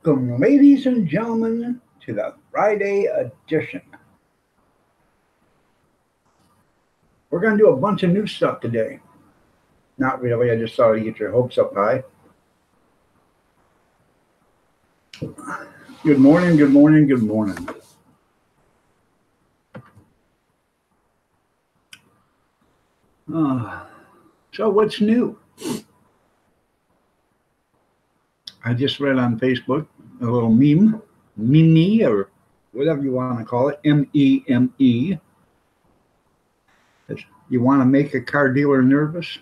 Welcome, ladies and gentlemen, to the Friday edition. We're going to do a bunch of new stuff today. Not really, I just thought I'd get your hopes up high. Good morning, good morning, good morning. So, what's new? I just read on Facebook a little meme, or whatever you want to call it, MEME. You want to make a car dealer nervous?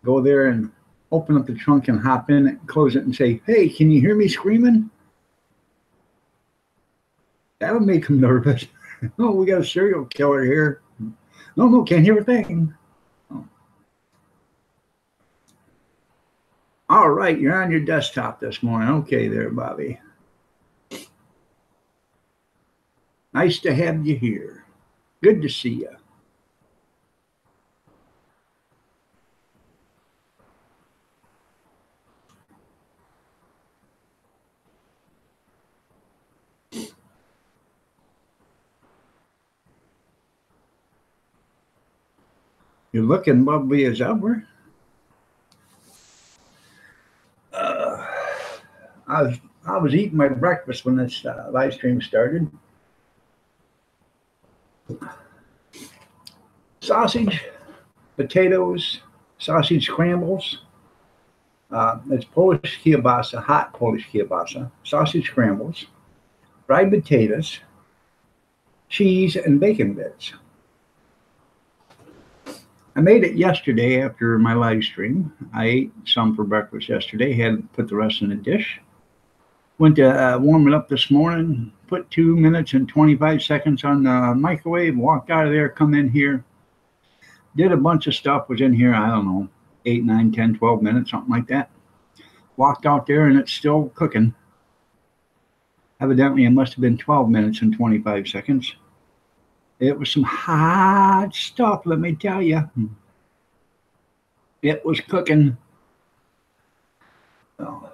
Go there and open up the trunk and hop in and close it and say, "Hey, can you hear me screaming?" That'll make them nervous. Oh, we got a serial killer here. No, can't hear a thing. Oh. All right, you're on your desktop this morning. Okay there, Bobby. Nice to have you here. Good to see you. You're looking lovely as ever. I was eating my breakfast when this live stream started. Sausage, potatoes, sausage scrambles. It's Polish kielbasa, hot Polish kielbasa, sausage scrambles, fried potatoes, cheese, and bacon bits. I made it yesterday after my live stream. I ate some for breakfast yesterday, had to put the rest in a dish. Went to warm it up this morning, put 2 minutes and 25 seconds on the microwave, walked out of there, come in here, did a bunch of stuff, was in here, I don't know, 8, 9, 10, 12 minutes, something like that. Walked out there and it's still cooking. Evidently, it must have been 12 minutes and 25 seconds. It was some hot stuff, let me tell you. It was cooking. Oh.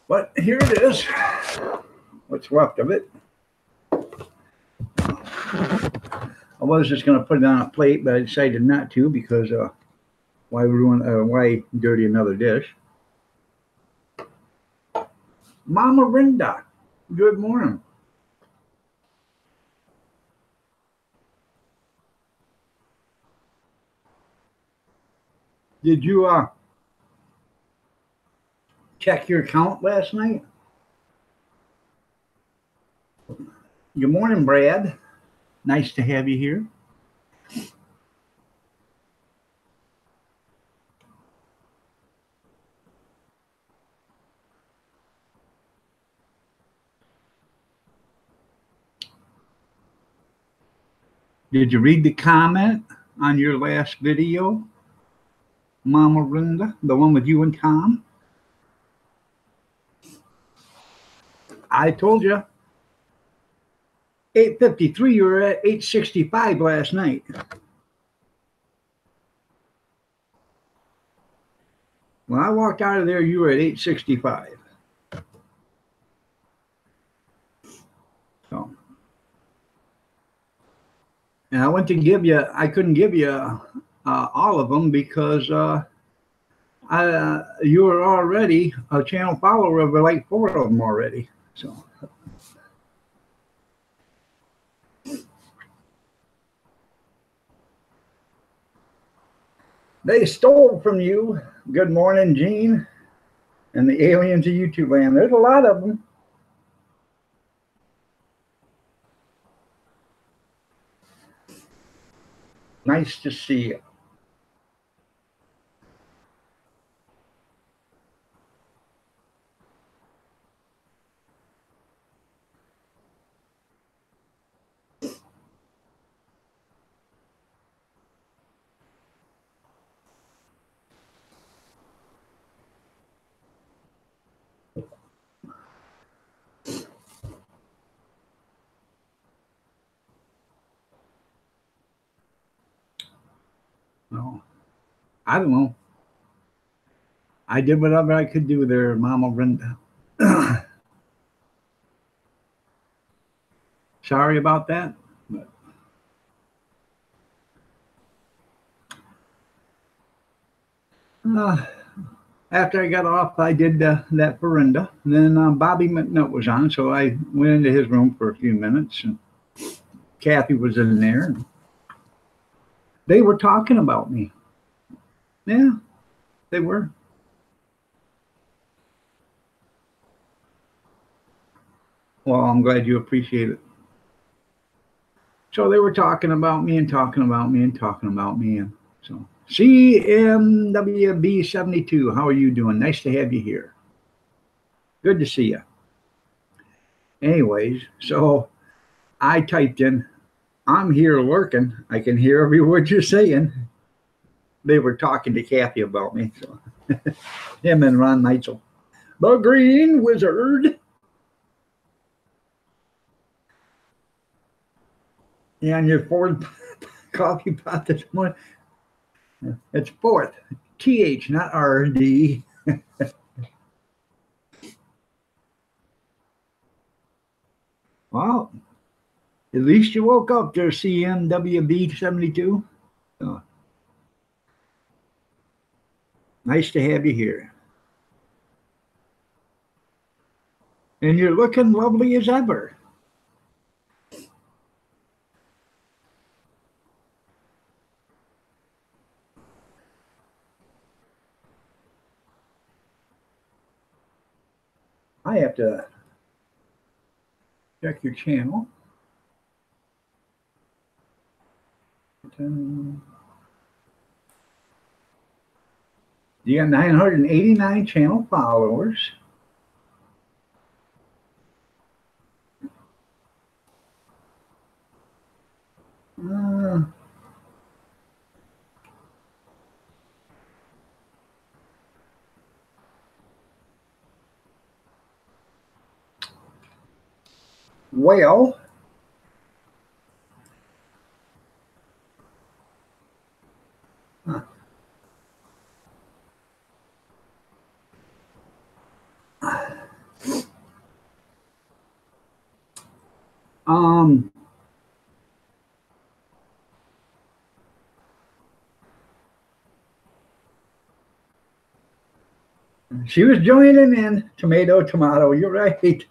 But here it is. What's left of it. I was just going to put it on a plate, but I decided not to because why dirty another dish? Mama Rinda, good morning. Did you check your account last night? Good morning, Brad. Nice to have you here. Did you read the comment on your last video, Mama Rinda, the one with you and Tom? I told you. 8:53, you were at 8:65 last night. When I walked out of there, you were at 8:65. So, and I couldn't give you all of them because you were already a channel follower of like 4 of them already. So. They stole from you. Good morning, Gene. And the aliens of YouTube land. There's a lot of them. Nice to see you. No, I don't know. I did whatever I could do there, Mama Brenda. Sorry about that. But, uh, after I got off, I did that veranda. And then Bobby McNutt was on, so I went into his room for a few minutes, and Kathy was in there. And they were talking about me. Yeah, they were. Well, I'm glad you appreciate it. So they were talking about me and talking about me and talking about me. And so CMWB 72, how are you doing? Nice to have you here. Good to see you. Anyways, so I typed in, I'm here lurking. I can hear every word you're saying. They were talking to Kathy about me. So him and Ron Neitzel. The Green Wizard. Yeah, on your fourth coffee pot this morning. It's fourth. TH, not RD. Well, at least you woke up there, CMWB 72. So, nice to have you here. And you're looking lovely as ever. I have to check your channel. You got 989 channel followers. Uh, well, huh. um, she was joining in. Tomato, tomato. You're right.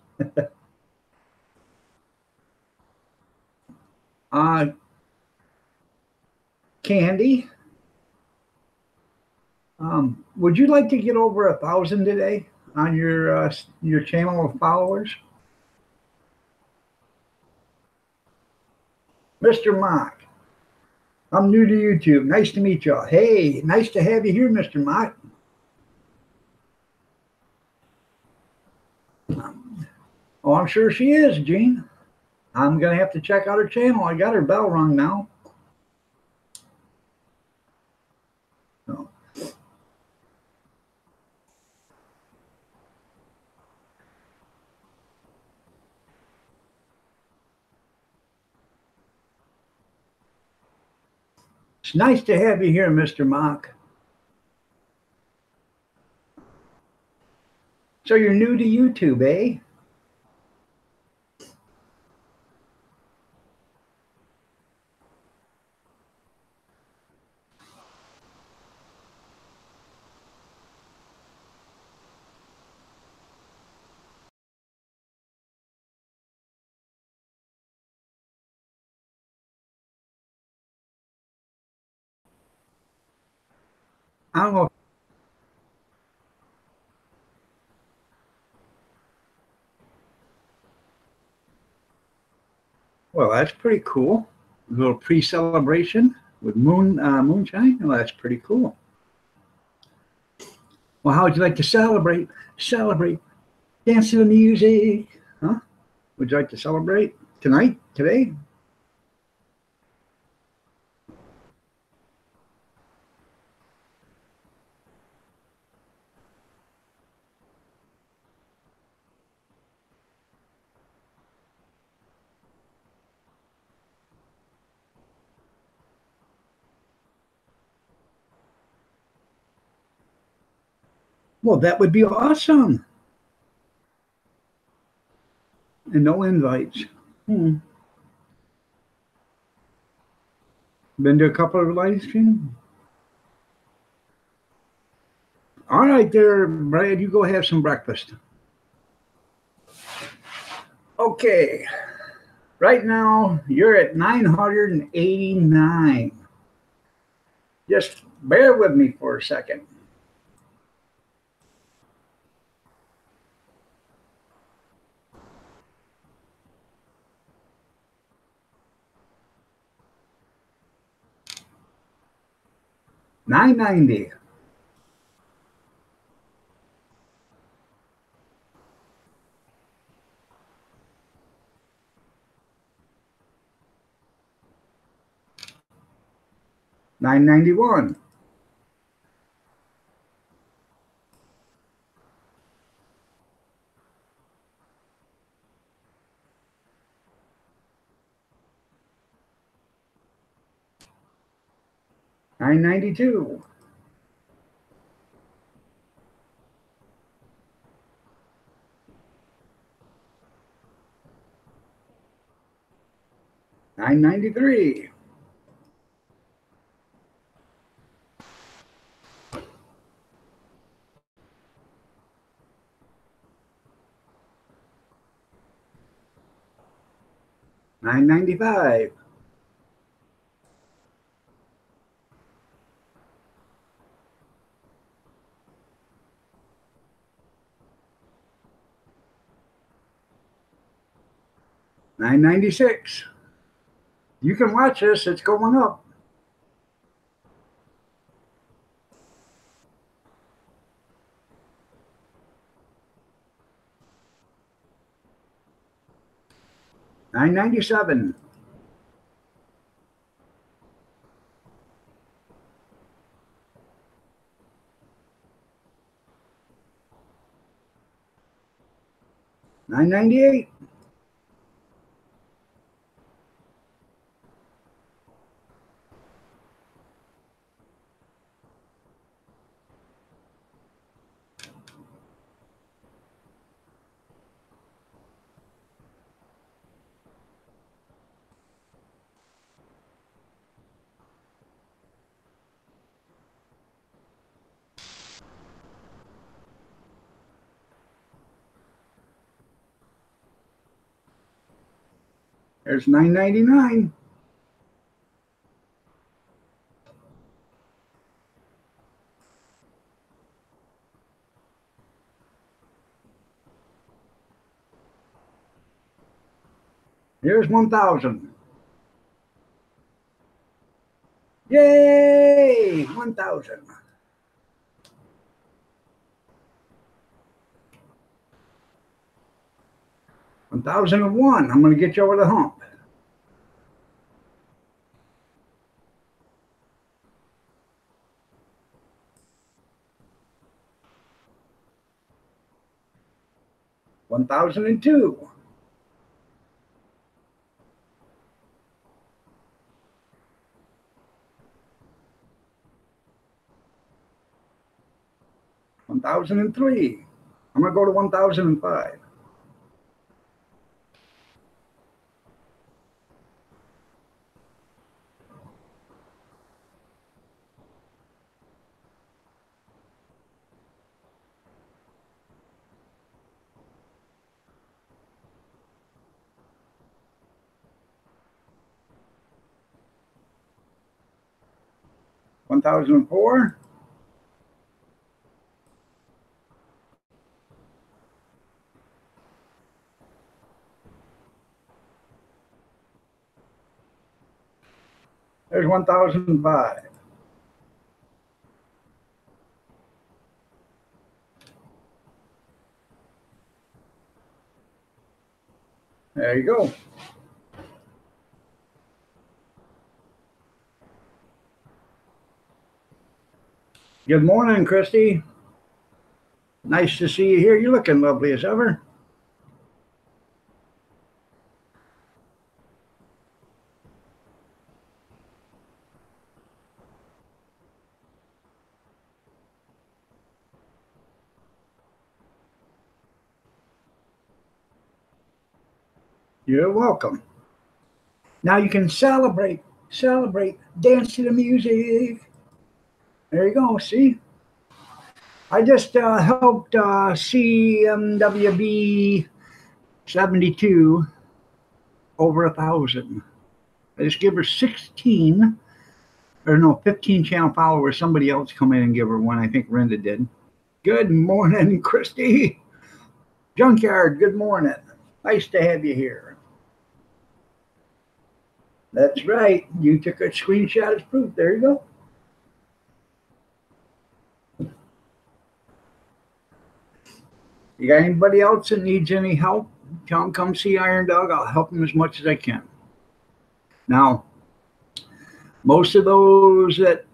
uh, Candy, would you like to get over 1,000 today on your channel of followers? Mr. Mock, I'm new to YouTube. Nice to meet y'all. Hey, nice to have you here, Mr. Mock. Oh, I'm sure she is, Gene. I'm going to have to check out her channel. I got her bell rung now. So. It's nice to have you here, Mr. Mock. So you're new to YouTube, eh? I don't know. Well, that's pretty cool. A little pre-celebration with moonshine. Well, that's pretty cool. Well, how would you like to celebrate? Celebrate. Dance to the music. Huh? Would you like to celebrate tonight, today? Well, that would be awesome. And no invites. Hmm. Been to a couple of live streams? All right, there, Brad, you go have some breakfast. Okay, right now you're at 989. Just bear with me for a second. $9.90. $9.91. $9.92. $9.93. $9.95. $9.96. You can watch this, it's going up. $9.97. $9.98. There's $9.99. Here's 1,000. Yay! 1,000. 1,001. I'm going to get you over the hump. $1,002. $1,003. I'm going to go to 1,005. $1,004. There's 1,005. There you go. Good morning, Christy. Nice to see you here. You're looking lovely as ever. You're welcome. Now you can celebrate, dance to the music. There you go. See, I just helped CMWB 72 over 1,000. I just give her 16, or no, 15 channel followers. Somebody else come in and give her one. I think Renda did. Good morning, Christy. Junkyard, good morning. Nice to have you here. That's right. You took a screenshot as proof. There you go. You got anybody else that needs any help? Tell them come see Iron Dog. I'll help them as much as I can. Now, most of those that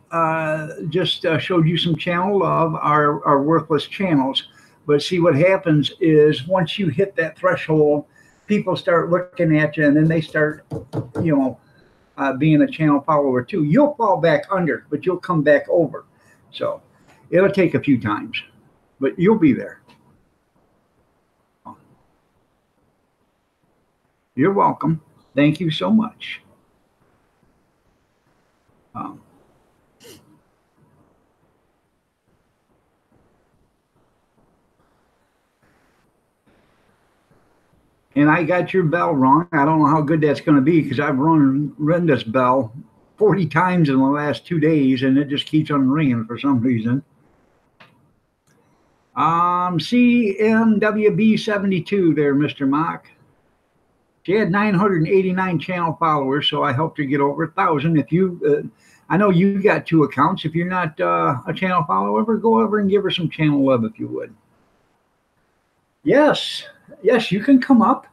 just showed you some channel love are worthless channels. But see, what happens is once you hit that threshold, people start looking at you, and then they start, being a channel follower too. You'll fall back under, but you'll come back over. So it'll take a few times, but you'll be there. You're welcome. Thank you so much. And I got your bell wrong. I don't know how good that's going to be because I've run this bell 40 times in the last 2 days, and it just keeps on ringing for some reason. CMWB 72 there, Mr. Mock. She had 989 channel followers, so I helped her get over 1,000. If you, I know you got 2 accounts. If you're not a channel follower, go over and give her some channel love if you would. Yes, you can come up.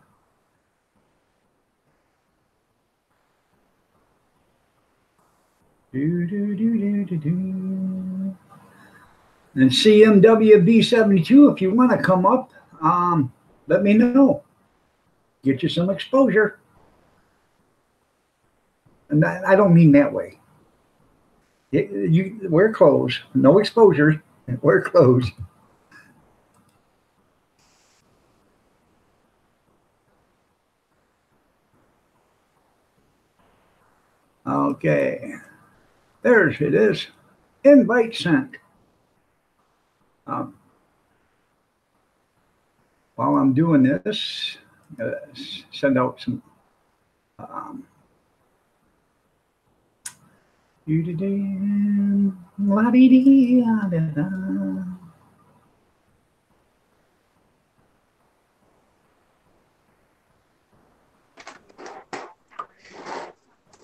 And CMWB 72, if you want to come up, let me know. Get you some exposure. And I don't mean that way. You wear clothes, no exposure, wear clothes. Okay, there it is. Invite sent. While I'm doing this, send out some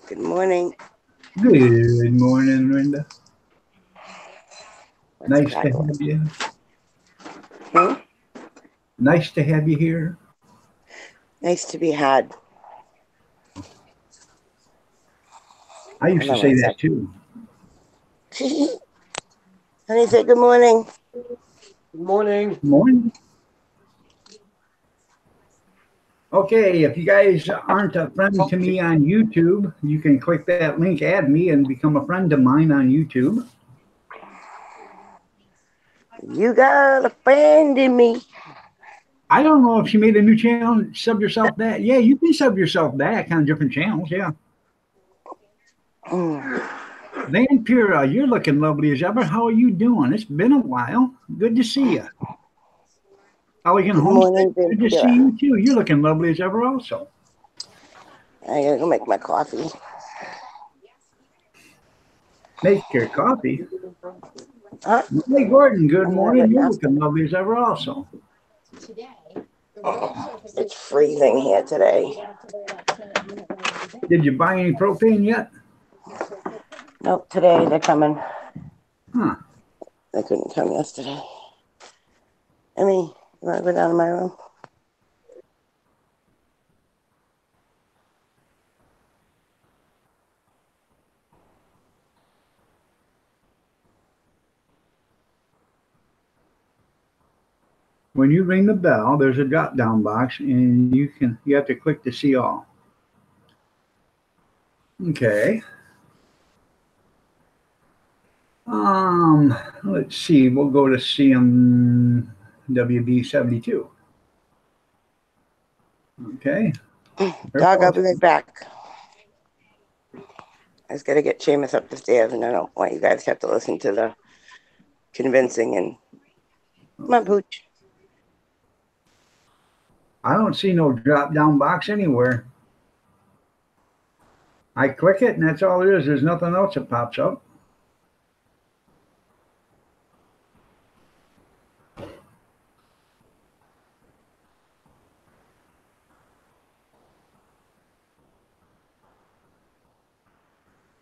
Good morning. Good morning, Renda. Nice to have you. Hmm? Nice to have you here. Nice to be had. I used to say that too. Honey, say good morning. Good morning. Good morning. Okay, if you guys aren't a friend to me on YouTube, you can click that link, add me, and become a friend of mine on YouTube. You got a friend in me. I don't know if you made a new channel, sub yourself back. Yeah, you can sub yourself back on different channels, yeah. Van Pura, you're looking lovely as ever. How are you doing? It's been a while. Good to see you. Elegant Homestead, good to see you too. You're looking lovely as ever also. I gotta go make my coffee. Make your coffee? Huh? Hey, Gordon, good morning. You're looking lovely as ever also. It's freezing here today. Did you buy any propane yet? Nope, today they're coming. Huh. They couldn't come yesterday. Emmy, you want to go down to my room? When you ring the bell, there's a drop down box and you have to click to see all. Okay. Let's see, we'll go to CMWB 72. Okay. Dog, I'll be right back. I just got to get Seamus up the stairs, and I don't want you guys to have to listen to the convincing. And come on, Pooch. I don't see no drop-down box anywhere. I click it, and that's all there is. There's nothing else that pops up.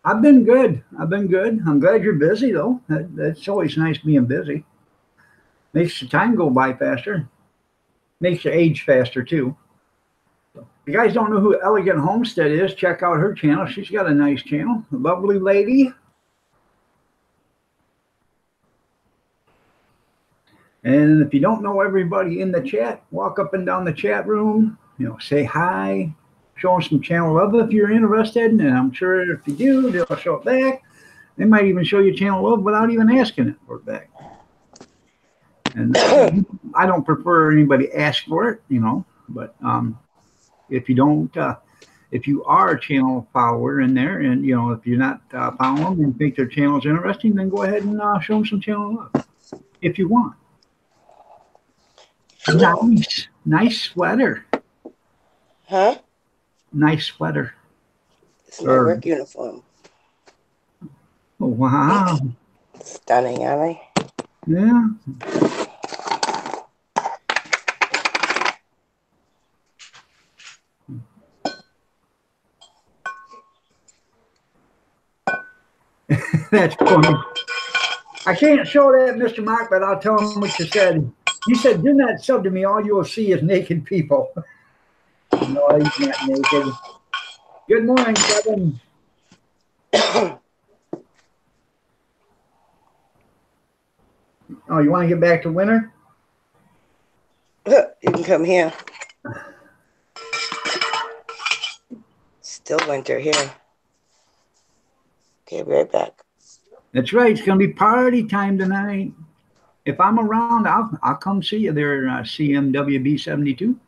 I've been good. I'm glad you're busy, though. That's always nice being busy. Makes the time go by faster. Makes you age faster, too. If you guys don't know who Elegant Homestead is, check out her channel. She's got a nice channel. A lovely lady. And if you don't know everybody in the chat, walk up and down the chat room, say hi, show them some channel love if you're interested. And I'm sure if you do, they'll show it back. They might even show you channel love without even asking it for it back. And I don't prefer anybody ask for it, but if you don't, if you are a channel follower in there, and if you're not following them and think their channel is interesting, then go ahead and show them some channel love if you want. Nice sweater. Huh? Nice sweater. It's my work uniform. Oh, wow. Stunning, are they? Yeah. That's funny. I can't show that, Mr. Mark, but I'll tell him what you said. You said, do not sub to me. All you will see is naked people. No, he's not naked. Good morning, Kevin. Oh, you want to get back to winter? You can come here. Still winter here. Okay, be right back. That's right. It's going to be party time tonight. If I'm around, I'll come see you there, CMWB 72.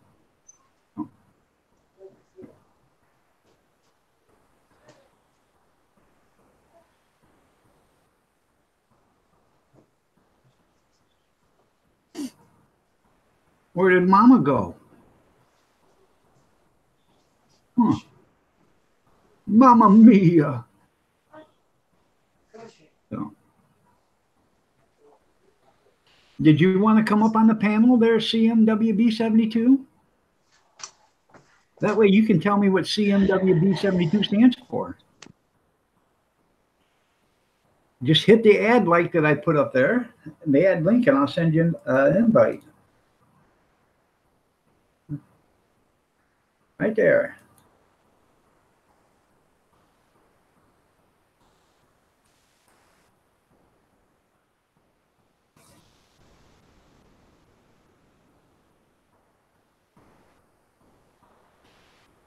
Oh. Where did Mama go? Huh. Mamma mia. So. Did you want to come up on the panel there, CMWB 72? That way you can tell me what CMWB 72 stands for. Just hit the ad like that I put up there, the ad link, and I'll send you an invite. Right there.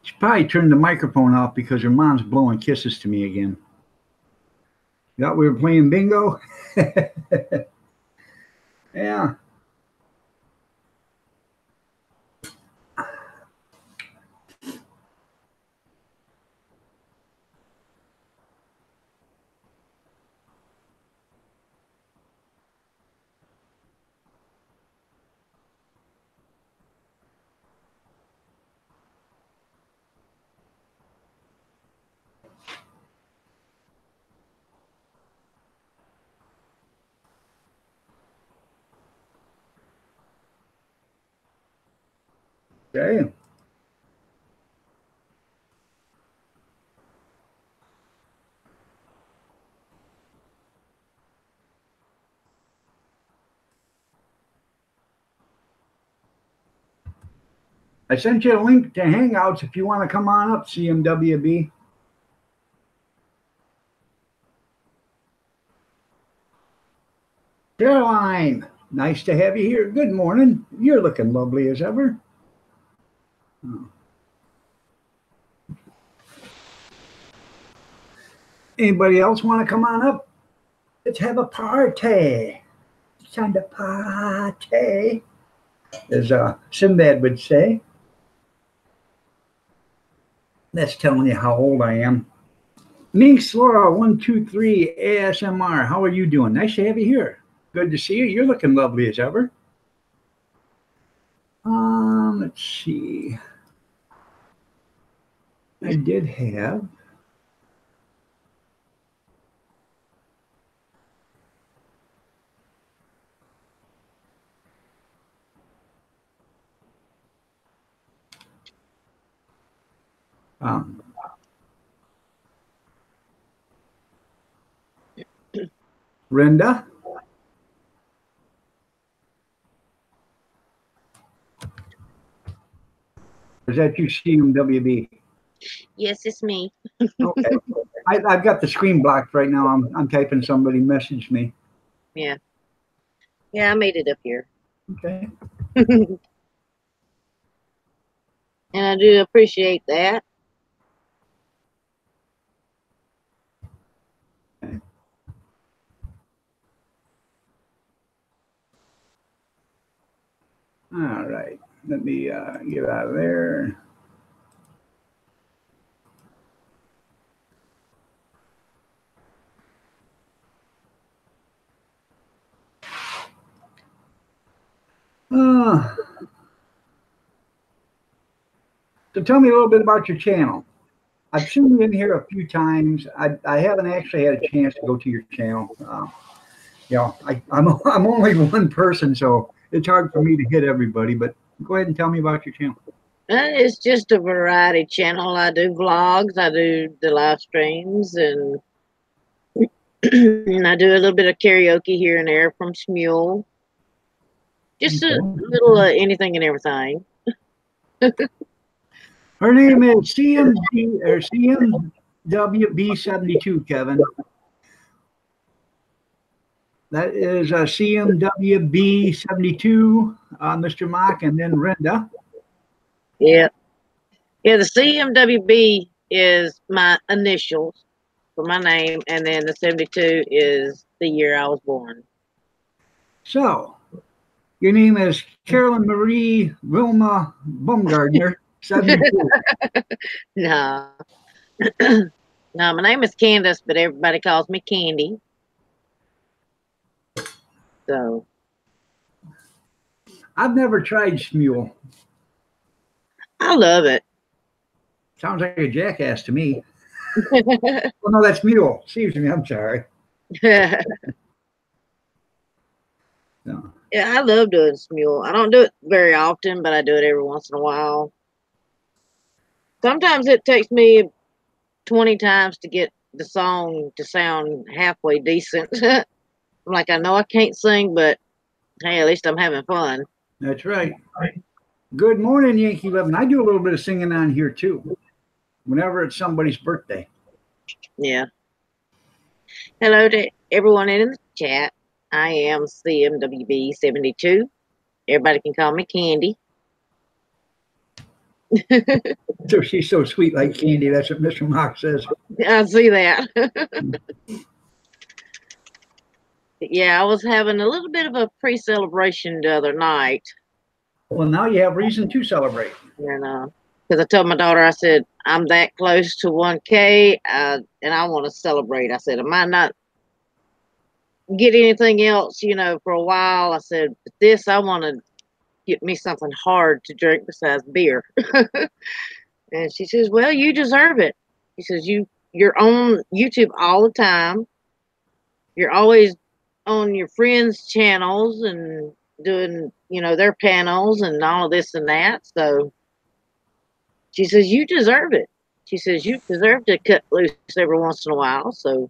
She probably turned the microphone off because her mom's blowing kisses to me again. Thought we were playing bingo? Yeah. Okay. I sent you a link to Hangouts if you want to come on up, CMWB. Caroline, nice to have you here. Good morning. You're looking lovely as ever. Oh. Anybody else want to come on up? Let's have a party. It's time to party, as Sinbad would say. That's telling you how old I am. Minx Laura 123 ASMR. How are you doing? Nice to have you here. Good to see you. You're looking lovely as ever. Let's see. I did have. Brenda. Is that you, CMWB? Yes, it's me. Okay. I've got the screen blocked right now. I'm typing. Somebody messaged me. Yeah. Yeah, I made it up here. Okay. And I do appreciate that. All right. Let me get out of there. So tell me a little bit about your channel. I've seen you in here a few times. I haven't actually had a chance to go to your channel. I'm only one person, so it's hard for me to hit everybody. But go ahead and tell me about your channel. It's just a variety channel. I do vlogs, I do the live streams, and and I do a little bit of karaoke here and there from Smule. Just a little anything and everything. Her name is CMD or CMWB72, Kevin. That is CMWB72, Mr. Mock, and then Renda. Yeah. Yeah, the CMWB is my initials for my name, and then the 72 is the year I was born. So, your name is Carolyn Marie Wilma Baumgardner, 72. No. No, my name is Candace, but everybody calls me Candy. So. I've never tried Smule. I love it. Sounds like a jackass to me. Oh, no, that's Mule. Excuse me, I'm sorry. No. Yeah, I love doing Smule. I don't do it very often, but I do it every once in a while. Sometimes it takes me 20 times to get the song to sound halfway decent. I'm like, I know I can't sing, but hey, at least I'm having fun. That's right. Good morning, Yankee 11. I do a little bit of singing on here too, whenever it's somebody's birthday. Yeah. Hello to everyone in the chat. I am CMWB72. Everybody can call me Candy. So she's so sweet like candy. That's what Mr. Mock says. I see that. Yeah, I was having a little bit of a pre-celebration the other night. Well, now you have reason to celebrate. And because I told my daughter, I said, I'm that close to 1K, and I want to celebrate. I said, I might not get anything else, for a while. I said, but this, I want to get me something hard to drink besides beer. And she says, well, you deserve it. She says, you're on YouTube all the time. You're always on your friends' channels and doing, their panels and all of this and that. So she says, you deserve it. She says, you deserve to cut loose every once in a while. So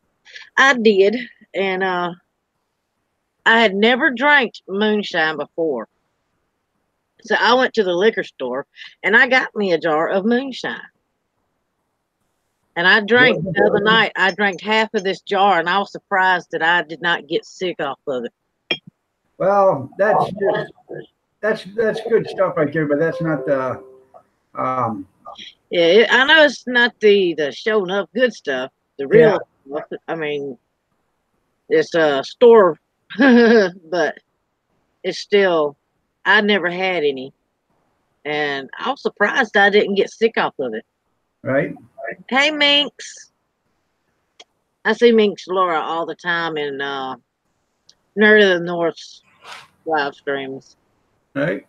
I did. And I had never drank moonshine before. So I went to the liquor store and I got me a jar of moonshine. And I drank the other night, I drank half of this jar and I was surprised that I did not get sick off of it. Well, that's good stuff right there, but that's not the yeah, I know it's not the showing up good stuff. The real stuff, I mean, it's a store, but it's still, I never had any. And I was surprised I didn't get sick off of it. right? Hey, Minx. I see Minx Laura all the time in Nerd of the North's live streams. Right.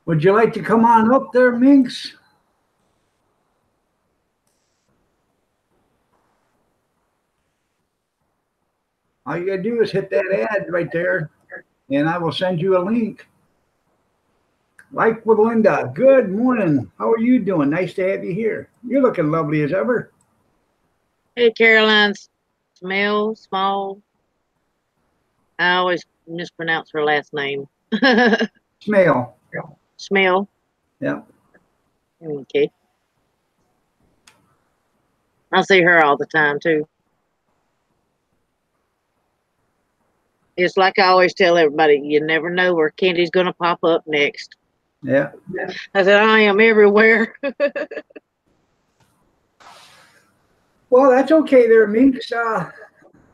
Would you like to come on up there, Minx? All you gotta do is hit that ad right there, and I will send you a link. Like with Linda. Good morning. How are you doing? Nice to have you here. You're looking lovely as ever. Hey, Caroline Small. I always mispronounce her last name. Smell. Smell. Yeah. Okay. I see her all the time too. It's like I always tell everybody, you never know where Candy's gonna pop up next. Yeah. I said, I am everywhere. Well, that's okay there, Minx.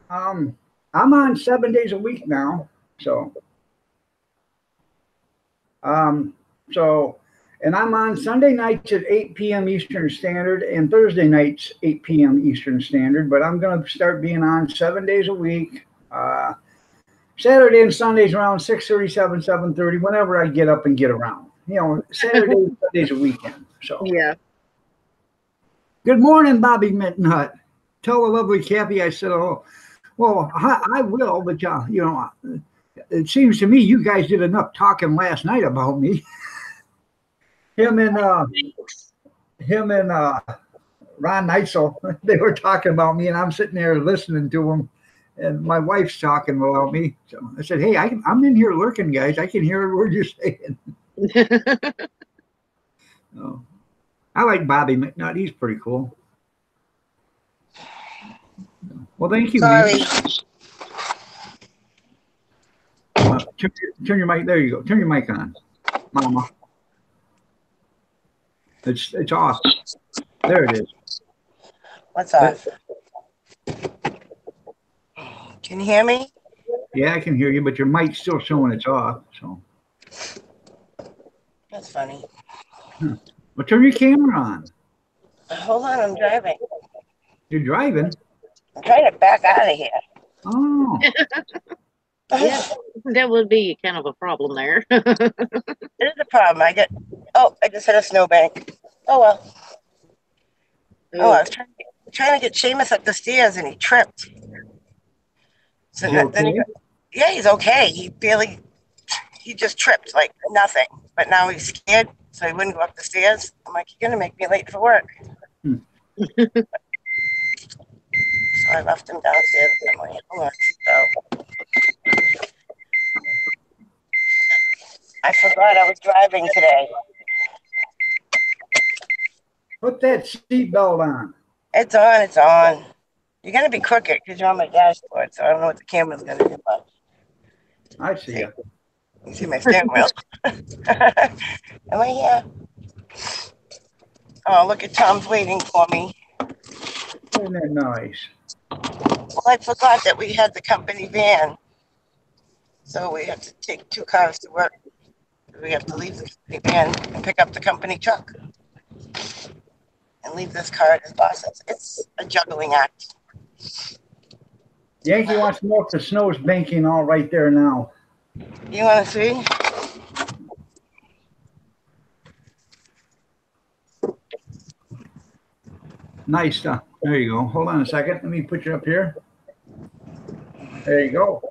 I'm on 7 days a week now. So and I'm on Sunday nights at 8 p.m. Eastern Standard and Thursday nights 8 p.m. Eastern Standard, but I'm going to start being on 7 days a week. Saturday and Sundays around 6:37, 7:30, whenever I get up and get around. You know, Saturday and Sunday's a weekend. So Yeah. good morning, Bobby Mittenhut. Tell the lovely Kathy I said hello. Well, I will, but you know, it seems to me you guys did enough talking last night about me. Him and Ron Neitzel, they were talking about me, and I'm sitting there listening to them, and my wife's talking about me. So I said, "Hey, I'm in here lurking, guys. I can hear every word you're saying." So, I like Bobby McNutt. He's pretty cool. Well, thank you. Sorry. Turn your mic. There you go. Turn your mic on, Mama. It's off. There it is. What's off? Can you hear me? Yeah, I can hear you, but your mic's still showing it's off. So. That's funny. Well, turn your camera on. Hold on, I'm driving. You're driving. I'm trying to back out of here. Oh. Yeah, that would be kind of a problem there. It is a problem. I just hit a snowbank. Oh well. Oh, I was trying to get Seamus up the stairs and he tripped. So then yeah, he's okay. He just tripped like nothing. But now he's scared, so he wouldn't go up the stairs. I'm like, you're gonna make me late for work. So I left him downstairs. I'm like, hold on. So I forgot I was driving today. Put that seatbelt on. It's on. It's on. You're gonna be crooked because you're on my dashboard, so I don't know what the camera's gonna do. But I see you. you see my steering wheel. Am I here? Oh, look at Tom's waiting for me. Isn't that nice? Well, I forgot that we had the company van, so we have to take 2 cars to work. We have to leave the company van and pick up the company truck and leave this car at his boss's. It's a juggling act. Yankee wants to know if the snow's banking all right there now. You want to see? Nice stuff. There you go. Hold on a second. Let me put you up here. There you go.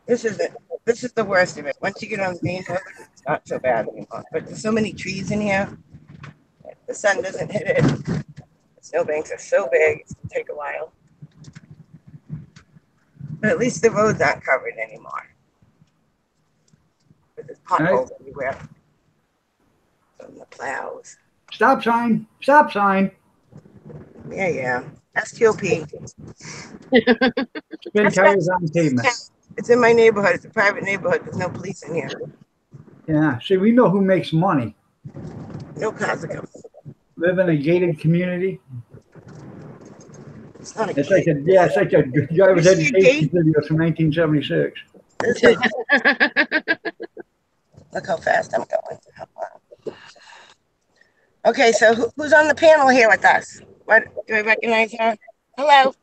This is it. This is the worst of it. Once you get on the main road, it's not so bad anymore. But there's so many trees in here. The sun doesn't hit it. The snowbanks are so big, it's gonna take a while. But at least the roads aren't covered anymore. But there's potholes everywhere. From the plows. Stop sign. Stop sign. Yeah. STOP. Spin tires on pavement. It's in my neighborhood. It's a private neighborhood. There's no police in here. Yeah. See, we know who makes money. No cars are coming. Live in a gated community. It's not a It's like a driver's You see a education gate? video from 1976. This is like, look how fast I'm going. Okay, so who's on the panel here with us? What do I recognize her? Hello,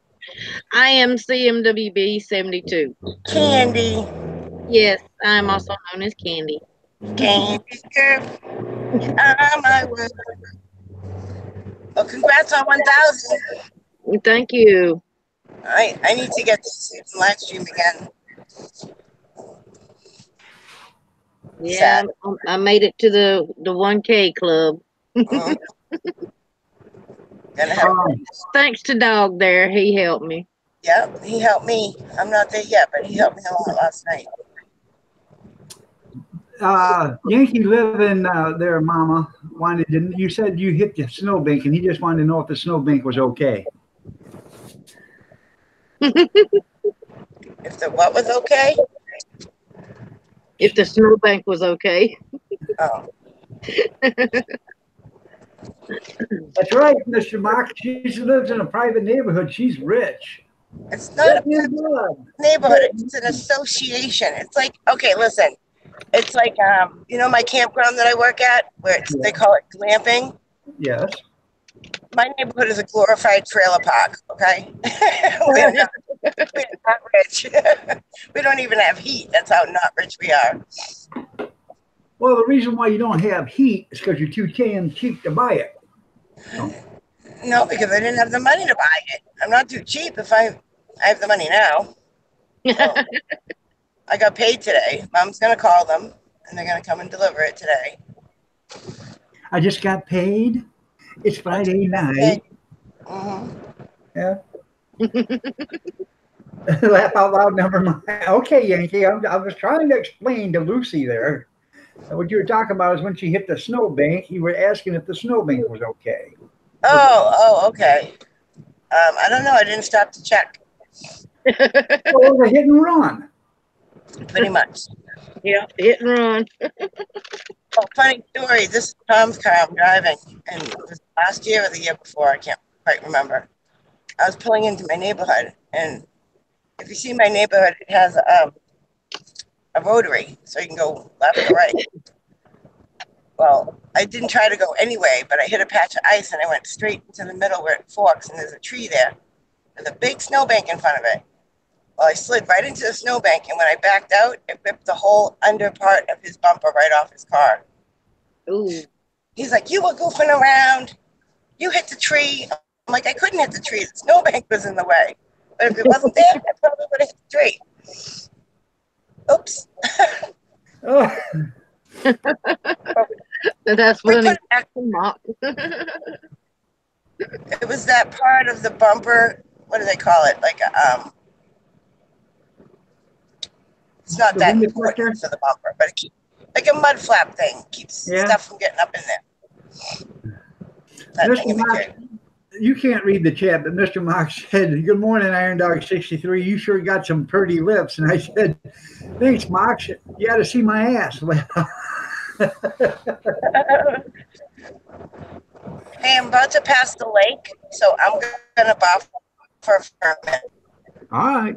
I am CMWB 72. Candy. Yes, I'm also known as Candy. Candy girl. My word. Well, congrats on 1,000. Thank you. I need to get this live stream again. Yeah, I made it to the 1K club. Mhm. Gonna have, Thanks to Dog there, he helped me. yeah, he helped me. I'm not there yet, but he helped me a lot last night. Yankee living there, Mama, wanted to, you said you hit the snowbank, and he just wanted to know if the snowbank was okay. If the what was okay? If the snowbank was okay. Oh, That's right, Mr. Mock. She lives in a private neighborhood. She's rich. it's not a You're good. neighborhood. It's an association. It's like, okay, listen. It's like, you know, my campground that I work at, where they call it glamping. Yes. My neighborhood is a glorified trailer park. Okay, we're not rich. We don't even have heat. That's how not rich we are. Well, the reason why you don't have heat is because you're too damn cheap to buy it. No, because I didn't have the money to buy it. I'm not too cheap. If I have the money now. So, I got paid today. Mom's gonna call them, and they're gonna come and deliver it today. I just got paid. It's Friday night. Mm-hmm. Yeah. Laugh out loud, never mind. Okay, Yankee. I was trying to explain to Lucy there. What you were talking about is when she hit the snowbank, you were asking if the snowbank was okay. Oh, okay. I don't know. I didn't stop to check. Well, it was a hit and run. Pretty much. Yeah, hit and run. Oh, funny story. This is Tom's car I'm driving, and it was last year or the year before. I can't quite remember. I was pulling into my neighborhood, and if you see my neighborhood, it has a rotary, so you can go left or right. Well, I didn't try to go anyway, but I hit a patch of ice, and I went straight into the middle where it forks, and there's a tree there with a big snowbank in front of it. Well, I slid right into the snowbank, and when I backed out, it ripped the whole under part of his bumper right off his car. Ooh. He's like, "You were goofing around. You hit the tree." I'm like, "I couldn't hit the tree. The snowbank was in the way. But if it wasn't there, I probably would have hit the tree." Oops. Oh, That's We funny. couldn't actually mock. It was that part of the bumper. What do they call it? Like it's not The that window important filter? for the bumper, but it keeps like a mud flap thing keeps Yeah. stuff from getting up in there. That Mr. thing in the Mock, cave. you can't read the chat, but Mr. Mock said, "Good morning, Iron Dog 63. You sure got some pretty lips." And I said, "Thanks, Mock. You got to see my ass." Hey, I'm about to pass the lake, so I'm gonna buffer for a minute. All right.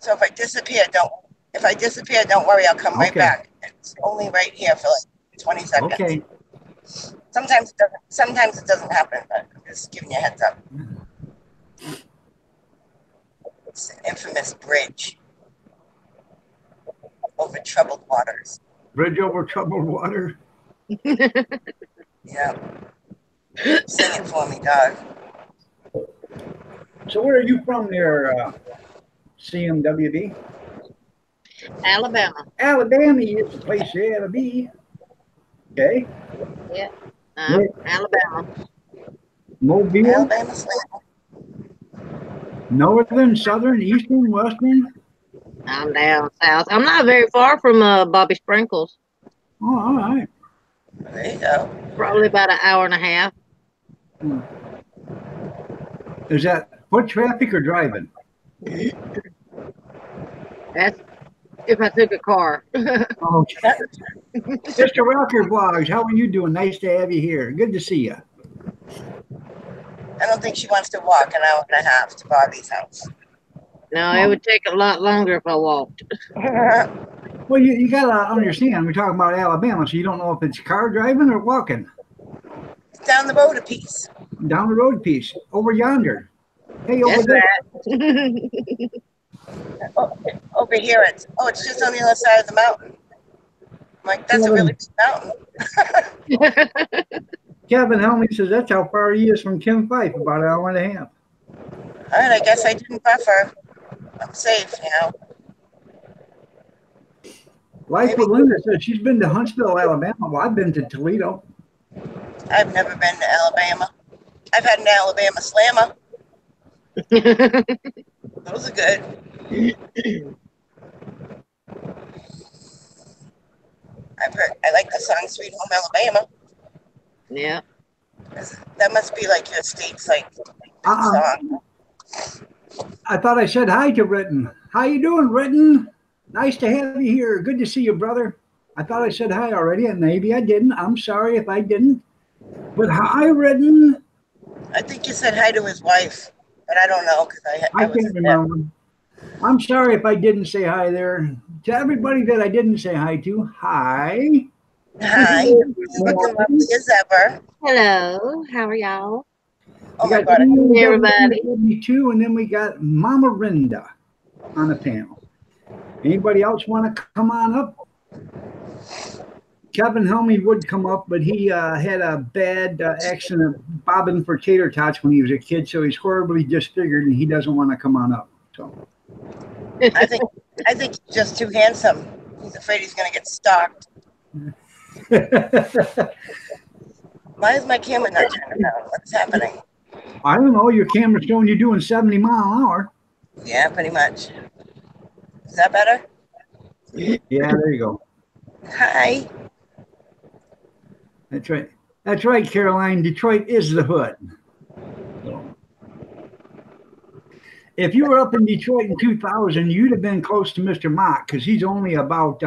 So if I disappear, don't worry, I'll come right Okay. back. It's only right here for like 20 seconds. Okay. Sometimes it doesn't happen, but I'm just giving you a heads up. It's an infamous bridge over troubled waters. Bridge over troubled water. Yeah. Sing it for me, dog. So where are you from there, CMWB? Alabama. Alabama is the place you ought to be. Okay. Alabama. Mobile, Alabama slam. northern, southern, eastern, western. I'm down south. I'm not very far from Bobby Sprinkles. Oh, all right. There you go. Probably about an hour and a half. Is that foot traffic or driving? That's if I took a car. Oh, Mr. Rocker Vlogs, how are you doing? Nice to have you here. Good to see you. I don't think she wants to walk an hour and a half to Bobby's house. No, it would take a lot longer if I walked. Well, you got to understand, we're talking about Alabama, so you don't know if it's car driving or walking. Down the road a piece. Down the road piece, over yonder. Hey, over That's there. right. Over here, it's just on the other side of the mountain. I'm like, that's a really big mountain. Kevin Helmy says that's how far he is from Kim Fife, about an hour and a half. All right, I guess I didn't buffer. I'm safe, you know. Life with Linda says she's been to Huntsville, Alabama. Well, I've been to Toledo. I've never been to Alabama. I've had an Alabama Slammer. Those are good. I like the song Sweet Home Alabama. Yeah. That must be like your state's like song. I thought I said hi to Ritten. How you doing, Ritten? Nice to have you here. Good to see you, brother. I thought I said hi already, and maybe I didn't. I'm sorry if I didn't. But hi, Ritten. I think you said hi to his wife, but I don't know because I can't remember. I'm sorry if I didn't say hi there. To everybody that I didn't say hi to, hi. Hi. Looking lovely as ever. Hello. How are y'all? Oh my God. Hey, everybody. And then we got Mama Rinda on the panel. Anybody else want to come on up? Kevin Helmy would come up, but he had a bad accident bobbing for tater tots when he was a kid, so he's horribly disfigured, and he doesn't want to come on up. So I think he's just too handsome. He's afraid he's going to get stalked. Why is my camera not turning around? What's happening? I don't know. Your camera's showing you doing 70 miles an hour. Yeah, pretty much. Is that better? Yeah, there you go. Hi. That's right. That's right, Caroline. Detroit is the hood. So, if you were up in Detroit in 2000, you'd have been close to Mr. Mock because he's only about,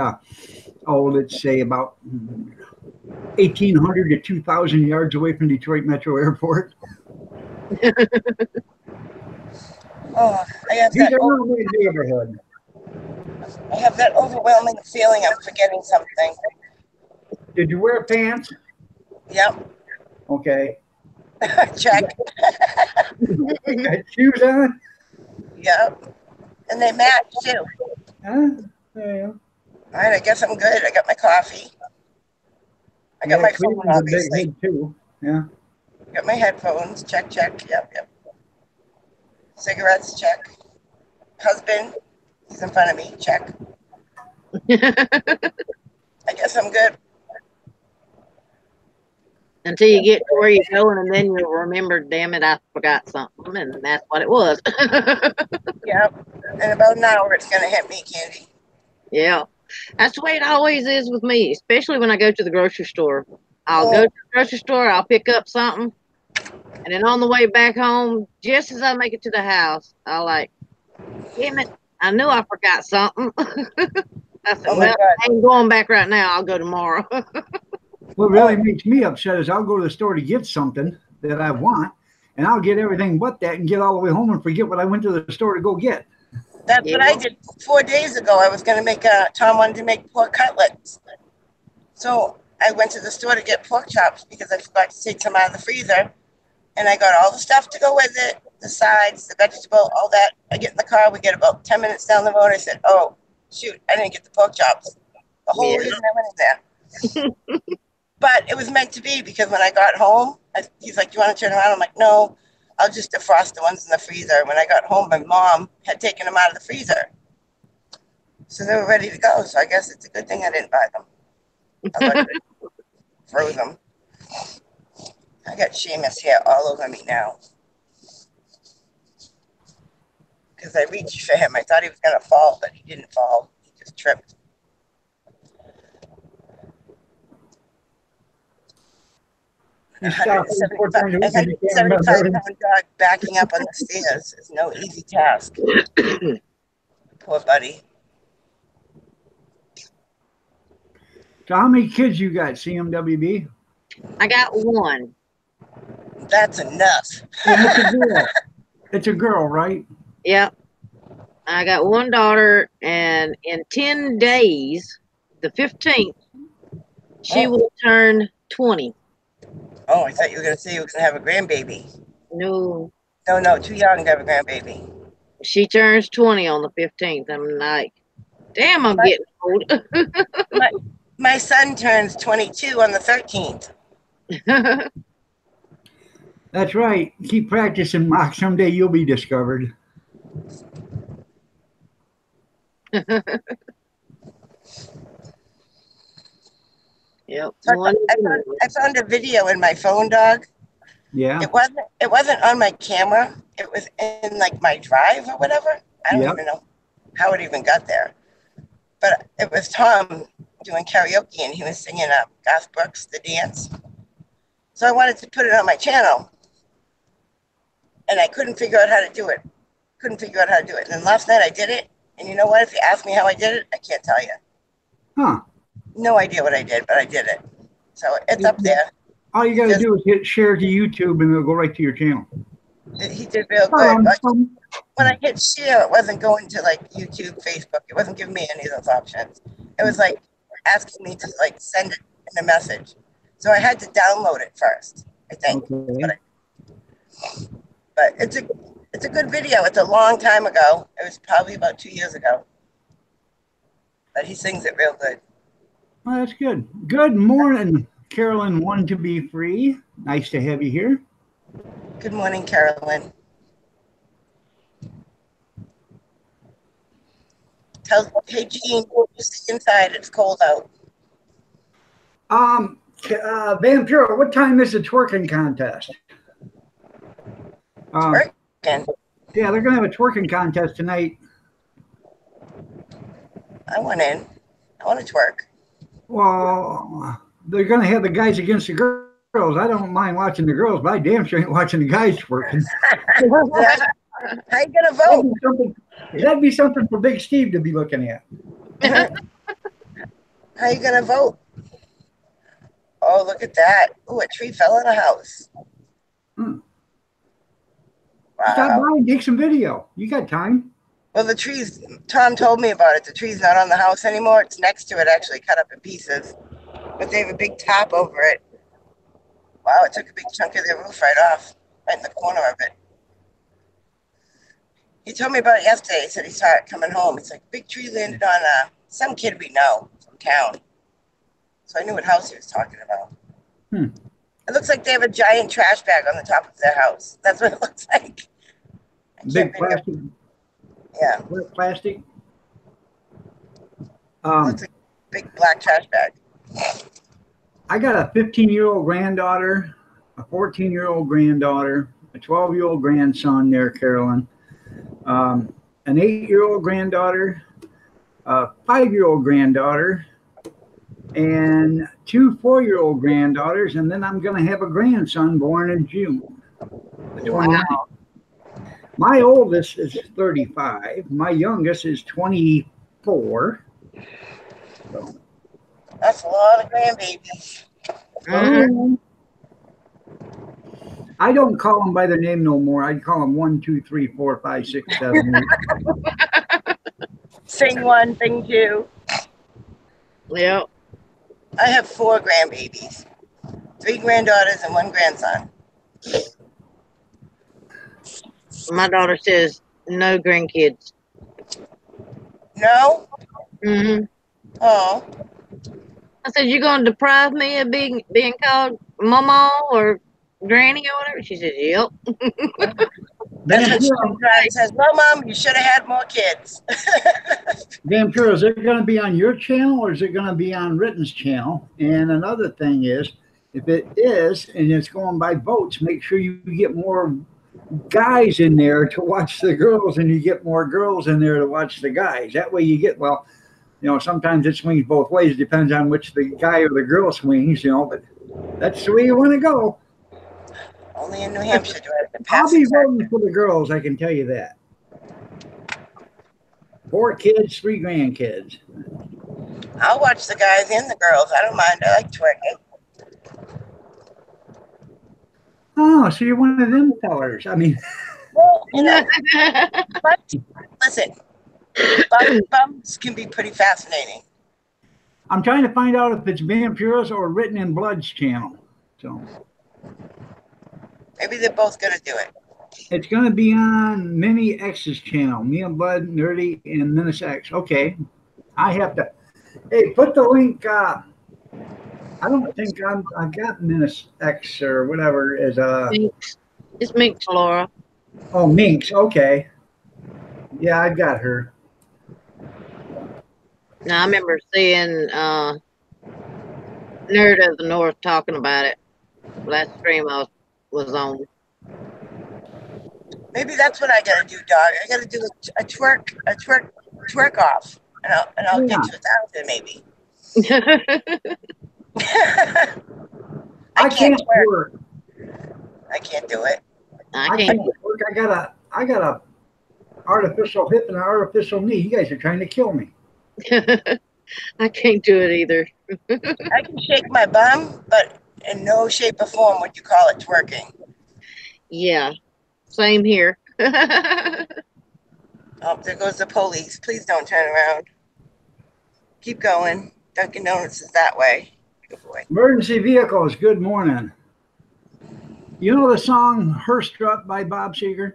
let's say about 1,800 to 2,000 yards away from Detroit Metro Airport. Oh, I have that overwhelming feeling I'm forgetting something. Did you wear pants? Yep. Okay. Check. You got shoes on? Yep. And they match too. Huh? Yeah. All right, I guess I'm good. I got my coffee. I got my phone, obviously. Big too. Yeah. Got my headphones. Check. Yep. Cigarettes. Check. Husband. He's in front of me. Check. I guess I'm good. Until you get to where you're going, and then you'll remember, damn it, I forgot something, and that's what it was. Yep. In about an hour, it's going to hit me, Candy. Yeah. That's the way it always is with me, especially when I go to the grocery store. I'll go to the grocery store, I'll pick up something, and then on the way back home, just as I make it to the house, I'll like, damn it, I knew I forgot something. I said, I ain't going back right now. I'll go tomorrow. What really makes me upset is I'll go to the store to get something that I want, and I'll get everything but that and get all the way home and forget what I went to the store to go get. That's what I did 4 days ago. I was going to make Tom wanted to make pork cutlets. So I went to the store to get pork chops because I forgot to take some out of the freezer. And I got all the stuff to go with it, the sides, the vegetable, all that. I get in the car. We get about 10 minutes down the road. I said, oh, shoot, I didn't get the pork chops. The whole reason I went in there. But it was meant to be because when I got home, he's like, do you want to turn around? I'm like, no, I'll just defrost the ones in the freezer. When I got home, my mom had taken them out of the freezer. So they were ready to go. So I guess it's a good thing I didn't buy them. I would have froze them. I got Seamus hair all over me now. Because I reached for him. I thought he was going to fall, but he didn't fall. He just tripped. A 175-pound dog backing up on the stairs is no easy task. Poor buddy. So how many kids you got, CMWB? I got one. That's enough. It's a girl, right? Yep. I got one daughter, and in 10 days, the 15th, she will turn 20. Oh, I thought you were going to say you were going to have a grandbaby. No, No, too young to have a grandbaby. she turns 20 on the 15th. I'm like, damn, I'm getting old. My son turns 22 on the 13th. That's right. Keep practicing, Mock. Someday you'll be discovered. Yep. So I found a video in my phone, dog. Yeah. It wasn't on my camera. It was in like my drive or whatever. I don't even know how it even got there. But it was Tom doing karaoke, and he was singing Garth Brooks, The Dance. So I wanted to put it on my channel, and I couldn't figure out how to do it. And then last night I did it, and you know what? If you ask me how I did it, I can't tell you. Huh. No idea what I did, but I did it. So it's up there. All you got to do is hit share to YouTube, and it'll go right to your channel. He did real good. When I hit share, it wasn't going to like YouTube, Facebook. It wasn't giving me any of those options. It was like asking me to like send it in a message. So I had to download it first, I think. Okay. But it's a good video. It's a long time ago. It was probably about 2 years ago. But he sings it real good. Well, that's good. Good morning, Carolyn. One to be free. Nice to have you here. Good morning, Carolyn. Hey, Jean, just inside. It's cold out. Vampiro, what time is the twerking contest? Twerking? Yeah, they're going to have a twerking contest tonight. I want in. I want to twerk. Well, they're going to have the guys against the girls. I don't mind watching the girls, but I damn sure ain't watching the guys twerking. How you going to vote? That'd be something for Big Steve to be looking at. How you going to vote? Oh, look at that. Ooh, a tree fell in a house. Wow. Stop by and take some video. You got time. Well, the trees, Tom told me about it. The tree's not on the house anymore. It's next to it, actually, cut up in pieces. But they have a big top over it. Wow, it took a big chunk of their roof right off, right in the corner of it. He told me about it yesterday. He said he saw it coming home. It's like a big tree landed on some kid we know from town. So I knew what house he was talking about. It looks like they have a giant trash bag on the top of their house. That's what it looks like. Big plastic. Yeah. Plastic. Looks like a big black trash bag. I got a 15-year-old granddaughter, a 14-year-old granddaughter, a 12-year-old grandson there, Carolyn, an 8-year-old granddaughter, a 5-year-old granddaughter, and 2 4-year-old granddaughters, and then I'm going to have a grandson born in June. Wow. My oldest is 35. My youngest is 24. So. That's a lot of grandbabies. I don't call them by their name no more. I call them 1, 2, 3, 4, 5, 6, 7, 8. Sing one, sing two. Yep. I have 4 grandbabies, 3 granddaughters and 1 grandson. My daughter says no grandkids. No? Mm-hmm. Oh. I said, you're going to deprive me of being called mama or granny or whatever? She said, yep. That's what she says. Well, Mom, you should have had more kids. Vampiro, is it going to be on your channel or is it going to be on Ritten's channel? And another thing is, if it is, and it's going by votes, make sure you get more guys in there to watch the girls and you get more girls in there to watch the guys. That way you get, well, you know, sometimes it swings both ways. It depends on which the guy or the girl swings, you know, but that's the way you want to go. Only in New Hampshire do I have to pass. I'll be voting for the girls, I can tell you that. 4 kids, 3 grandkids. I'll watch the guys and the girls. I don't mind. I like twerking. Oh, so you're one of them fellers. I mean, well, you know, but listen, Bums can be pretty fascinating. I'm trying to find out if it's Vampira's or Written in Blood's channel. So Maybe they're both gonna do it. it's going to be on Mini X's channel. Me and Blood, Nerdy, and Menace X. Okay. I have to. Hey, put the link. I don't think I got Menace X or whatever is Minx. It's Minx, Laura. Oh, Minx. Okay. Yeah, I got her. Now I remember seeing Nerd of the North talking about it. Last stream I was on. Maybe that's what I gotta do, dog. I gotta do a twerk off, and I'll get to 1,000 maybe. I can't twerk. I can't do it. I can't work. I got a artificial hip and an artificial knee. You guys are trying to kill me. I can't do it either. I can shake my bum, but in no shape or form would you call it twerking. Yeah, same here. Oh, there goes the police. Please don't turn around. Keep going. Dunkin' Donuts is that way. Good boy. Emergency vehicles. Good morning. You know the song "Her Strut" by Bob Seger?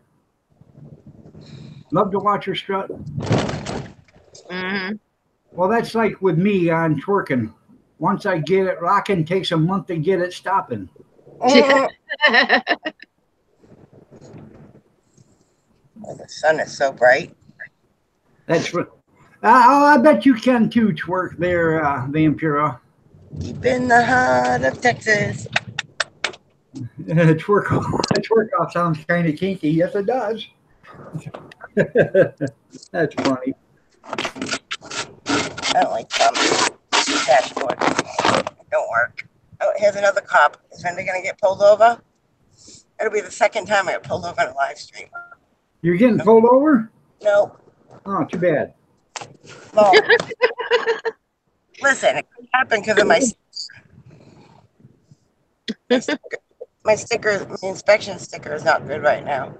Love to watch her strut. Mm-hmm. Well, that's like with me on twerking. Once I get it rocking, takes a month to get it stopping. Oh, the sun is so bright. That's what. I bet you can too, twerk there, Vampira. Deep in the heart of Texas. Twerk off sounds kind of kinky. Yes, it does. That's funny. I don't like thumbs. Dashboard. It don't work. Oh, here's another cop. Is Brenda gonna get pulled over? It'll be the second time I get pulled over on a live stream. You're getting pulled over? No. Oh, too bad. Well, listen, it could happen because of my sticker, my inspection sticker is not good right now.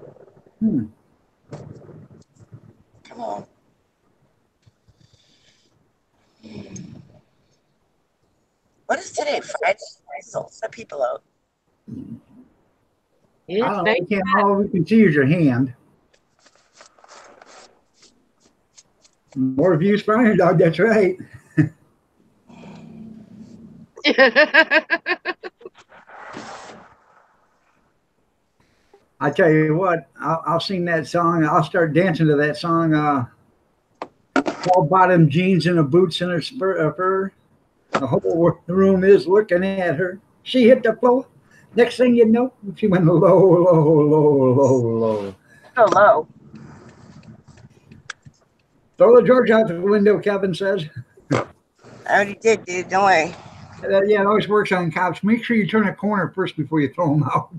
Come on. What is today? Friday? I sold some people out. Yeah, All we can see is your hand. More views for Iron Dog, that's right. I tell you what, I'll sing that song. I'll start dancing to that song. Ball bottom jeans and a boots and a fur. The whole room is looking at her. She hit the floor. Next thing you know, she went low, low, low, low, low. So low. Throw the George out the window, Kevin says. I already did, dude. Don't worry. Yeah, it always works on cops. Make sure you turn a corner first before you throw them out.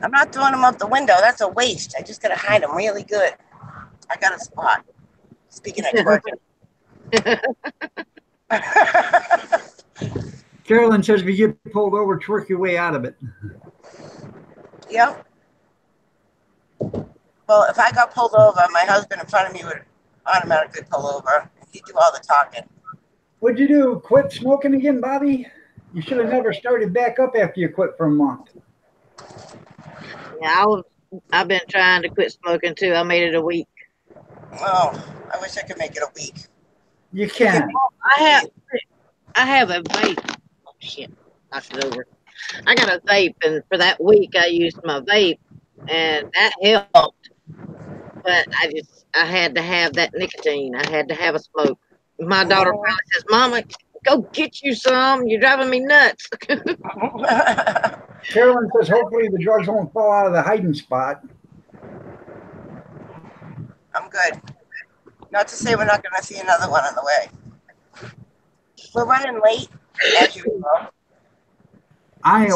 I'm not throwing them out the window. That's a waste. I just gotta hide them really good. I got a spot. Speaking of twerking. Carolyn says if you get pulled over, twerk your way out of it. Yep. Well, if I got pulled over, my husband in front of me would automatically pull over. He'd do all the talking. What'd you do? Quit smoking again, Bobby? You should have never started back up after you quit for a month. Yeah, I've been trying to quit smoking too. I made it a week. Oh, I wish I could make it a week. You can. I have a vape. Oh, shit, knocked it over. I got a vape, and for that week I used my vape, and that helped. But I had to have that nicotine. I had to have a smoke. My daughter finally says, "Mama, go get you some. You're driving me nuts." Carolyn says hopefully the drugs won't fall out of the hiding spot. I'm good. Not to say we're not going to see another one on the way. We're running late, as usual. I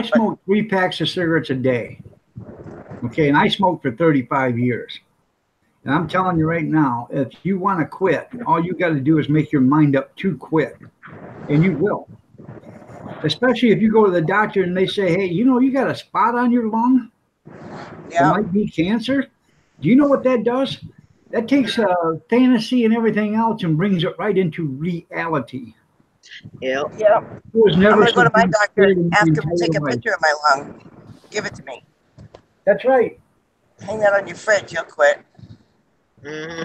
smoke 3 packs of cigarettes a day. Okay, and I smoked for 35 years. And I'm telling you right now, if you want to quit, all you got to do is make your mind up to quit. And you will. Especially if you go to the doctor and they say, hey, you know, you got a spot on your lung? Yeah. It might be cancer. Do you know what that does? That takes fantasy and everything else and brings it right into reality. Yep. Yeah. It was I'm never gonna go to my something doctor in and my ask him to entire take a life. picture of my lung. Give it to me. That's right. Hang that on your fridge, you'll quit. Hmm.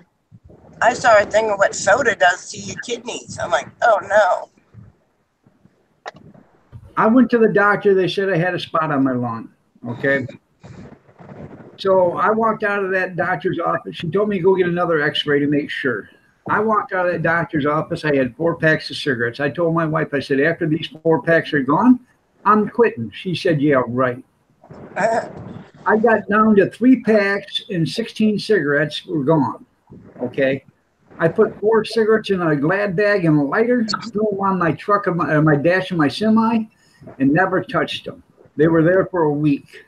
I saw a thing of what soda does to your kidneys. I'm like, oh no. I went to the doctor. They said I had a spot on my lung. Okay. So I walked out of that doctor's office. She told me to go get another x-ray to make sure. I walked out of that doctor's office. I had 4 packs of cigarettes. I told my wife, I said, after these 4 packs are gone, I'm quitting. She said, yeah, right. I got down to 3 packs and 16 cigarettes were gone. Okay. I put 4 cigarettes in a Glad bag and a lighter, threw them on my truck, of my dash of my semi, and never touched them. They were there for a week.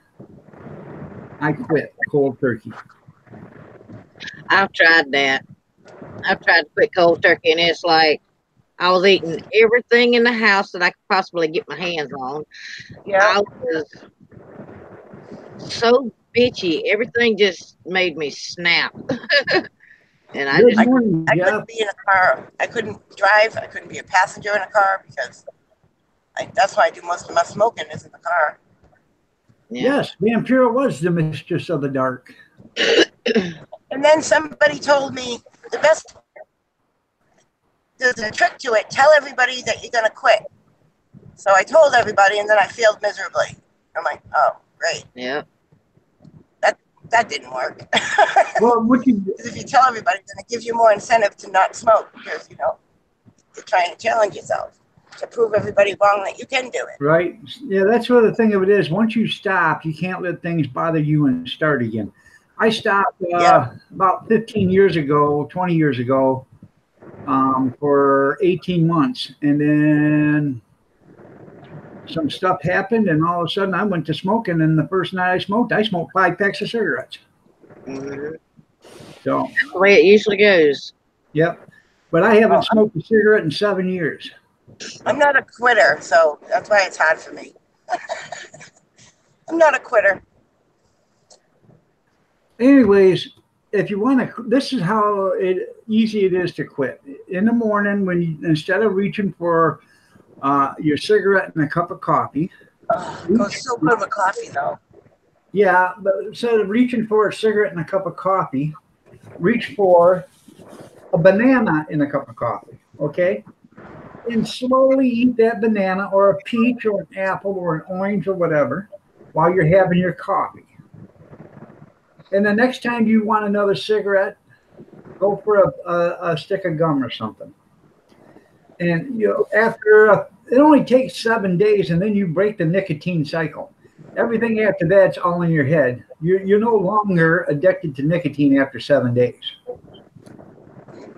I quit cold turkey. I've tried that. I've tried to quit cold turkey, and it's like I was eating everything in the house that I could possibly get my hands on. Yeah. I was so bitchy. Everything just made me snap. And I Good just, morning, I Jeff. couldn't be in a car. I couldn't drive. I couldn't be a passenger in a car because that's why I do most of my smoking is in the car. yeah. Yes, Vampira was the mistress of the dark. And then somebody told me there's a trick to it. Tell everybody that you're gonna quit. So I told everybody, and then I failed miserably. I'm like, oh, great. Yeah. That didn't work. Well, what you Because if you tell everybody, then it gives you more incentive to not smoke because you're trying to challenge yourself to prove everybody wrong that you can do it. right? Yeah, that's what the thing of it is. Once you stop, you can't let things bother you and start again. I stopped Yeah. about 15 years ago, 20 years ago, for 18 months, and then some stuff happened, and all of a sudden I went to smoking. And the first night I smoked 5 packs of cigarettes. Mhm. So, That's the way it usually goes. yep. But I haven't Well, smoked a cigarette in 7 years. I'm not a quitter, so that's why it's hard for me. I'm not a quitter. Anyways, if you want to, this is how easy it is to quit. In the morning, when you, instead of reaching for your cigarette and a cup of coffee, Oh, it goes so good with coffee, though. yeah, but instead of reaching for a cigarette and a cup of coffee, reach for a banana in a cup of coffee, okay? And slowly eat that banana or a peach or an apple or an orange or whatever while you're having your coffee. And the next time you want another cigarette, go for a stick of gum or something. And after it only takes 7 days, and then you break the nicotine cycle. Everything after that's all in your head. You're no longer addicted to nicotine after 7 days.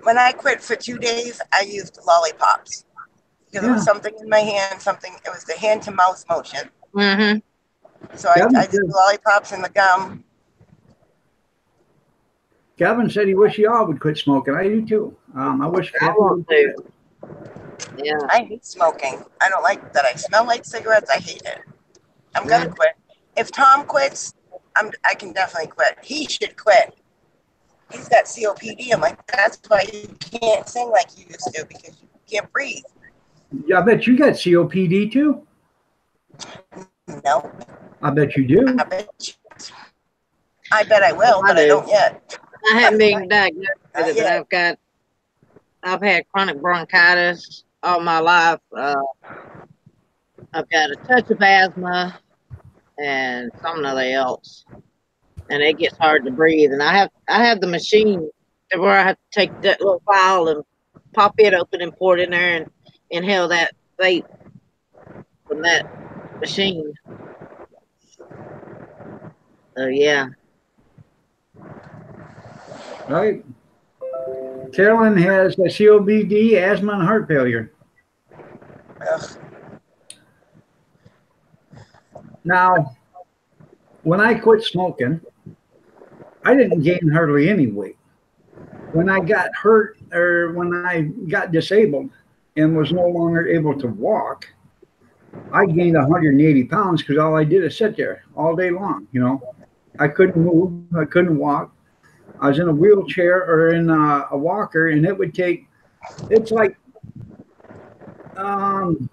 When I quit for 2 days, I used lollipops because it was something in my hand, it was the hand to mouth motion. Mm-hmm. So I did the lollipops and the gum. Kevin said he wished y'all would quit smoking. I do too. I wish I want to. Yeah. I hate smoking. I don't like that. I smell like cigarettes. I hate it. I'm gonna quit. If Tom quits, I can definitely quit. He should quit. He's got COPD. I'm like, that's why you can't sing like you used to because you can't breathe. Yeah, I bet you got COPD too. No. I bet you do. I bet I will, but I don't yet. I haven't been diagnosed with it, Yeah. but I've had chronic bronchitis all my life. I've got a touch of asthma and something else, and it gets hard to breathe. And I have the machine where I have to take that little vial and pop it open and pour it in there and inhale that vape from that machine. So yeah. Right. Carolyn has a COPD, asthma, and heart failure. Ugh. Now, when I quit smoking, I didn't gain hardly any weight. When I got hurt or when I got disabled and was no longer able to walk, I gained 180 pounds because all I did is sit there all day long. I couldn't move. I couldn't walk. I was in a wheelchair or in a walker, and it would take. It's like um,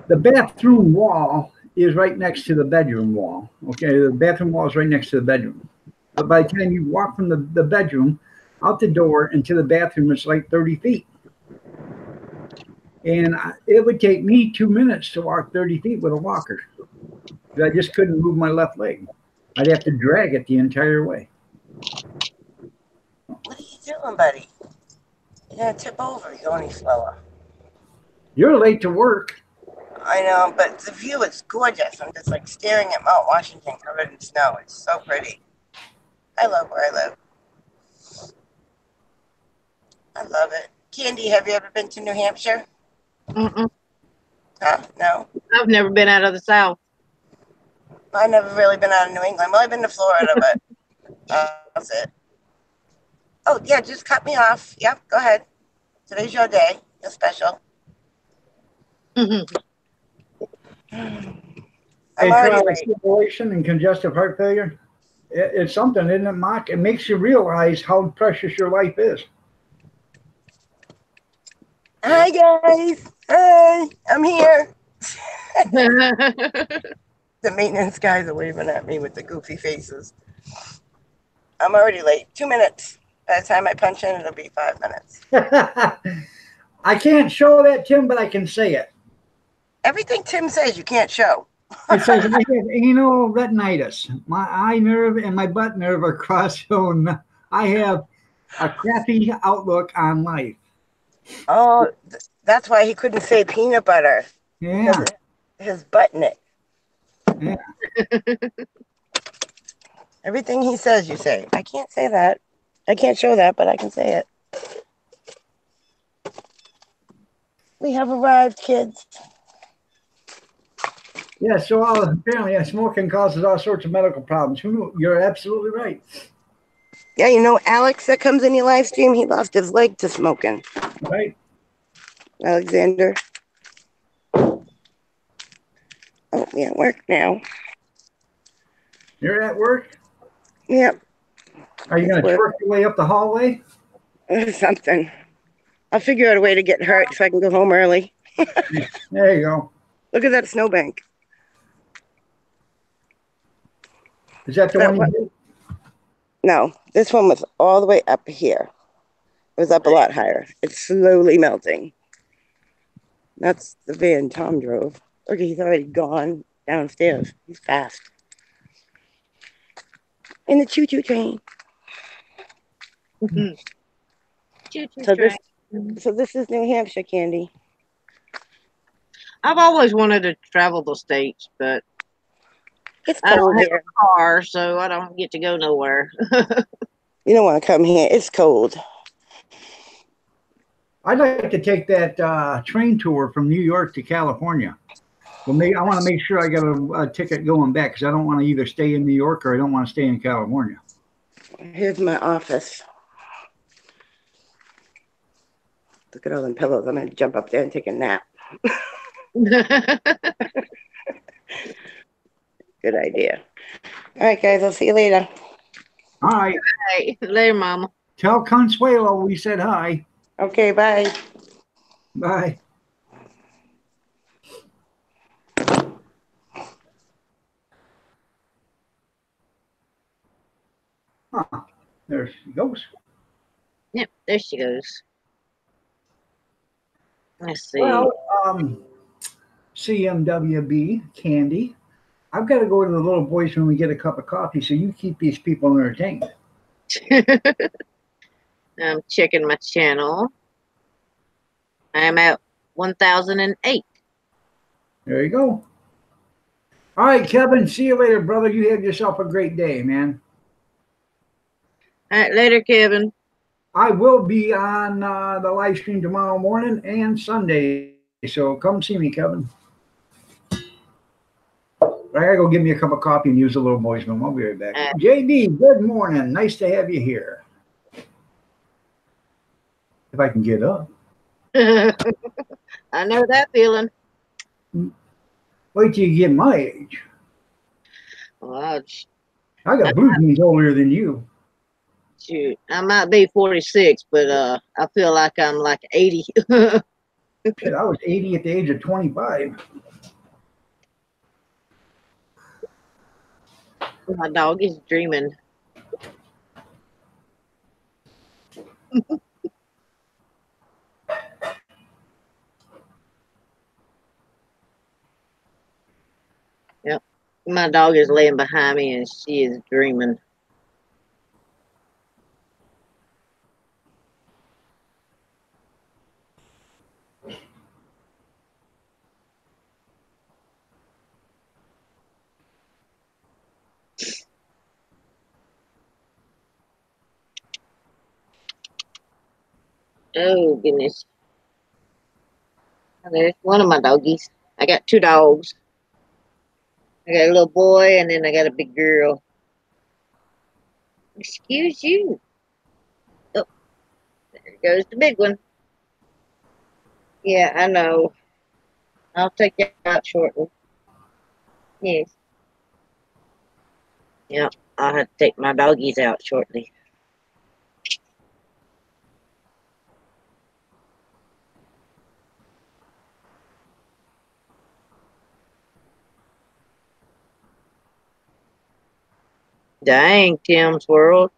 the bathroom wall is right next to the bedroom wall. Okay, the bathroom wall is right next to the bedroom. But by the time you walk from the bedroom out the door into the bathroom, it's like 30 feet. And it would take me 2 minutes to walk 30 feet with a walker. I just couldn't move my left leg. I'd have to drag it the entire way. What are you doing, buddy? You're gonna tip over. You're going any slower. You're late to work. I know, but the view is gorgeous. I'm just like staring at Mount Washington covered in snow. It's so pretty. I love where I live. I love it. Candy, have you ever been to New Hampshire? Mm-mm. Huh? No. I've never been out of the South. I've never really been out of New England. Well, I've been to Florida, but that's it. Oh, yeah, just cut me off. Yep, go ahead. Today's your day. You're special. Mhm. I'm already Atrial late. fibrillation and congestive heart failure. It's something, isn't it, Mark? It makes you realize how precious your life is. Hi, guys. Hi, I'm here. The maintenance guys are waving at me with the goofy faces. I'm already late. 2 minutes. By the time I punch in, it'll be 5 minutes. I can't show that, Tim, but I can say it. Everything Tim says you can't show. It says I have anal retinitis. My eye nerve and my butt nerve are crossed, so I have a crappy outlook on life. Oh, that's why he couldn't say peanut butter. Yeah. His butt in it. Yeah. Everything he says, you say. I can't say that. I can't show that, but I can say it. We have arrived, kids. Yeah, so apparently smoking causes all sorts of medical problems. Who knew? You're absolutely right. Yeah, you know Alex that comes in your live stream? He lost his leg to smoking. Right? Alexander. Oh, we at work now. You're at work? Yep. Are you going to twerk your way up the hallway? Something. I'll figure out a way to get hurt so I can go home early. There you go. Look at that snowbank. Is that the one you did? No, this one was all the way up here. It was up a lot higher. It's slowly melting. That's the van Tom drove. Look, he's already gone downstairs. He's fast. In the choo-choo train. Mhm. Choo-choo So train. this is New Hampshire, Candy. I've always wanted to travel the states, but It's I don't cold have here. a car, so I don't get to go nowhere. You don't want to come here. It's cold. I'd like to take that train tour from New York to California. Well, I want to make sure I got a ticket going back because I don't want to either stay in New York or I don't want to stay in California. Here's my office. Look at all them pillows. I'm going to jump up there and take a nap. Good idea. All right, guys. I'll see you later. All right. Hey, later, Mama. Tell Consuelo we said hi. Okay, bye. Bye. Huh. There she goes. Yep, there she goes. Let's see. Well, CMWB, Candy. I've got to go to the little boys' room and get a cup of coffee, so you keep these people entertained. I'm checking my channel. I'm at 1008. There you go. All right, Kevin. See you later, brother. You have yourself a great day, man. All right, later, Kevin. I will be on the live stream tomorrow morning and Sunday, so come see me, Kevin. I gotta go get me a cup of coffee and use the little boys' room. I'll be right back. JD, good morning. Nice to have you here. If I can get up. I know that feeling. Wait till you get my age. Well, I got blue jeans older than you. shoot, I might be 46, but I feel like I'm like 80. Shit, I was 80 at the age of 25. My dog is dreaming. Yep. My dog is laying behind me and she is dreaming. Oh, goodness. There's one of my doggies. I got two dogs. I got a little boy and then I got a big girl. Excuse you. Oh, there goes the big one. Yeah, I know. I'll take you out shortly. Yes. Yep, I'll have to take my doggies out shortly. Dang, Tim's World.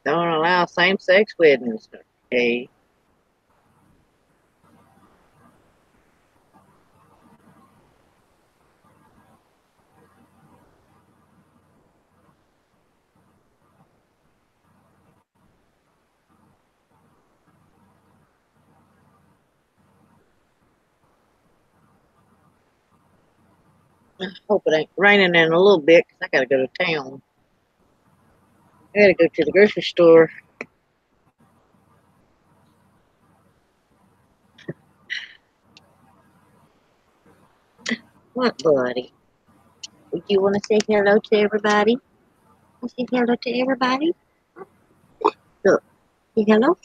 Don't allow same-sex weddings. Okay. I hope it ain't raining in a little bit because I gotta go to town. I gotta go to the grocery store. What, buddy? Would you want to say hello to everybody? Say hello to everybody? Look, say hello.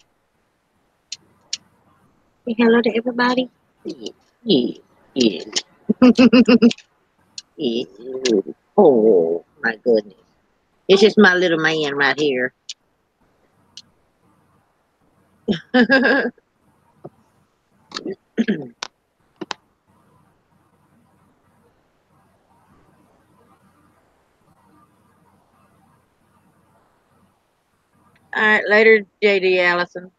Say hello to everybody. Yeah, yeah, yeah. Yeah. Oh, my goodness. It's just my little man right here. All right, later, JD Allison.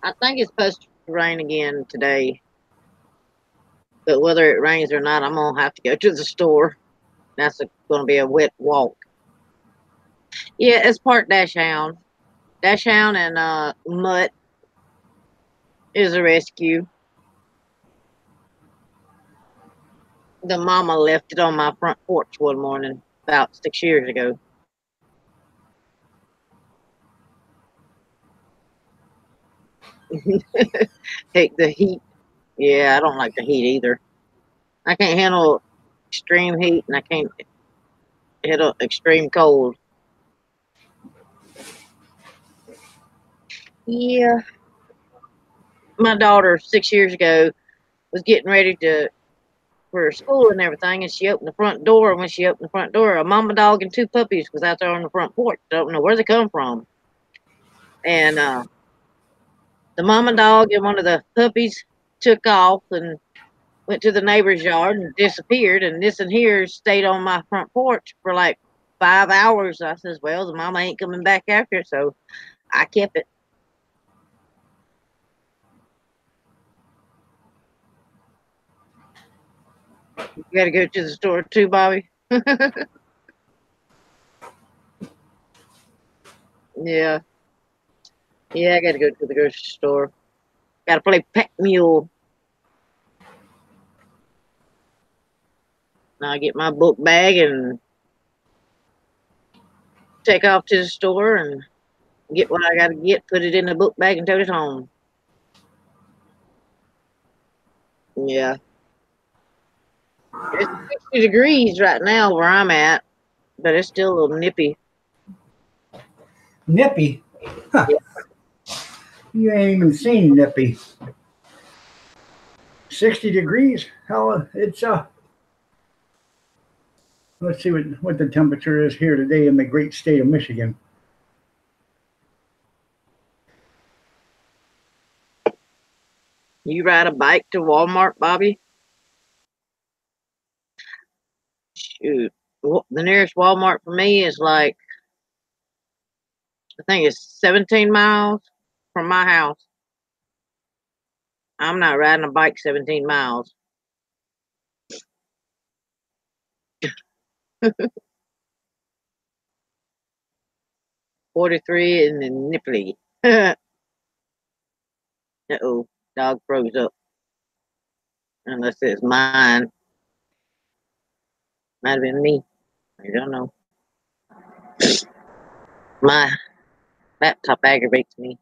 I think it's supposed to rain again today. But whether it rains or not, I'm going to have to go to the store. That's going to be a wet walk. Yeah, it's part Dachshund. Dachshund and Mutt is a rescue. The mama left it on my front porch one morning about 6 years ago. Hate the heat. Yeah, I don't like the heat either. I can't handle extreme heat and I can't handle extreme cold. Yeah. My daughter 6 years ago was getting ready for school and everything, and she opened the front door. And when she opened the front door, a mama dog and two puppies was out there on the front porch. Don't know where they come from. And the mama dog and one of the puppies took off and went to the neighbor's yard and disappeared. And this and here stayed on my front porch for like 5 hours. I says, well, the mama ain't coming back after it, so I kept it. You gotta go to the store too, Bobby. Yeah. Yeah, I gotta go to the grocery store. Gotta play pet mule. Now I get my book bag and take off to the store and get what I gotta get, put it in the book bag and tote it home. Yeah. It's 60 degrees right now where I'm at. but it's still a little nippy. Nippy. Huh. You ain't even seen nippy. 60 degrees. Hell, it's let's see what the temperature is here today in the great state of Michigan. You ride a bike to Walmart, Bobby? Shoot. The nearest Walmart for me is like, I think it's 17 miles from my house. I'm not riding a bike 17 miles. 43 and then nipply. Uh-oh, dog froze up. Unless it's mine. Might have been me. I don't know. My laptop aggravates me.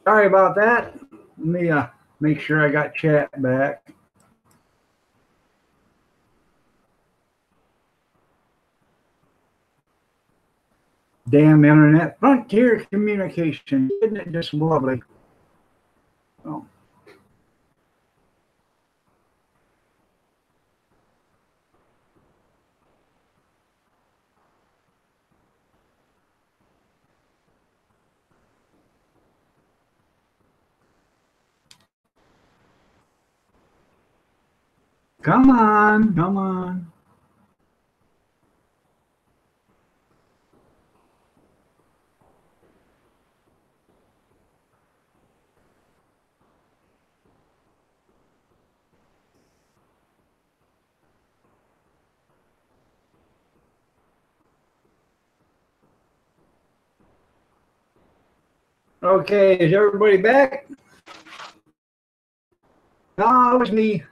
Sorry about that. Let me make sure I got chat back. Damn internet. Frontier communication. Isn't it just lovely? Oh. Come on, come on. Okay, is everybody back? No, it was me.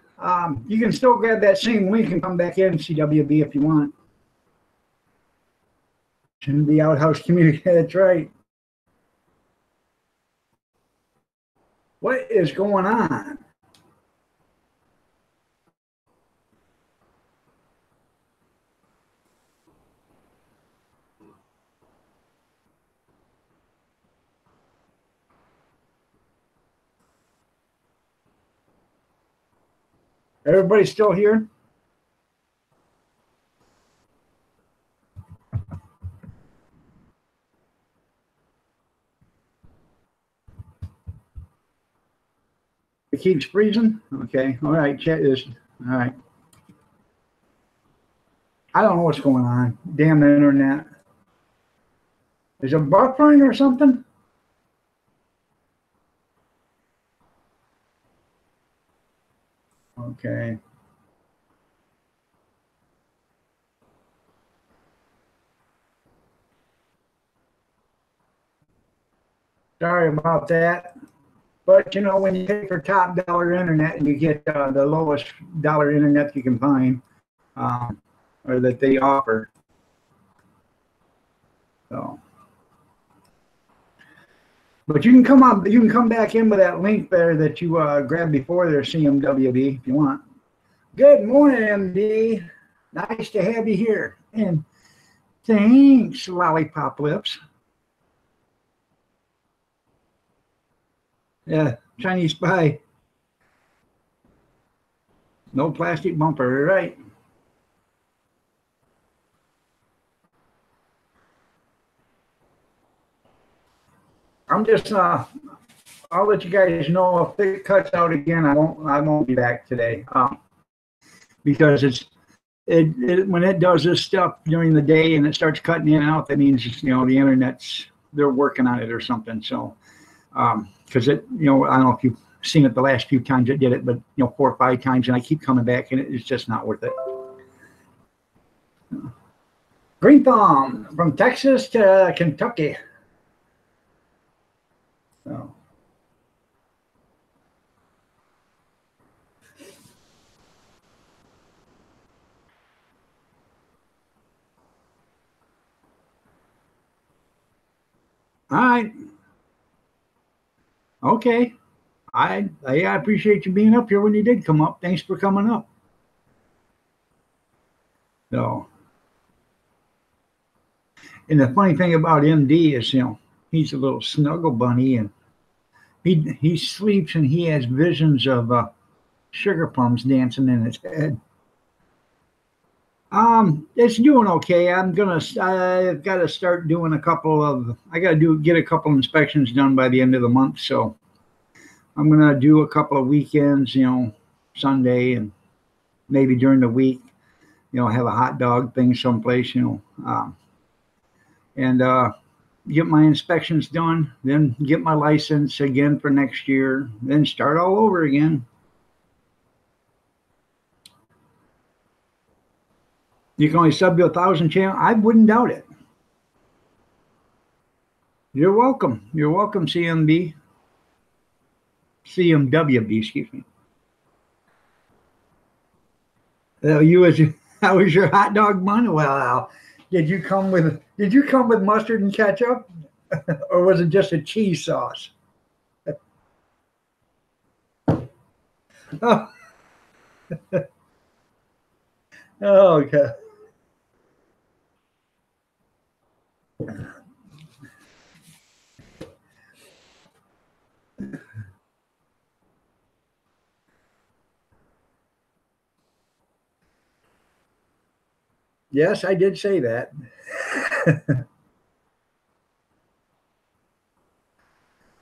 You can still grab that same link and come back in CWB if you want. Shouldn't be outhouse community. That's right. What is going on? Everybody still here? It keeps freezing? Okay. All right. Chat is. All right. I don't know what's going on. Damn the internet. Is it buffering or something? Okay. Sorry about that. But you know, when you pay for top dollar internet and you get the lowest dollar internet you can find, or that they offer, so. But you can come up, you can come back in with that link there that you grabbed before there, CMWB, if you want. Good morning, MD. Nice to have you here. And thanks, Lollipop Lips. Yeah, Chinese spy. No plastic bumper, right? I'm just I'll let you guys know if it cuts out again. I won't be back today. Because when it does this stuff during the day and it starts cutting in and out, that means, you know, the internet's, they're working on it or something. So because it, you know, I don't know if you've seen it the last few times it did it, but you know, 4 or 5 times, and I keep coming back, and it's just not worth it. Green Thumb from Texas to Kentucky. So. All right. Okay. I appreciate you being up here when you did come up. Thanks for coming up. So, and the funny thing about MD is, you know, he's a little snuggle bunny, and he sleeps and he has visions of sugar plums dancing in his head. It's doing okay. I've got to start doing get a couple inspections done by the end of the month. So I'm going to do a couple of weekends, you know, Sunday and maybe during the week, you know, have a hot dog thing someplace, you know, and get my inspections done, then get my license again for next year, then start all over again. You can only sub to 1,000 channel. I wouldn't doubt it. You're welcome. You're welcome, CMWB, excuse me. How was your hot dog bun? Well, did you come with mustard and ketchup, or was it just a cheese sauce? Oh, okay. Yes, I did say that.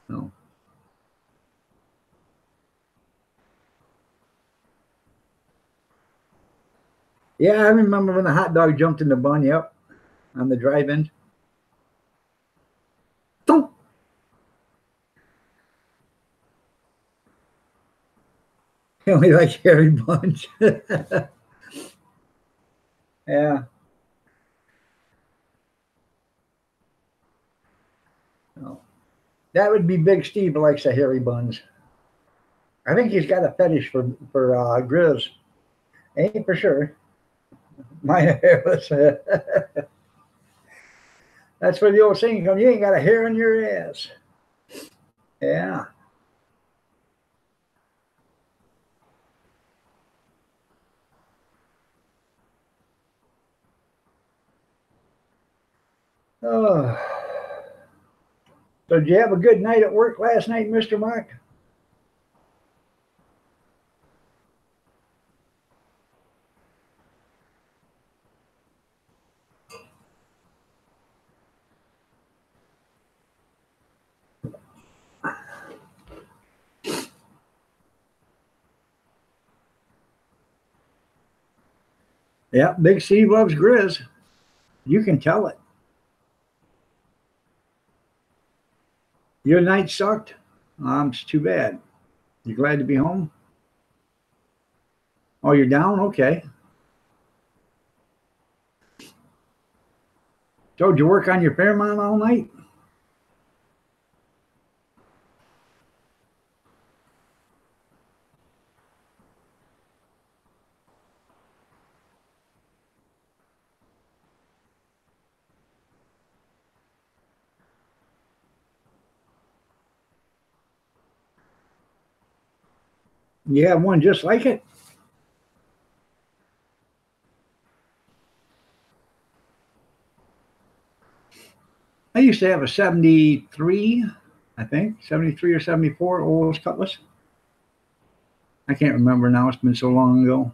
No. Yeah, I remember when the hot dog jumped in the bun, yep, on the drive-in. Don't. You only like hairy buns. Yeah. No. That would be Big Steve who likes the hairy buns. I think he's got a fetish for Grizz. Ain't for sure. My hair was. That's where the old saying comes. You ain't got a hair on your ass. Yeah. Oh. So did you have a good night at work last night, Mr. Mark? Yeah, Big Steve loves Grizz. You can tell it. Your night sucked? It's too bad. You glad to be home? Oh, you're down? Okay. So did you work on your Fairmont all night? You have one just like it? I used to have a 73, I think, 73 or 74 Olds Cutlass. I can't remember now. It's been so long ago.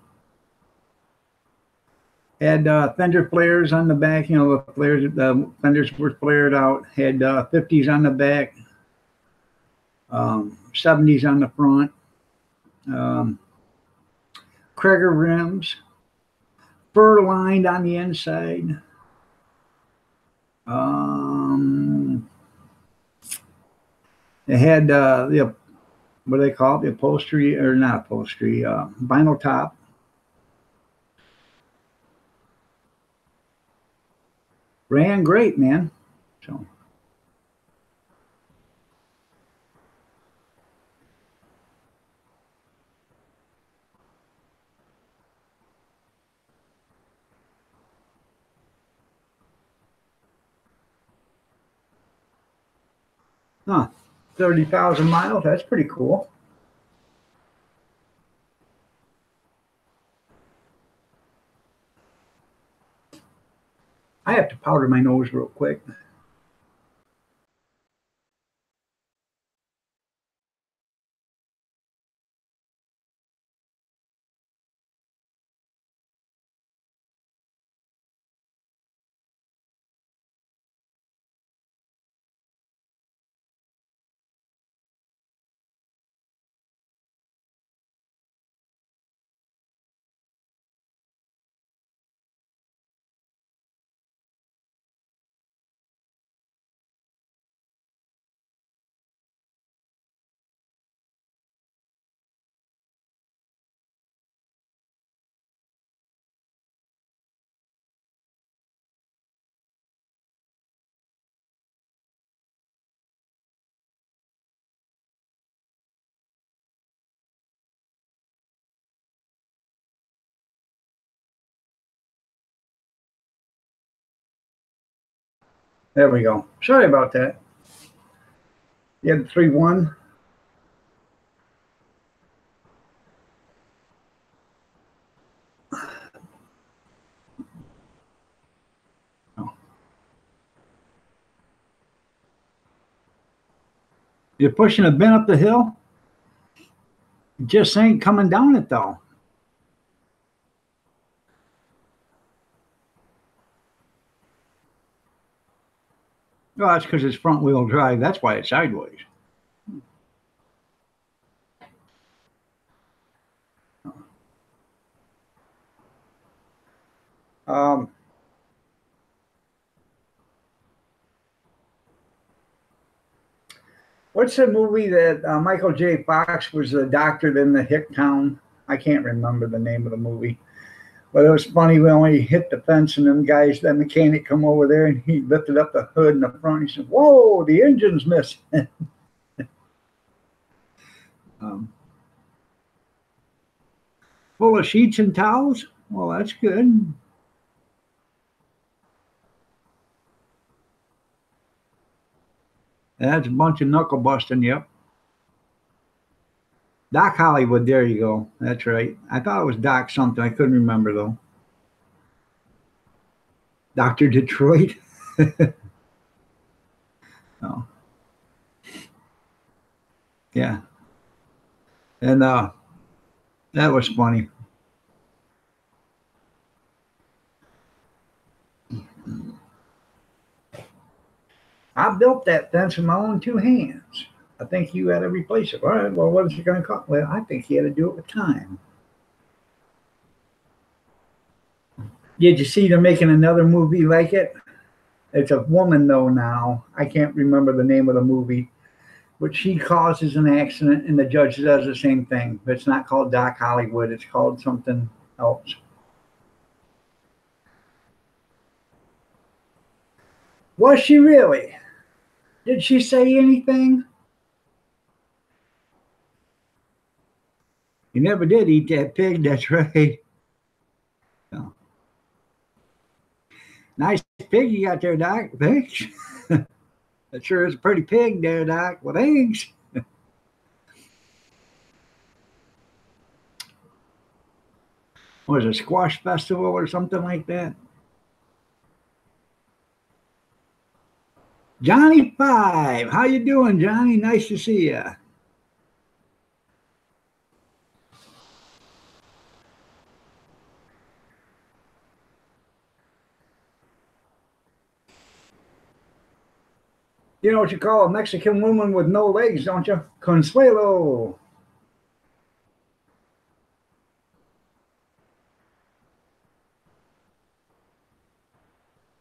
Had fender flares on the back. You know, the fenders were flared out. Had 50s on the back, 70s on the front. Krager rims, fur lined on the inside. It had the what do they call it? The upholstery, or not upholstery, vinyl top. Ran great, man. So. Huh. 30,000 miles. That's pretty cool. I have to powder my nose real quick. There we go. Sorry about that. You had the 3-1. Oh. You're pushing a bin up the hill? It just ain't coming down it, though. Well, that's because it's front wheel drive. That's why it's sideways. What's the movie that Michael J. Fox was the doctor in the hick town? I can't remember the name of the movie. But it was funny when he hit the fence and them guys, that mechanic come over there and he lifted up the hood in the front. He said, "Whoa, the engine's missing." Full of sheets and towels? Well, that's good. That's a bunch of knuckle busting, yep. Doc Hollywood, there you go. That's right. I thought it was Doc something. I couldn't remember, though. Dr. Detroit. Oh. Yeah. And that was funny. I built that fence with my own 2 hands. I think you had to replace it. All right, well, what is it going to cost? Well, I think you had to do it with time. Did you see they're making another movie like it? It's a woman, though, now. I can't remember the name of the movie. But she causes an accident, and the judge does the same thing. But it's not called Doc Hollywood. It's called something else. Was she really? Did she say anything? You never did eat that pig, that's right. No. Nice pig you got there, Doc. Thanks. That sure is a pretty pig there, Doc. Well, thanks. Was it Squash Festival or something like that? Johnny Five, how you doing, Johnny? Nice to see you. You know what you call a Mexican woman with no legs, don't you? Consuelo.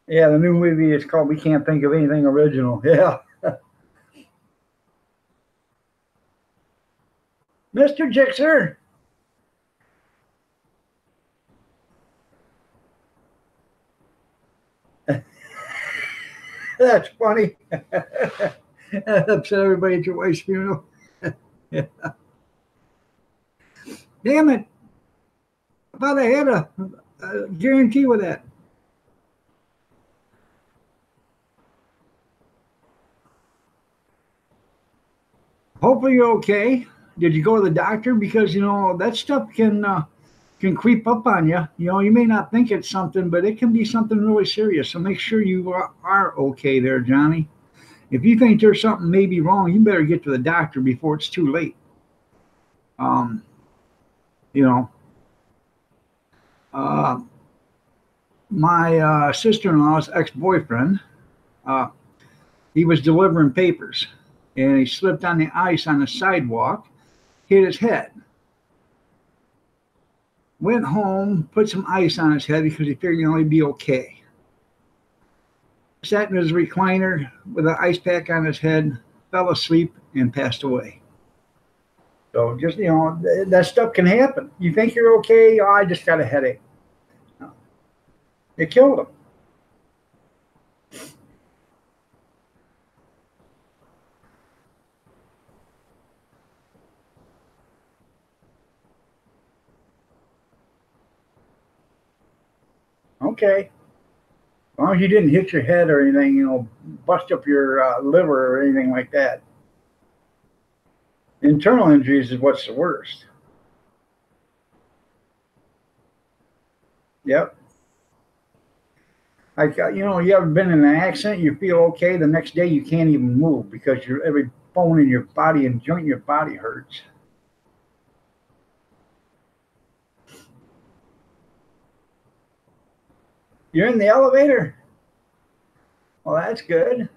Yeah, the new movie is called We Can't Think of Anything Original. Yeah. Mr. Jixer. That's funny. That upset everybody at your wife's funeral. Yeah. Damn it. I thought I had a guarantee with that. Hopefully you're okay. Did you go to the doctor? Because you know that stuff can creep up on you. You know, you may not think it's something, but it can be something really serious. So make sure you are okay there, Johnny. If you think there's something maybe wrong, you better get to the doctor before it's too late. Um, you know, uh, my sister-in-law's ex-boyfriend, uh, he was delivering papers, and he slipped on the ice on the sidewalk, hit his head. Went home, put some ice on his head because he figured he'd only be okay. Sat in his recliner with an ice pack on his head, fell asleep, and passed away. So just, you know, that stuff can happen. You think you're okay? Oh, I just got a headache. No. It killed him. Okay. As long as you didn't hit your head or anything, you know, bust up your liver or anything like that. Internal injuries is what's the worst. Yep. Like, you know, you ever been in an accident, you feel okay, the next day you can't even move because your every bone in your body and joint in your body hurts. You're in the elevator? Well, that's good.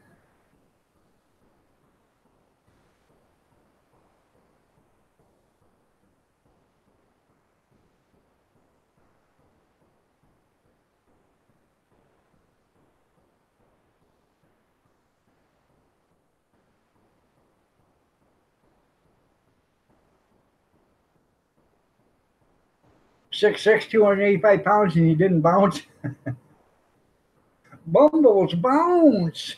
Six, 285 pounds, and you didn't bounce. Bumbles bounce.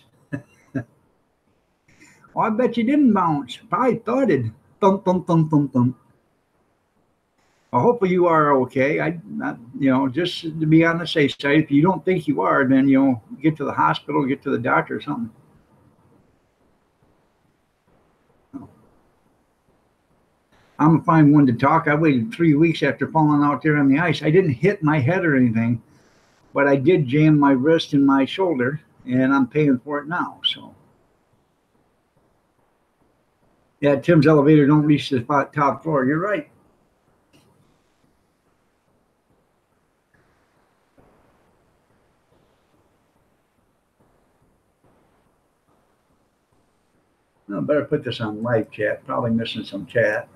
Oh, I bet you didn't bounce. Probably thudded. Thump, thump, thump, thump, thump. Well, hopefully you are okay. I, not, you know, just to be on the safe side. If you don't think you are, then you know, get to the hospital, get to the doctor or something. I'm gonna find one to talk. I waited 3 weeks after falling out there on the ice. I didn't hit my head or anything, but I did jam my wrist and my shoulder, and I'm paying for it now. So, yeah, Tim's elevator don't reach the top floor. You're right. I better put this on live chat. Probably missing some chat.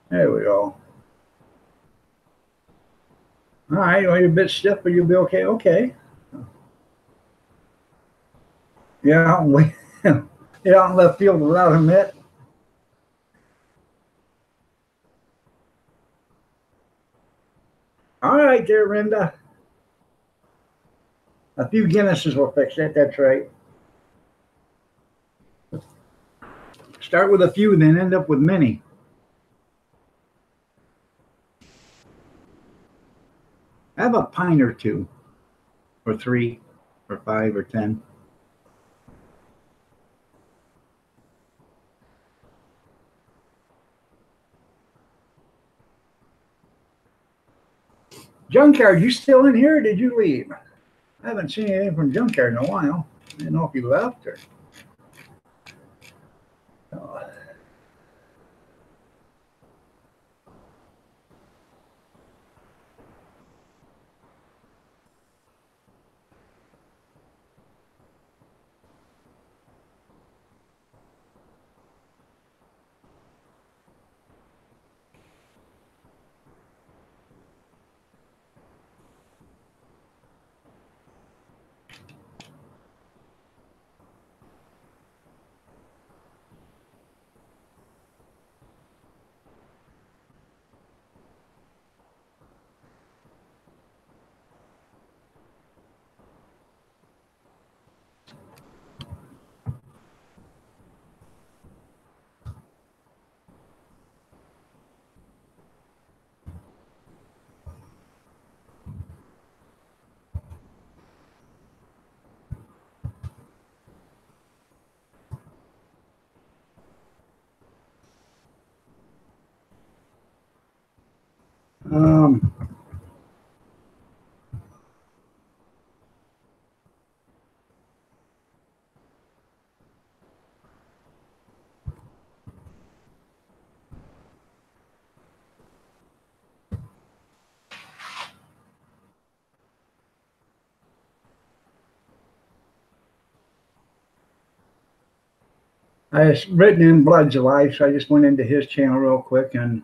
There we go. All right, well, you're a bit stiff, but you'll be okay. Okay. Yeah, we, yeah, in left field without a mitt. All right, there, Linda. A few Guinnesses will fix it. That's right. Start with a few, then end up with many. Have a pint or two, or three, or 5, or 10. Junkyard, you still in here or did you leave? I haven't seen anything from Junkyard in a while. I didn't know if you left or. Um, I was written in Blood's alive, so I just went into his channel real quick and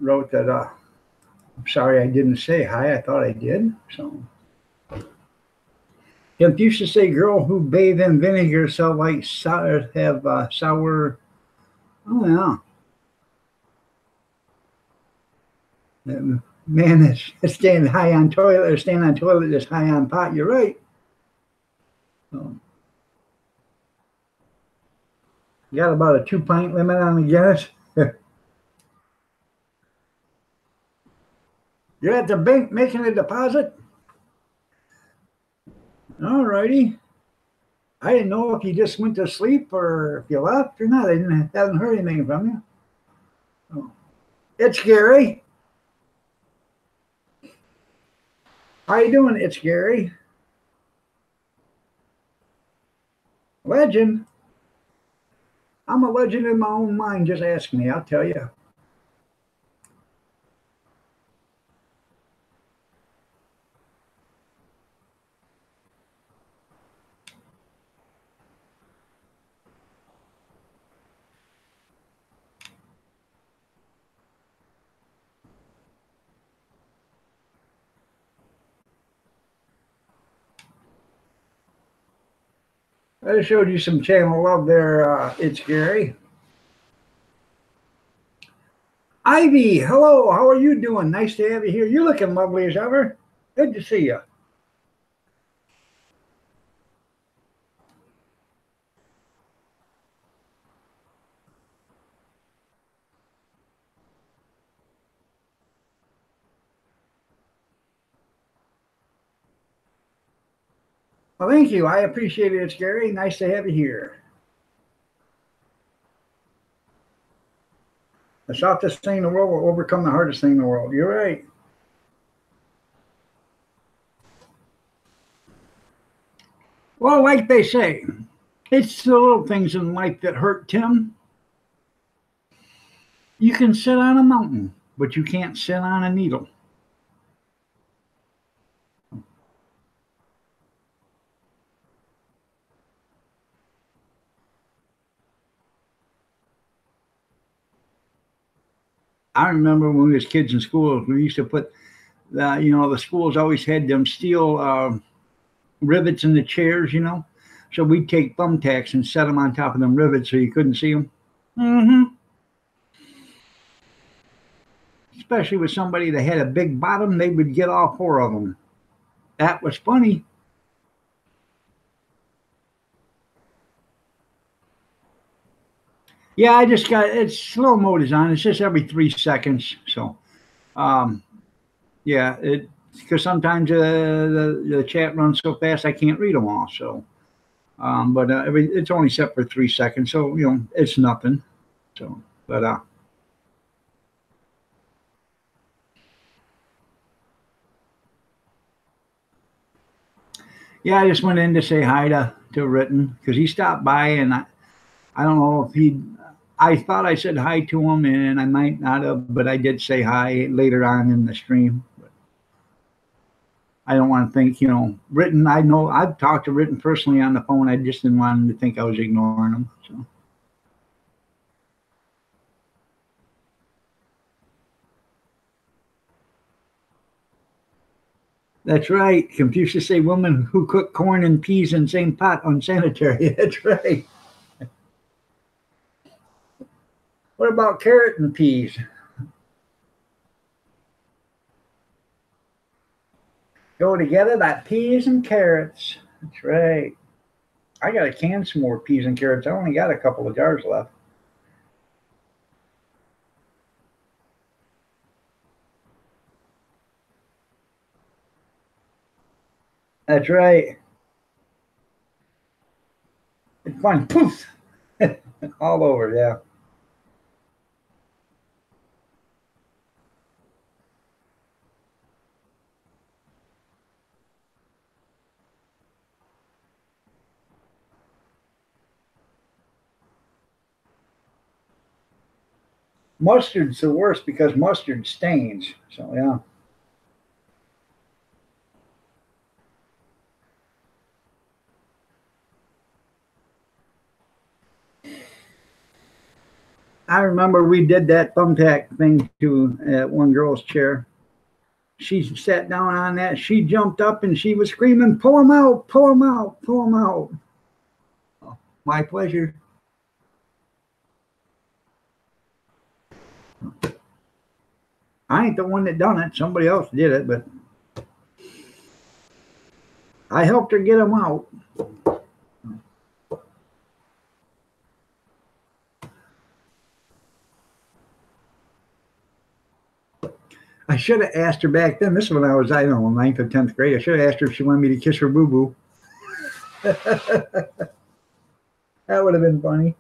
wrote that I'm sorry I didn't say hi. I thought I did. So Hemp used to say girl who bathe in vinegar so like sour, have sour. Oh yeah. Man that's staying high on toilet or staying on toilet is high on pot. You're right. So, you got about a 2-pint limit on the Guinness. You're at the bank making a deposit? All righty. I didn't know if you just went to sleep or if you left or not. I haven't heard anything from you. Oh. It's Gary. How you doing? It's Gary. Legend. I'm a legend in my own mind. Just ask me. I'll tell you. I showed you some channel love there. It's Gary. Ivy, hello. How are you doing? Nice to have you here. You're looking lovely as ever. Good to see you. Well, thank you. I appreciate it. It's Gary. Nice to have you here. The softest thing in the world will overcome the hardest thing in the world. You're right. Well, like they say, it's the little things in life that hurt, Tim. You can sit on a mountain, but you can't sit on a needle. I remember when we was kids in school, we used to put, the schools always had them steel rivets in the chairs, So we'd take thumbtacks and set them on top of them rivets so you couldn't see them. Mm-hmm. Especially with somebody that had a big bottom, they would get all 4 of them. That was funny. Yeah, I just got it's slow mode is on. It's just every 3 seconds. So, yeah, because sometimes the chat runs so fast I can't read them all. So, but it's only set for 3 seconds, so it's nothing. So, but Yeah, I just went in to say hi to Ritten because he stopped by, and I don't know if he. I thought I said hi to him, and I might not have, but I did say hi later on in the stream. I don't want to think, Ritten. I know I've talked to Ritten personally on the phone. I just didn't want him to think I was ignoring him. So. That's right. Confucius say women who cook corn and peas in same pot unsanitary. That's right. What about carrot and peas? Go together like peas and carrots. That's right. I got to can some more peas and carrots. I only got a couple of jars left. That's right. It's fun. Poof. All over, yeah. Mustard's the worst because mustard stains. So, yeah. I remember we did that thumbtack thing to one girl's chair. She sat down on that. She jumped up and she was screaming, "Pull him out, pull him out, pull him out." Oh, my pleasure. I ain't the one that done it. Somebody else did it, but I helped her get him out. I should have asked her back then. This is when I was, I don't know, 9th or 10th grade. I should have asked her if she wanted me to kiss her boo-boo. That would have been funny.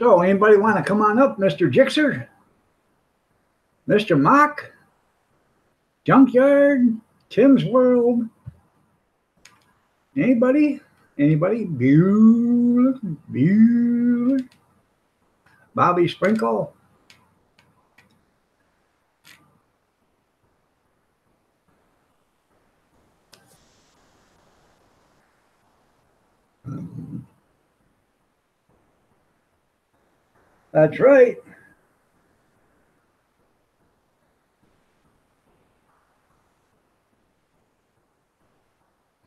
So, anybody want to come on up, Mr. Jixer? Mr. Mock? Junkyard? Tim's World? Anybody? Anybody? Bueller? Bueller? Bobby Sprinkle? That's right.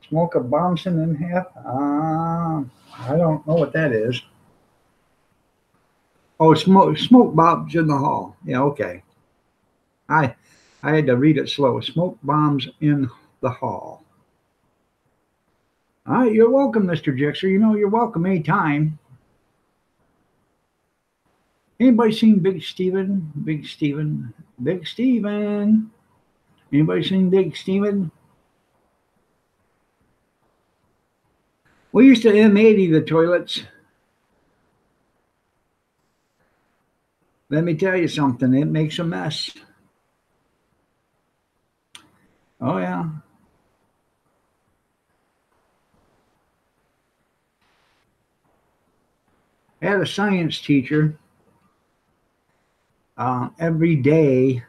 Smoke a Bombson in half? I don't know what that is. Oh, smoke bombs in the hall. Yeah, okay. I had to read it slow. Smoke bombs in the hall. All right, you're welcome, Mr. Jixer. You're welcome anytime. Anybody seen Big Steven? Big Steven? Big Steven? Anybody seen Big Steven? We used to M80 the toilets. Let me tell you something. It makes a mess. Oh, yeah. I had a science teacher every day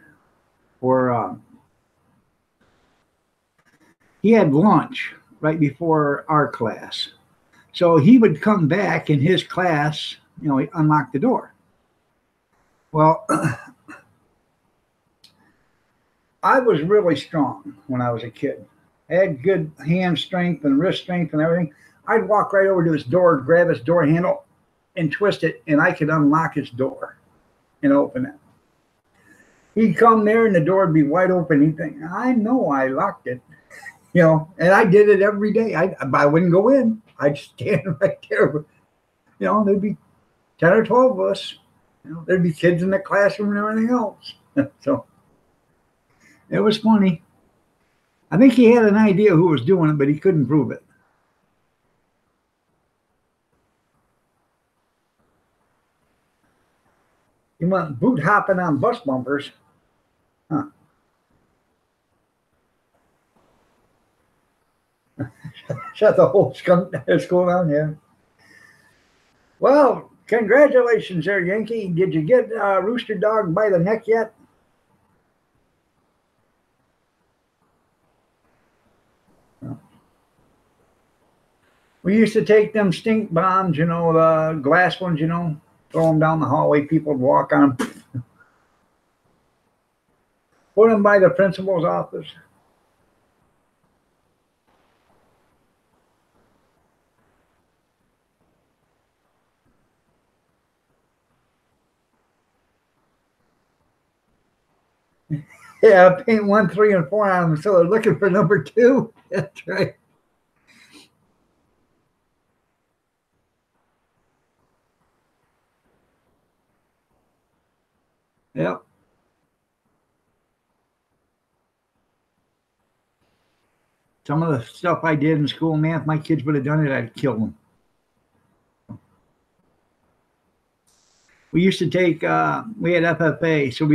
for he had lunch right before our class. So he would come back in his class, he unlocked the door. Well, I was really strong when I was a kid. I had good hand strength and wrist strength and everything. I'd walk right over to his door, grab his door handle, and twist it, and I could unlock his door and open it. He'd come there, and the door would be wide open. He'd think, I know I locked it, and I did it every day. I wouldn't go in. I'd stand right there. There'd be 10 or 12 of us. There'd be kids in the classroom and everything else. So It was funny. I think he had an idea who was doing it, but he couldn't prove it. He went boot hopping on bus bumpers. Huh. Shut the whole skunk school down, yeah. Well, congratulations there, Yankee. Did you get Rooster Dog by the neck yet? No. We used to take them stink bombs, you know, the glass ones, you know, throw them down the hallway. People would walk on them. Put them by the principal's office. Yeah, paint 1, 3, and 4 on them, so they're looking for number 2. That's right. Yep. Some of the stuff I did in school, man, if my kids would have done it, I'd kill them. We used to take, we had FFA, so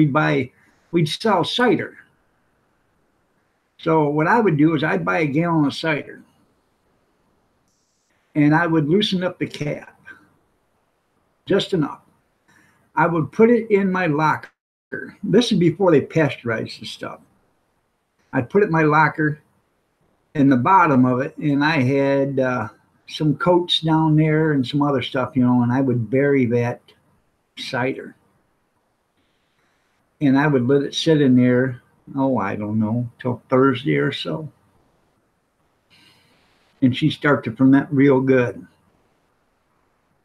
we'd sell cider. So what I would do is I'd buy a gallon of cider and I would loosen up the cap just enough. I would put it in my locker. This is before they pasteurized the stuff. I'd put it in my locker in the bottom of it, and I had some coats down there and some other stuff, you know, and I would bury that cider. And I would let it sit in there, oh, I don't know, till Thursday or so. And she'd start to ferment real good.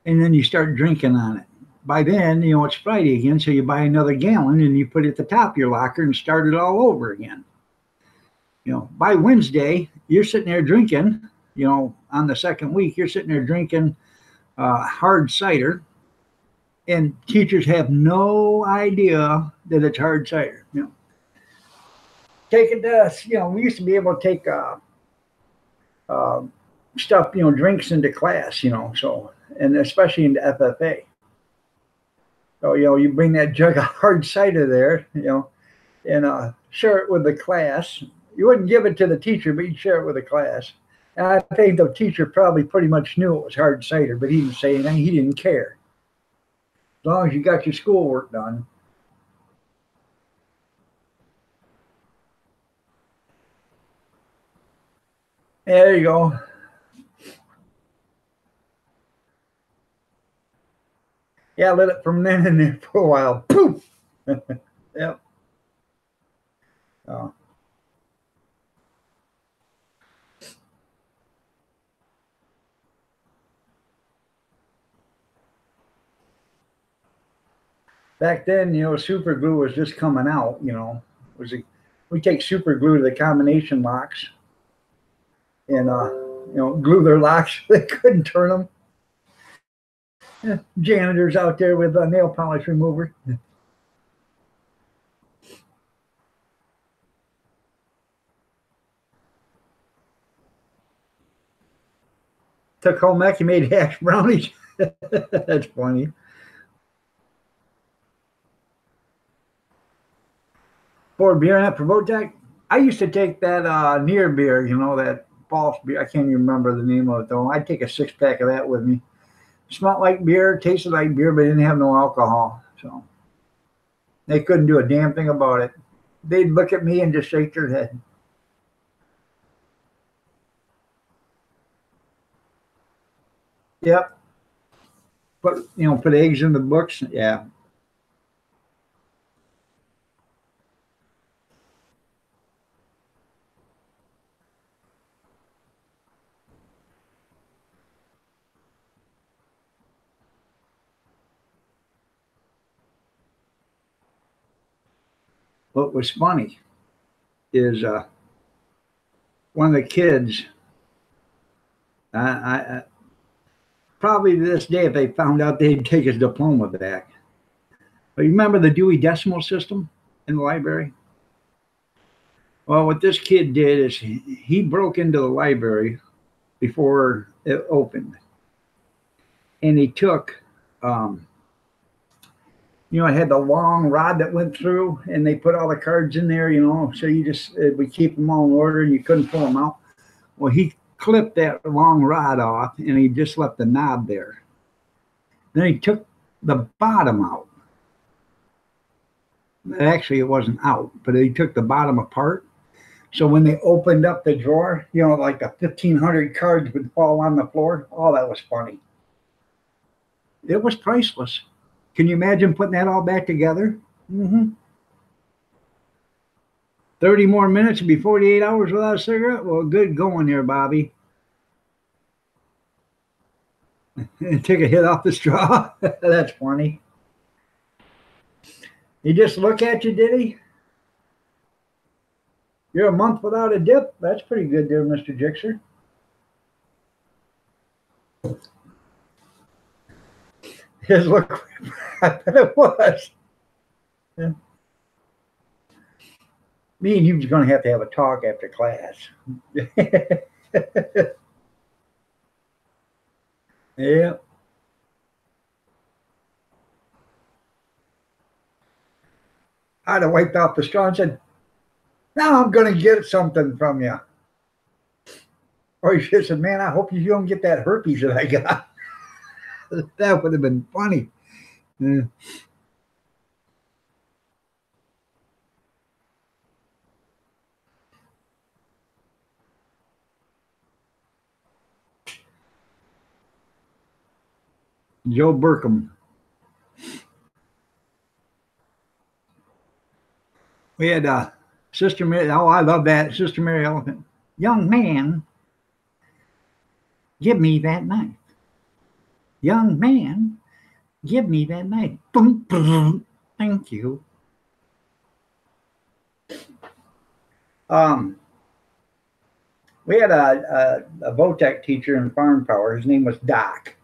And then you start drinking on it. By then, you know, it's Friday again, so you buy another gallon and you put it at the top of your locker and start it all over again. You know, by Wednesday, you're sitting there drinking, you know, on the second week, you're sitting there drinking hard cider. And teachers have no idea that it's hard cider. You know, take it to us. You know, we used to be able to take stuff, you know, drinks into class. You know, so and especially into FFA. So you know, you bring that jug of hard cider there, you know, and share it with the class. You wouldn't give it to the teacher, but you'd share it with the class. And I think the teacher probably pretty much knew it was hard cider, but he didn't say anything. He didn't care. As long as you got your schoolwork done. There you go. Yeah, I let it ferment in there for a while. Poof! Yep. Oh. Back then, you know, super glue was just coming out, you know. We take super glue to the combination locks and, you know, glue their locks so they couldn't turn them. Yeah, janitors out there with a nail polish remover. Took home back, you made hash brownies. That's funny. For beer and that Provotec, I used to take that near beer, you know, that false beer. I can't even remember the name of it though. I'd take a 6-pack of that with me. Smelled like beer, tasted like beer, but didn't have no alcohol. So they couldn't do a damn thing about it. They'd look at me and just shake their head. Yep. Put eggs in the books. Yeah. What was funny is one of the kids, I probably to this day, if they found out, they'd take his diploma back. But you remember the Dewey Decimal System in the library? Well, what this kid did is he broke into the library before it opened, and he took, um, it had the long rod that went through, and they put all the cards in there, so you just we keep them all in order, and you couldn't pull them out. Well, he clipped that long rod off, and he just left the knob there. Then he took the bottom out. Actually, it wasn't out, but he took the bottom apart. So when they opened up the drawer, like the 1,500 cards would fall on the floor. Oh, that was funny. It was priceless. Can you imagine putting that all back together? 30 more minutes and be 48 hours without a cigarette? Well, good going there, Bobby. Take a hit off the straw. That's funny. He just look at you, did he? You're a month without a dip? That's pretty good there, Mr. Jixer. His look, I bet it was. Yeah. Me and you was going to have a talk after class. Yeah. I'd have wiped off the straw and said, now I'm going to get something from you. Or he should have said, man, I hope you don't get that herpes that I got. That would have been funny. Yeah. Joe Burkham. We had Sister Mary. Oh, I love that. Sister Mary Elephant. Young man, give me that knife. Young man, give me that knife. Boom, boom. Thank you. We had a Votech teacher in Farm Power. His name was Doc.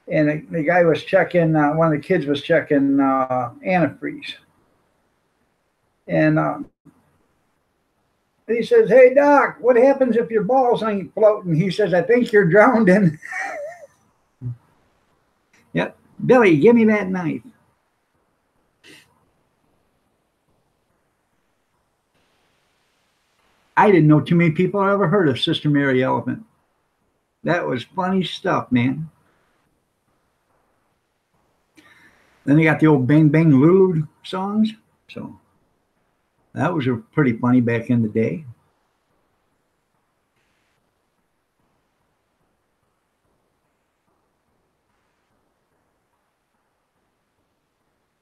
And the guy was checking, one of the kids was checking antifreeze. And he says, hey, Doc, what happens if your balls ain't floating? He says, I think you're drowned in. Yep. Billy, give me that knife. I didn't know too many people ever heard of Sister Mary Elephant. That was funny stuff, man. Then they got the old Bang Bang Lulu songs. So that was pretty funny back in the day.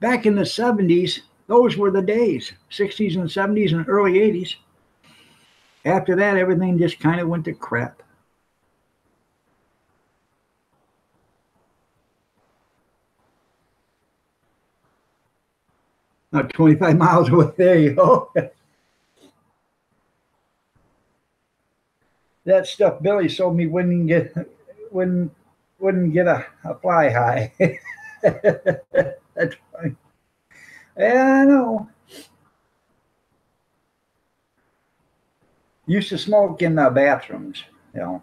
Back in the 70s, those were the days. 60s and 70s and early 80s. After that, everything just kind of went to crap. Not 25 miles away. There you go. That stuff Billy sold me wouldn't get a fly high. That's funny. Yeah, I know. Used to smoke in the bathrooms, and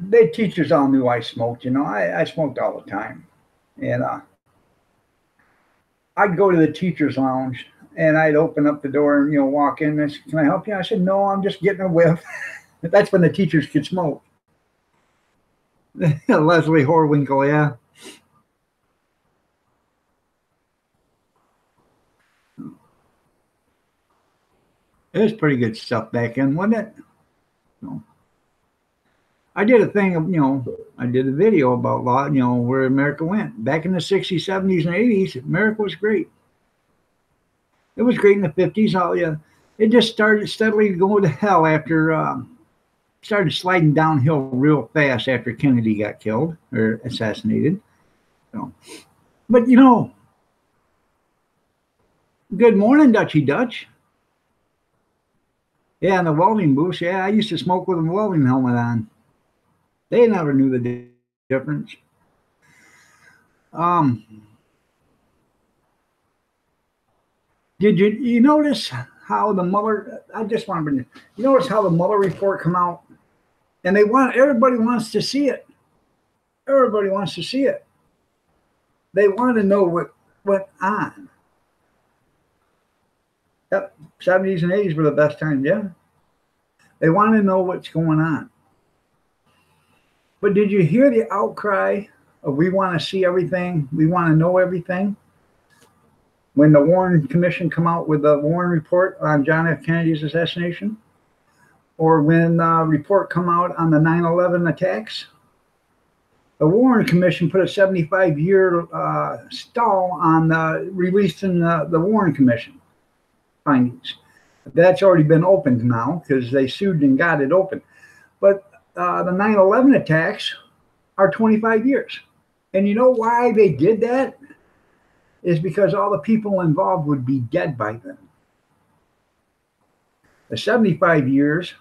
the teachers all knew I smoked. I smoked all the time, and I'd go to the teachers' lounge and I'd open up the door and walk in. And say, can I help you? I said, no, I'm just getting a whiff. That's when the teachers could smoke. Leslie Horwinkle, yeah. It was pretty good stuff back then, wasn't it? I did a thing, I did a video about where America went. Back in the 60s, 70s, and 80s, America was great. It was great in the 50s. It just started steadily going to hell after, started sliding downhill real fast after Kennedy got killed or assassinated. But, good morning, Dutchy Dutch. Yeah, in the welding booths. Yeah, I used to smoke with a welding helmet on. They never knew the difference. Did you notice how the Mueller? I just want to bring you notice how the Mueller report come out, and everybody wants to see it. Everybody wants to see it. They want to know what went on. Yep, 70s and 80s were the best times. Yeah, they want to know what's going on. But did you hear the outcry of we want to see everything, we want to know everything? When the Warren Commission come out with the Warren report on John F. Kennedy's assassination, or when the report come out on the 9/11 attacks, the Warren Commission put a 75-year stall on releasing the Warren Commission findings. That's already been opened now because they sued and got it open. But the 9/11 attacks are 25 years. And you know why they did that? Is because all the people involved would be dead by then. The 75 years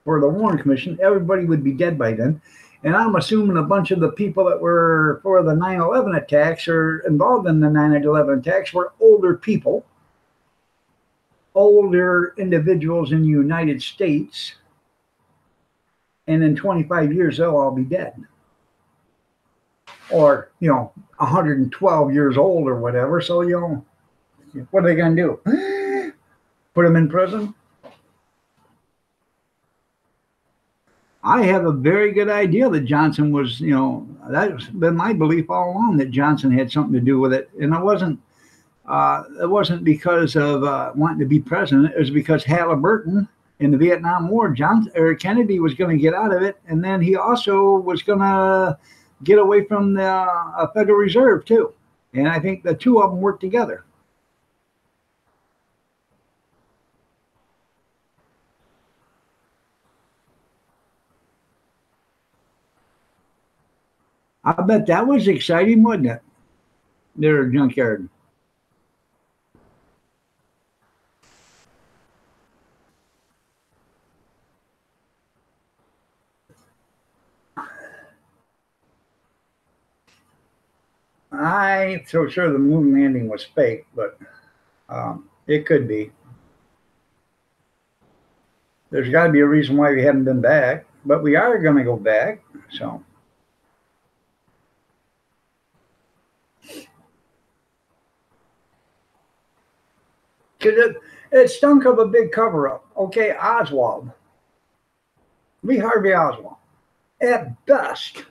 for the Warren Commission, everybody would be dead by then. And I'm assuming a bunch of the people that were for the 9/11 attacks or involved in the 9/11 attacks were older people, older individuals in the United States. And in 25 years, they'll all be dead. Or, 112 years old or whatever. So, what are they going to do? Put them in prison? I have a very good idea that Johnson was, that's been my belief all along, that Johnson had something to do with it. And it wasn't because of wanting to be president. It was because Halliburton in the Vietnam War, Kennedy was going to get out of it. And then he also was going to get away from the Federal Reserve too. And I think the two of them worked together. I bet that was exciting, wasn't it? Their junkyard. I ain't so sure the moon landing was fake, but it could be. There's got to be a reason why we haven't been back, but we are going to go back. So, because it stunk of a big cover-up. Okay, Oswald, Lee Harvey Oswald, at best,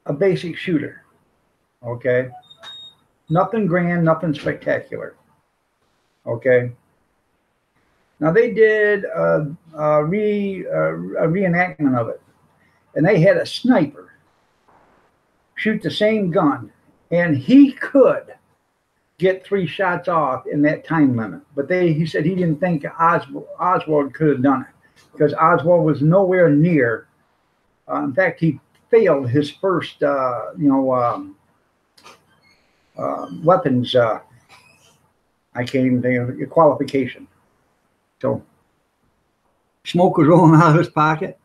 a basic shooter. Okay, nothing grand, nothing spectacular. Okay. Now they did a reenactment of it, and they had a sniper shoot the same gun, and he could get 3 shots off in that time limit. But he said he didn't think Oswald could have done it because Oswald was nowhere near. In fact, he failed his first, weapons. I can't even think of it, qualification. So, smoke was rolling out of his pocket.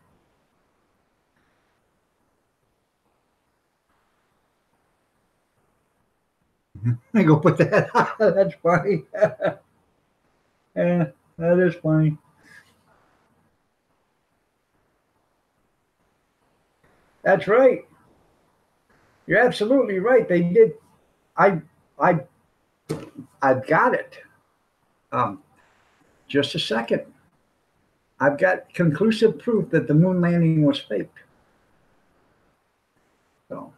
I go put that. That's funny. Yeah, that is funny. That's right. You're absolutely right. They did. I've got it. Just a second. I've got conclusive proof that the moon landing was faked. So,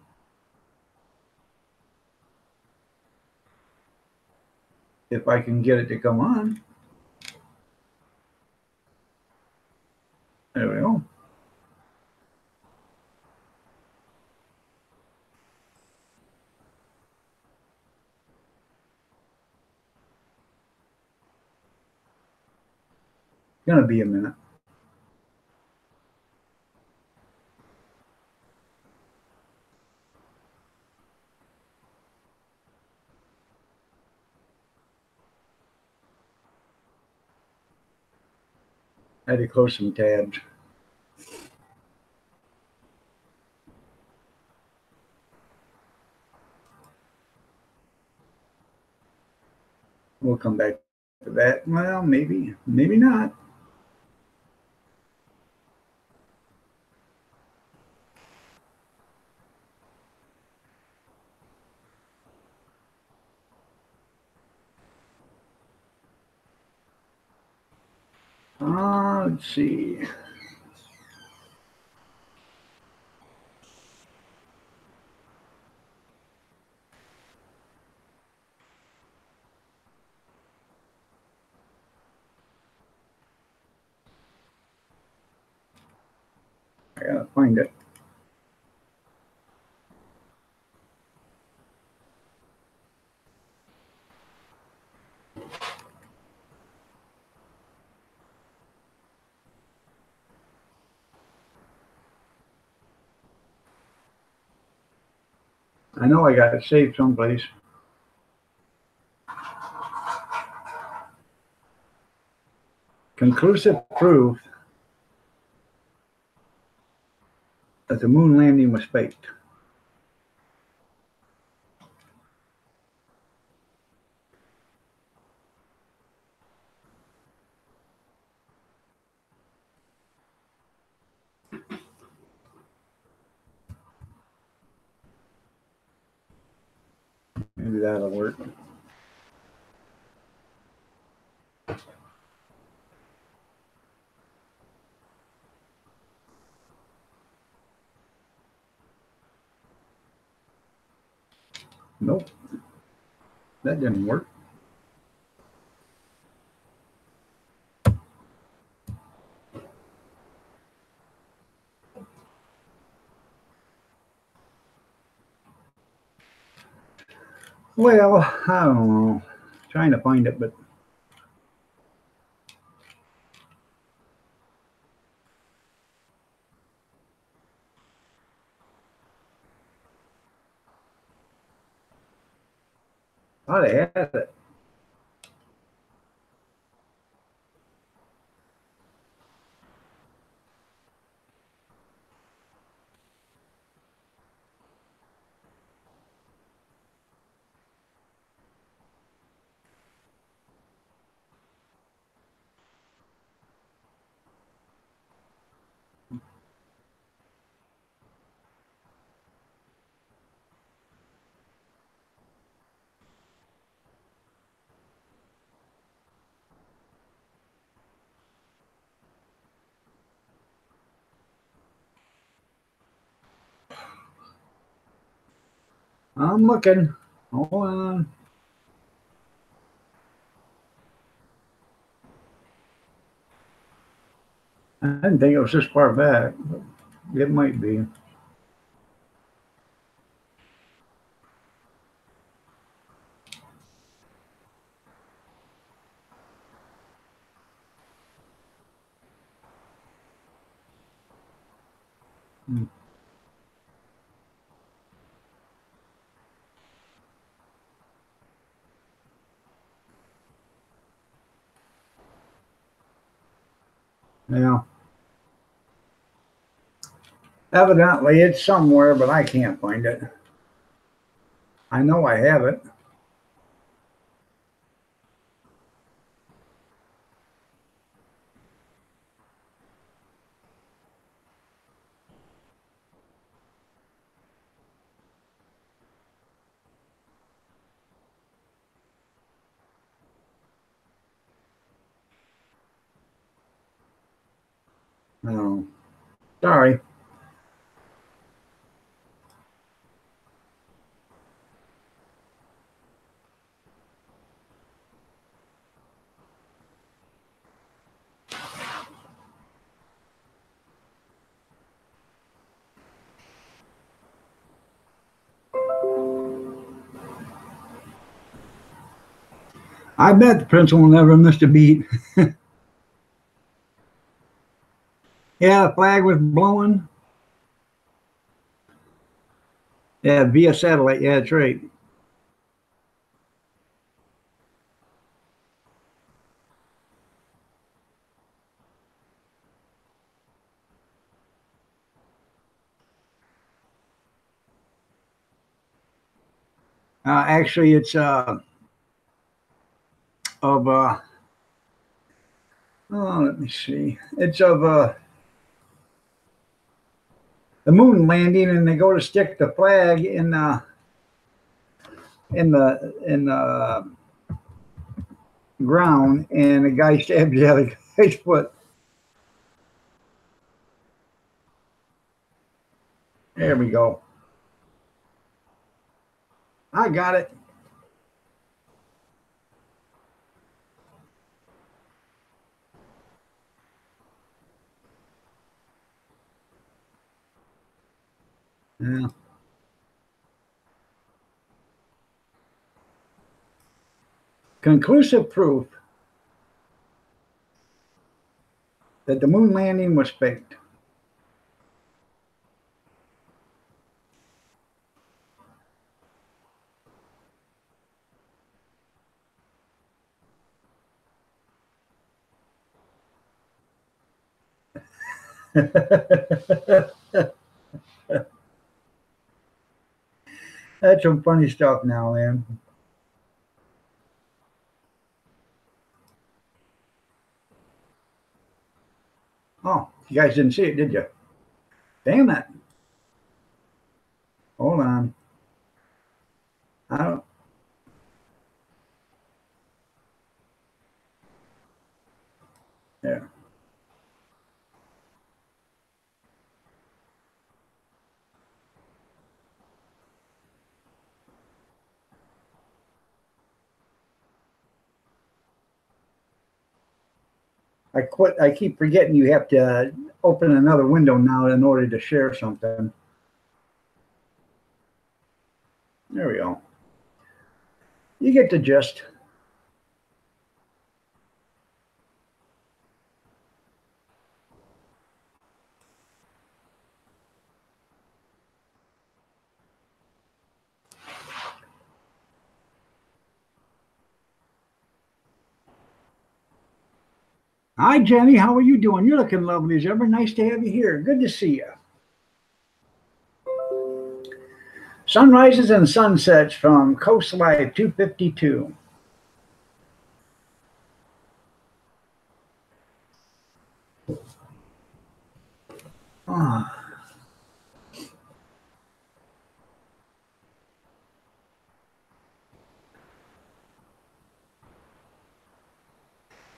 if I can get it to come on. There we go. Gonna be a minute. I had to close some tabs. we'll come back to that. Well, maybe not. Let's see. I gotta find it. I know I got it saved someplace. Conclusive proof that the moon landing was faked. Maybe that'll work. Nope, that didn't work. Well, I don't know. Trying to find it, but thought I had it. I'm looking. Hold on. I didn't think it was this far back, but it might be. Yeah. Evidently, it's somewhere, but I can't find it. I know I have it. No. Sorry. I bet the principal never missed a beat. Yeah, the flag was blowing. Yeah, via satellite. Yeah, that's right. Actually, it's of oh, let me see. It's of the moon landing, and they go to stick the flag in the ground, and the guy stabs the other guy's foot. There we go. I got it. Yeah. Conclusive proof that the moon landing was faked. That's some funny stuff now, man. Oh, you guys didn't see it, did you? Damn it. Hold on. I don't. Yeah. I quit. I keep forgetting you have to open another window now in order to share something. There we go. You get the gist. Hi, Jenny. How are you doing? You're looking lovely as ever. Nice to have you here. Good to see you. Sunrises and sunsets from Coast Life 252. Ah.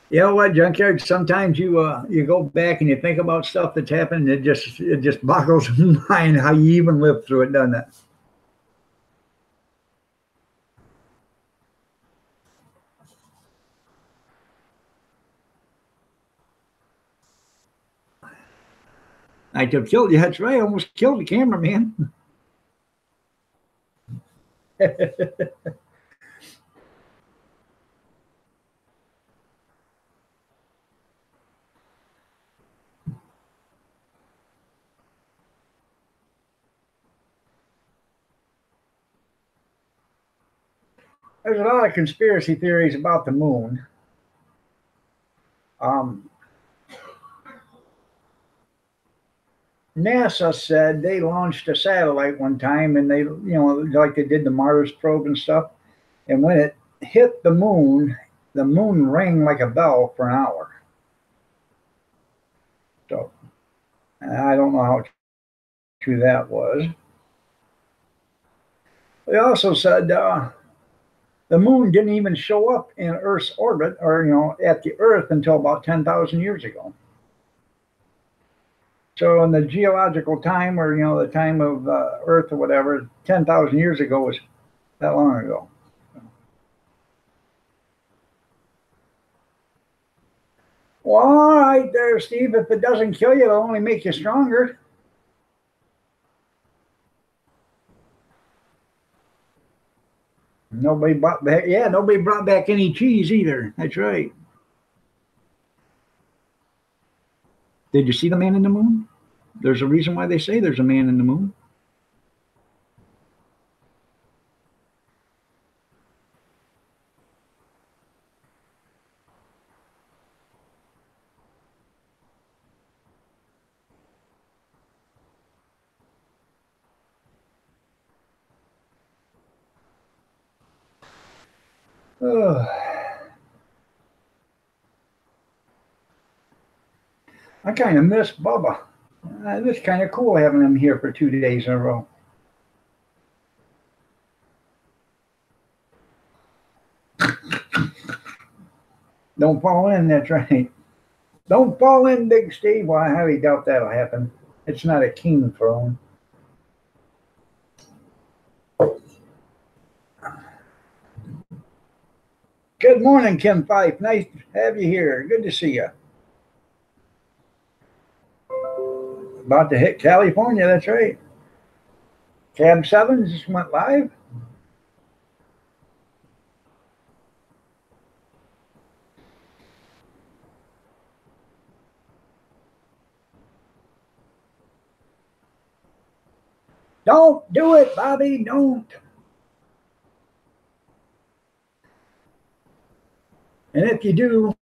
You know what, Junkyard? Sometimes you go back and you think about stuff that's happened. And it just boggles the mind how you even lived through it, doesn't it? I just killed you. That's right. I almost killed the cameraman. There's a lot of conspiracy theories about the moon. Um, NASA said they launched a satellite one time, and like they did the Mars probe and stuff. And when it hit the moon rang like a bell for an hour. So I don't know how true that was. They also said the moon didn't even show up in Earth's orbit, or at the Earth, until about 10,000 years ago. So in the geological time, or the time of Earth or whatever, 10,000 years ago was that long ago. Well, all right there, Steve. If it doesn't kill you, it'll only make you stronger. Nobody brought back, yeah, nobody brought back any cheese either. That's right. Did you see the man in the moon? There's a reason why they say there's a man in the moon. Oh. I kind of miss Bubba. It's kind of cool having him here for 2 days in a row. Don't fall in, that's right. Don't fall in, Big Steve. Well, I highly doubt that'll happen. It's not a king throne. Good morning, Kim Fife. Nice to have you here. Good to see you. About to hit California, that's right. Cab 7 just went live. Don't do it, Bobby. Don't. And if you do,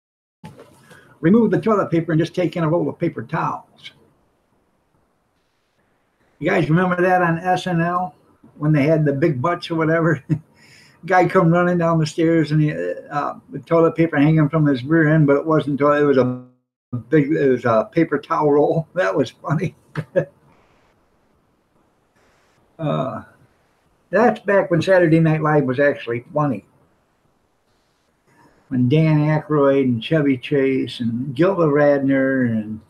remove the toilet paper and just take in a roll of paper towels. You guys remember that on SNL when they had the big butts or whatever? Guy come running down the stairs and the toilet paper hanging from his rear end, but it wasn't toilet. It was a paper towel roll. That was funny. That's back when Saturday Night Live was actually funny. When Dan Aykroyd and Chevy Chase and Gilda Radner and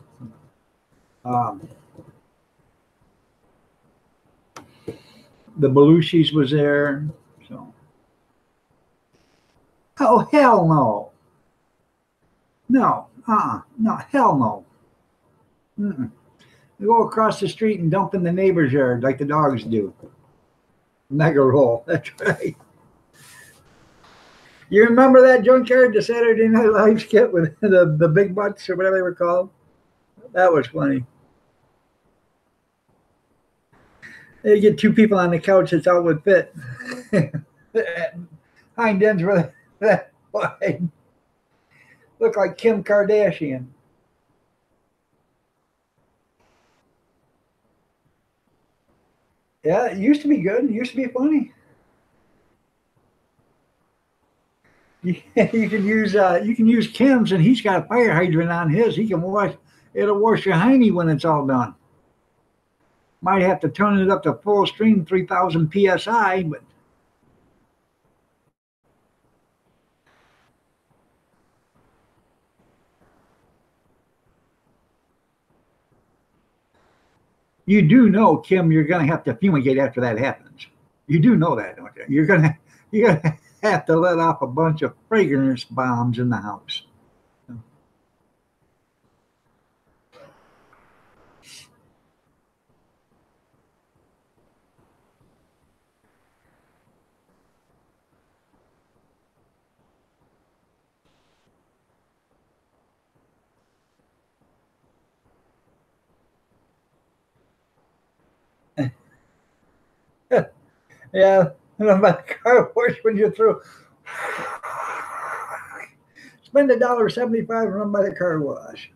the Belushis was there. So, oh hell no, no, no, hell no. Mm-mm. We go across the street and dump in the neighbor's yard like the dogs do. Mega roll, that's right. You remember that junkyard, the Saturday Night Live skit with the big butts or whatever they were called? That was funny. They get two people on the couch that's out with fit. Hind ends were that wide. Look like Kim Kardashian. Yeah, it used to be good. It used to be funny. You can use Kim's, and he's got a fire hydrant on his. He can wash. It'll wash your hiney when it's all done. Might have to turn it up to full stream, 3,000 psi, but you do know, Kim, you're going to have to fumigate after that happens. You do know that, don't you? You're gonna have to let off a bunch of fragrance bombs in the house. Yeah, and by the car wash when you're through. Spend $1.75 and run by the car wash.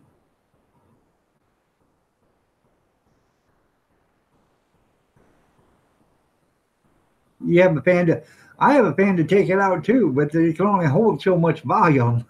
You have a fan to. I have a fan to take it out too, but it can only hold so much volume.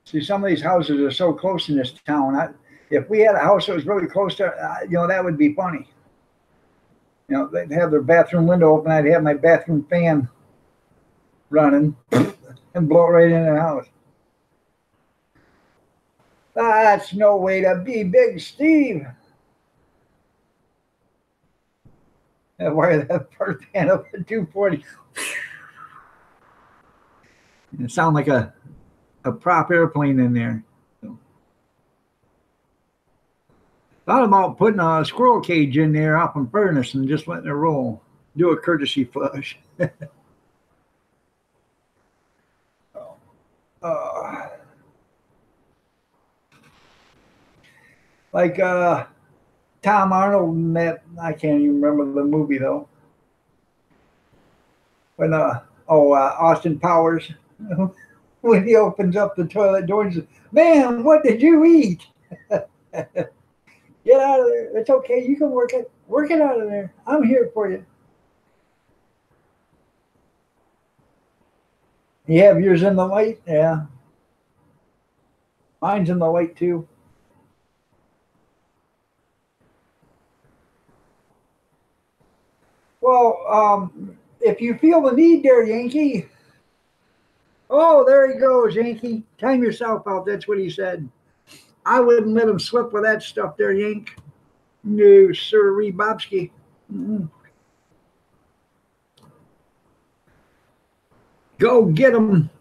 See, some of these houses are so close in this town. If we had a house that was really close to, that would be funny. They'd have their bathroom window open. I'd have my bathroom fan running and blow it right into the house. That's no way to be, Big Steve. Wire that part fan up at 240. It sounds like a prop airplane in there. Thought about putting a squirrel cage in there up in furnace and just letting it roll. Do a courtesy flush. Like Tom Arnold and that, I can't even remember the movie though. When Austin Powers when he opens up the toilet door and says, "Man, what did you eat?" Get out of there. It's okay. You can work it. Work it out of there. I'm here for you. You have yours in the light? Yeah. Mine's in the light too. Well, if you feel the need there, Yankee. Oh, there he goes, Yankee. Time yourself out. That's what he said. I wouldn't let him slip with that stuff there, Yank. No, sir, Bobski. Mm-mm. Go get him.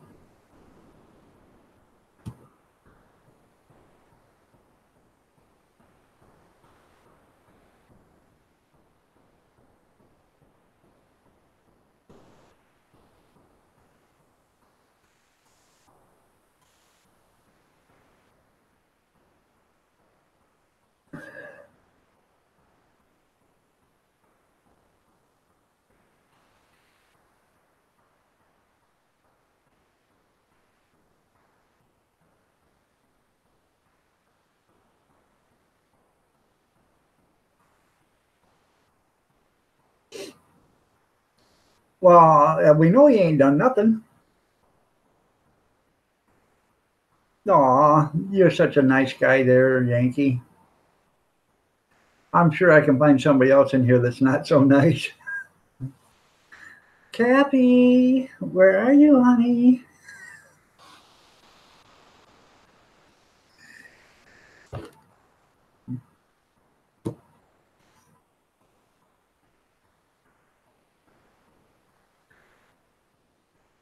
Well, we know he ain't done nothing. Aw, you're such a nice guy there, Yankee. I'm sure I can find somebody else in here that's not so nice. Cappy, where are you, honey?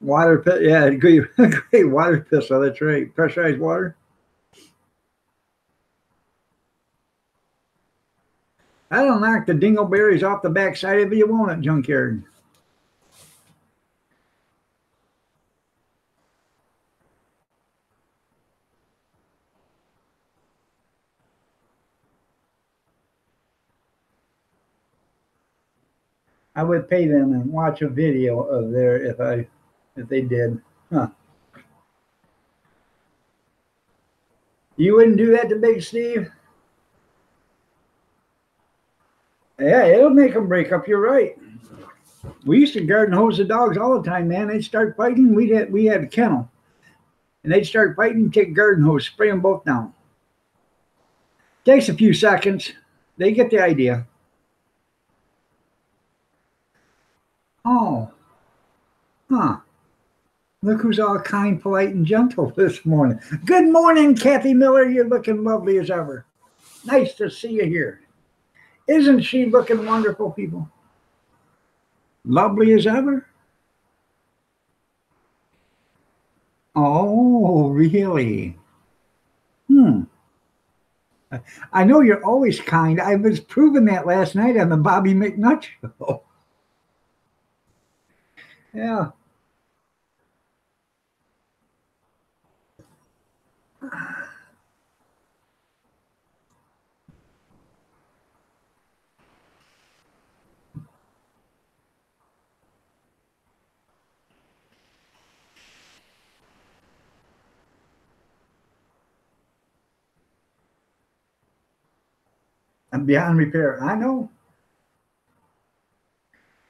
Water pit, yeah, great, great water pistol. That's right, pressurized water. That'll knock the dingleberries off the backside of you, won't it, junkyard? I would pay them and watch a video of their if they did. Huh. You wouldn't do that to Big Steve? Yeah, it'll make them break up. You're right. We used to garden hose the dogs all the time, man. They'd start fighting. We had a kennel, and they'd start fighting. Take garden hose, spray them both down. Takes a few seconds. They get the idea. Oh, huh. Look who's all kind, polite, and gentle this morning. Good morning, Kathy Miller. You're looking lovely as ever. Nice to see you here. Isn't she looking wonderful, people? Lovely as ever? Oh, really? Hmm. I know you're always kind. I was proving that last night on the Bobby McNutt show. Yeah. I'm beyond repair. I know.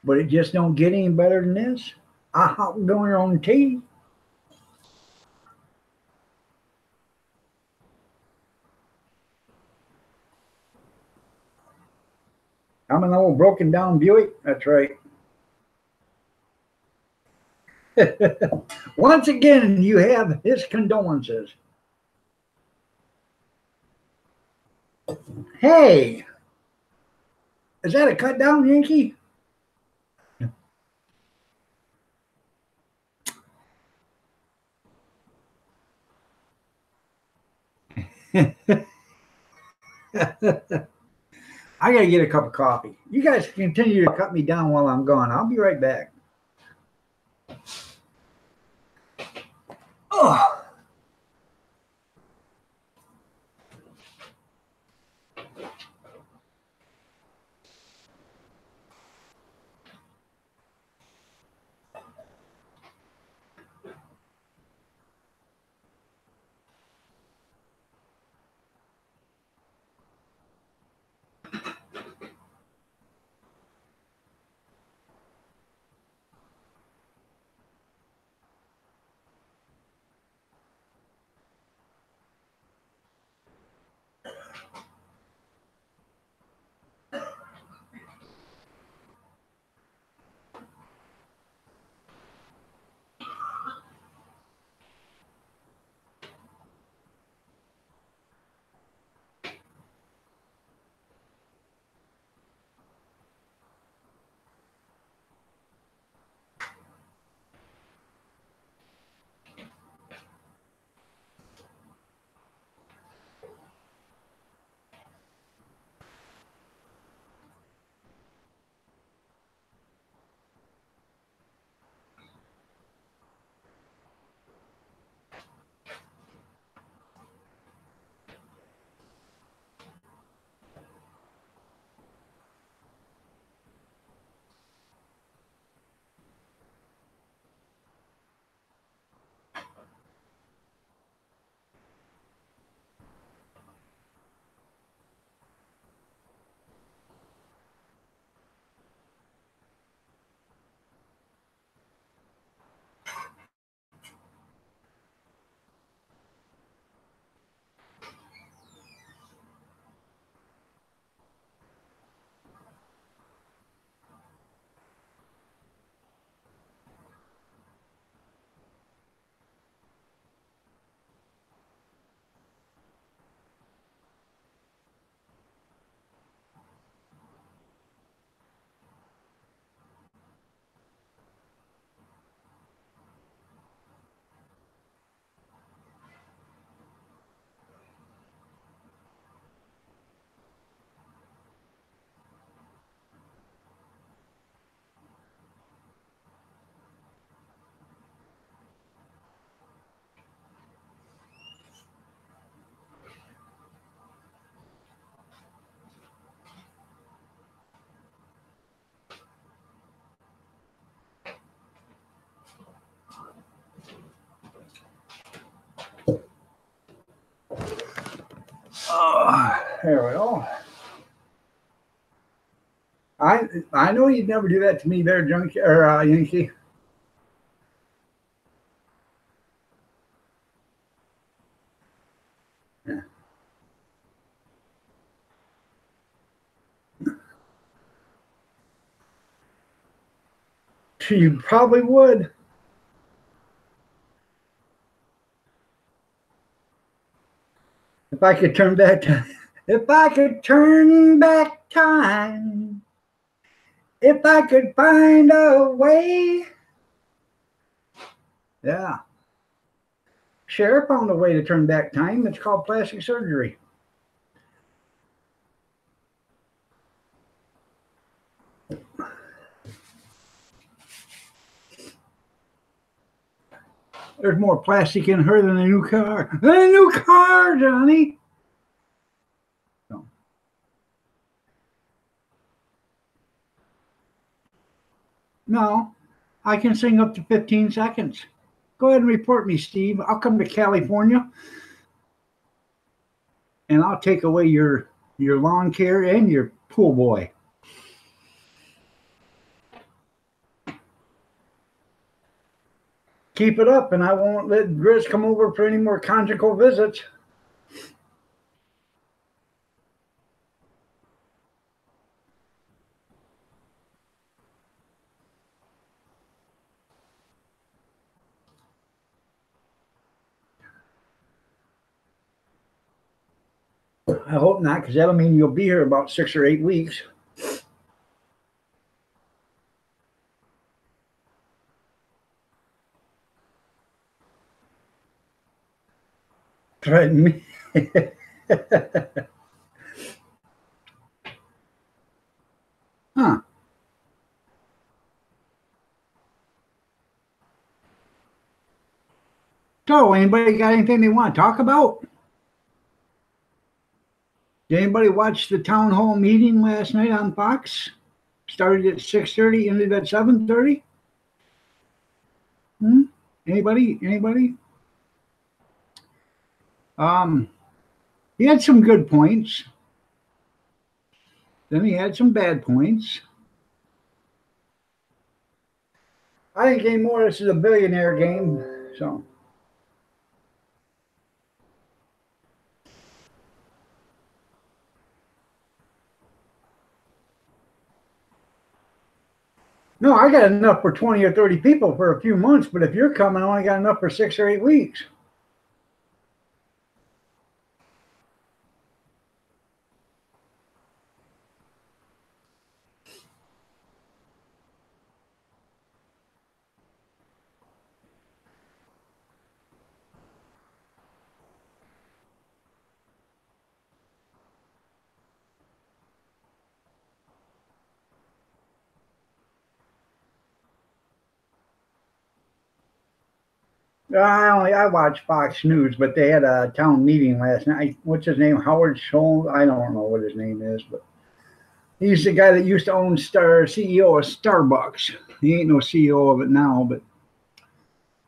But it just don't get any better than this. I hop going on tea. I'm an old broken down Buick. That's right. Once again, you have his condolences. Hey, is that a cut down, Yankee? I gotta get a cup of coffee. You guys continue to cut me down while I'm gone. I'll be right back. Oh. There we go. I know you'd never do that to me there, Junkie or Yankee. Yeah. You probably would. If I could turn back time. If I could turn back time. If I could find a way. Yeah. Sheriff found a way to turn back time. It's called plastic surgery. There's more plastic in her than a new car. A new car, Johnny. So. No, I can sing up to 15 seconds. Go ahead and report me, Steve. I'll come to California and I'll take away your lawn care and your pool boy. Keep it up and I won't let Grizz come over for any more conjugal visits. I hope not, because that'll mean you'll be here about 6 or 8 weeks. Threaten me. Huh. So, anybody got anything they want to talk about? Did anybody watch the town hall meeting last night on Fox? Started at 6:30, ended at 7:30. Anybody? He had some good points. Then he had some bad points. I think anymore this is a billionaire game, so. No, I got enough for 20 or 30 people for a few months, but if you're coming, I only got enough for 6 or 8 weeks. I watch Fox News, but they had a town meeting last night. What's his name? Howard Schultz? I don't know what his name is, but he's the guy that used to own CEO of Starbucks. He ain't no CEO of it now, but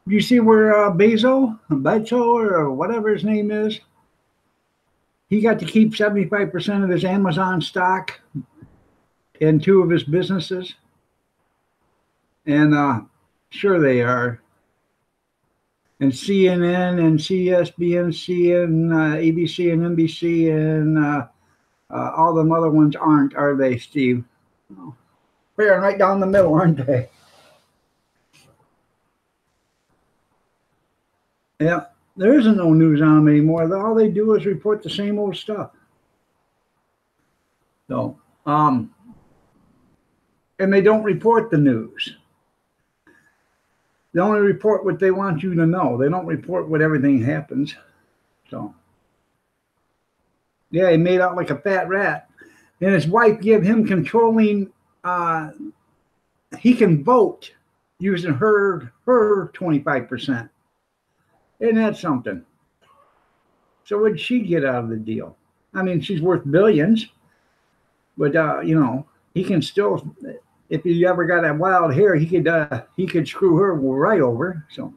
you see where Bezos or whatever his name is, he got to keep 75% of his Amazon stock in 2 of his businesses. And sure they are. And CNN and CSBNC and ABC and NBC and all them other ones aren't, are they, Steve? No. They're right down the middle, aren't they? Yeah, there isn't no news on them anymore. All they do is report the same old stuff. So, and they don't report the news. They only report what they want you to know. They don't report what everything happens. So, yeah, he made out like a fat rat. And his wife gave him controlling, he can vote using her 25%. Isn't that something? So what'd she get out of the deal? I mean, she's worth billions. But, he can still... If he ever got that wild hair, he could screw her right over. So,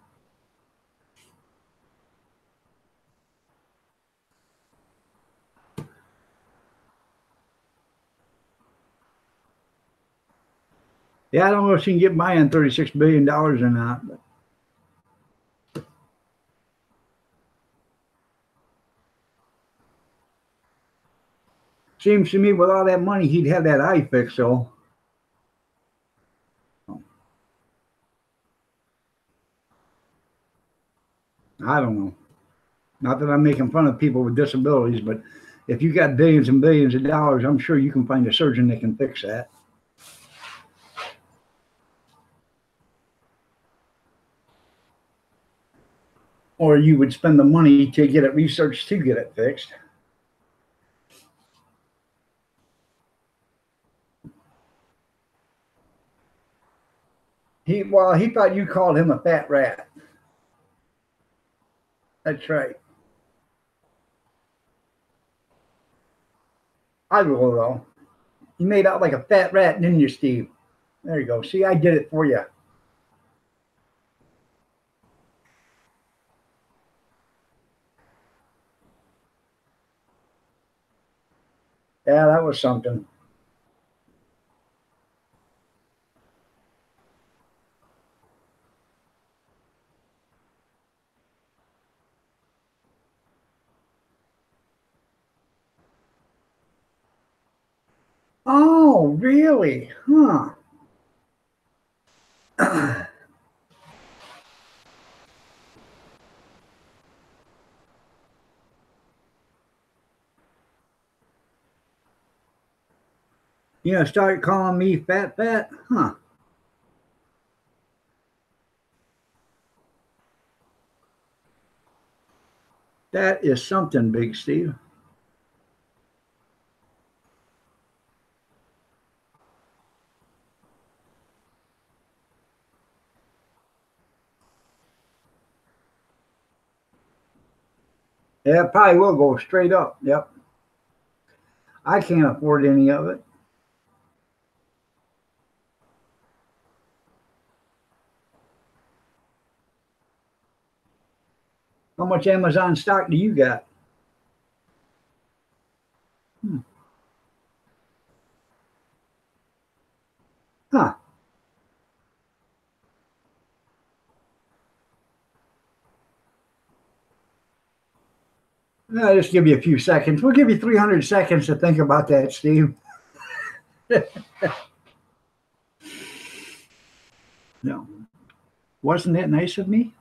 Yeah, I don't know if she can get by on $36 billion or not. But seems to me with all that money, he'd have that eye fixed, though. I don't know. Not that I'm making fun of people with disabilities, but if you got billions and billions of dollars, I'm sure you can find a surgeon that can fix that. Or you would spend the money to get it researched to get it fixed. He thought you called him a fat rat. That's right. I will, though. You made out like a fat rat, didn't you, Steve? There you go. See, I did it for you. Yeah, that was something. Oh, really? Huh. You know, start calling me fat, huh? That is something, Big Steve. Yeah, it probably will go straight up. Yep. I can't afford any of it. How much Amazon stock do you got? Huh. I'll just give you a few seconds. We'll give you 300 seconds to think about that, Steve. No. Wasn't that nice of me?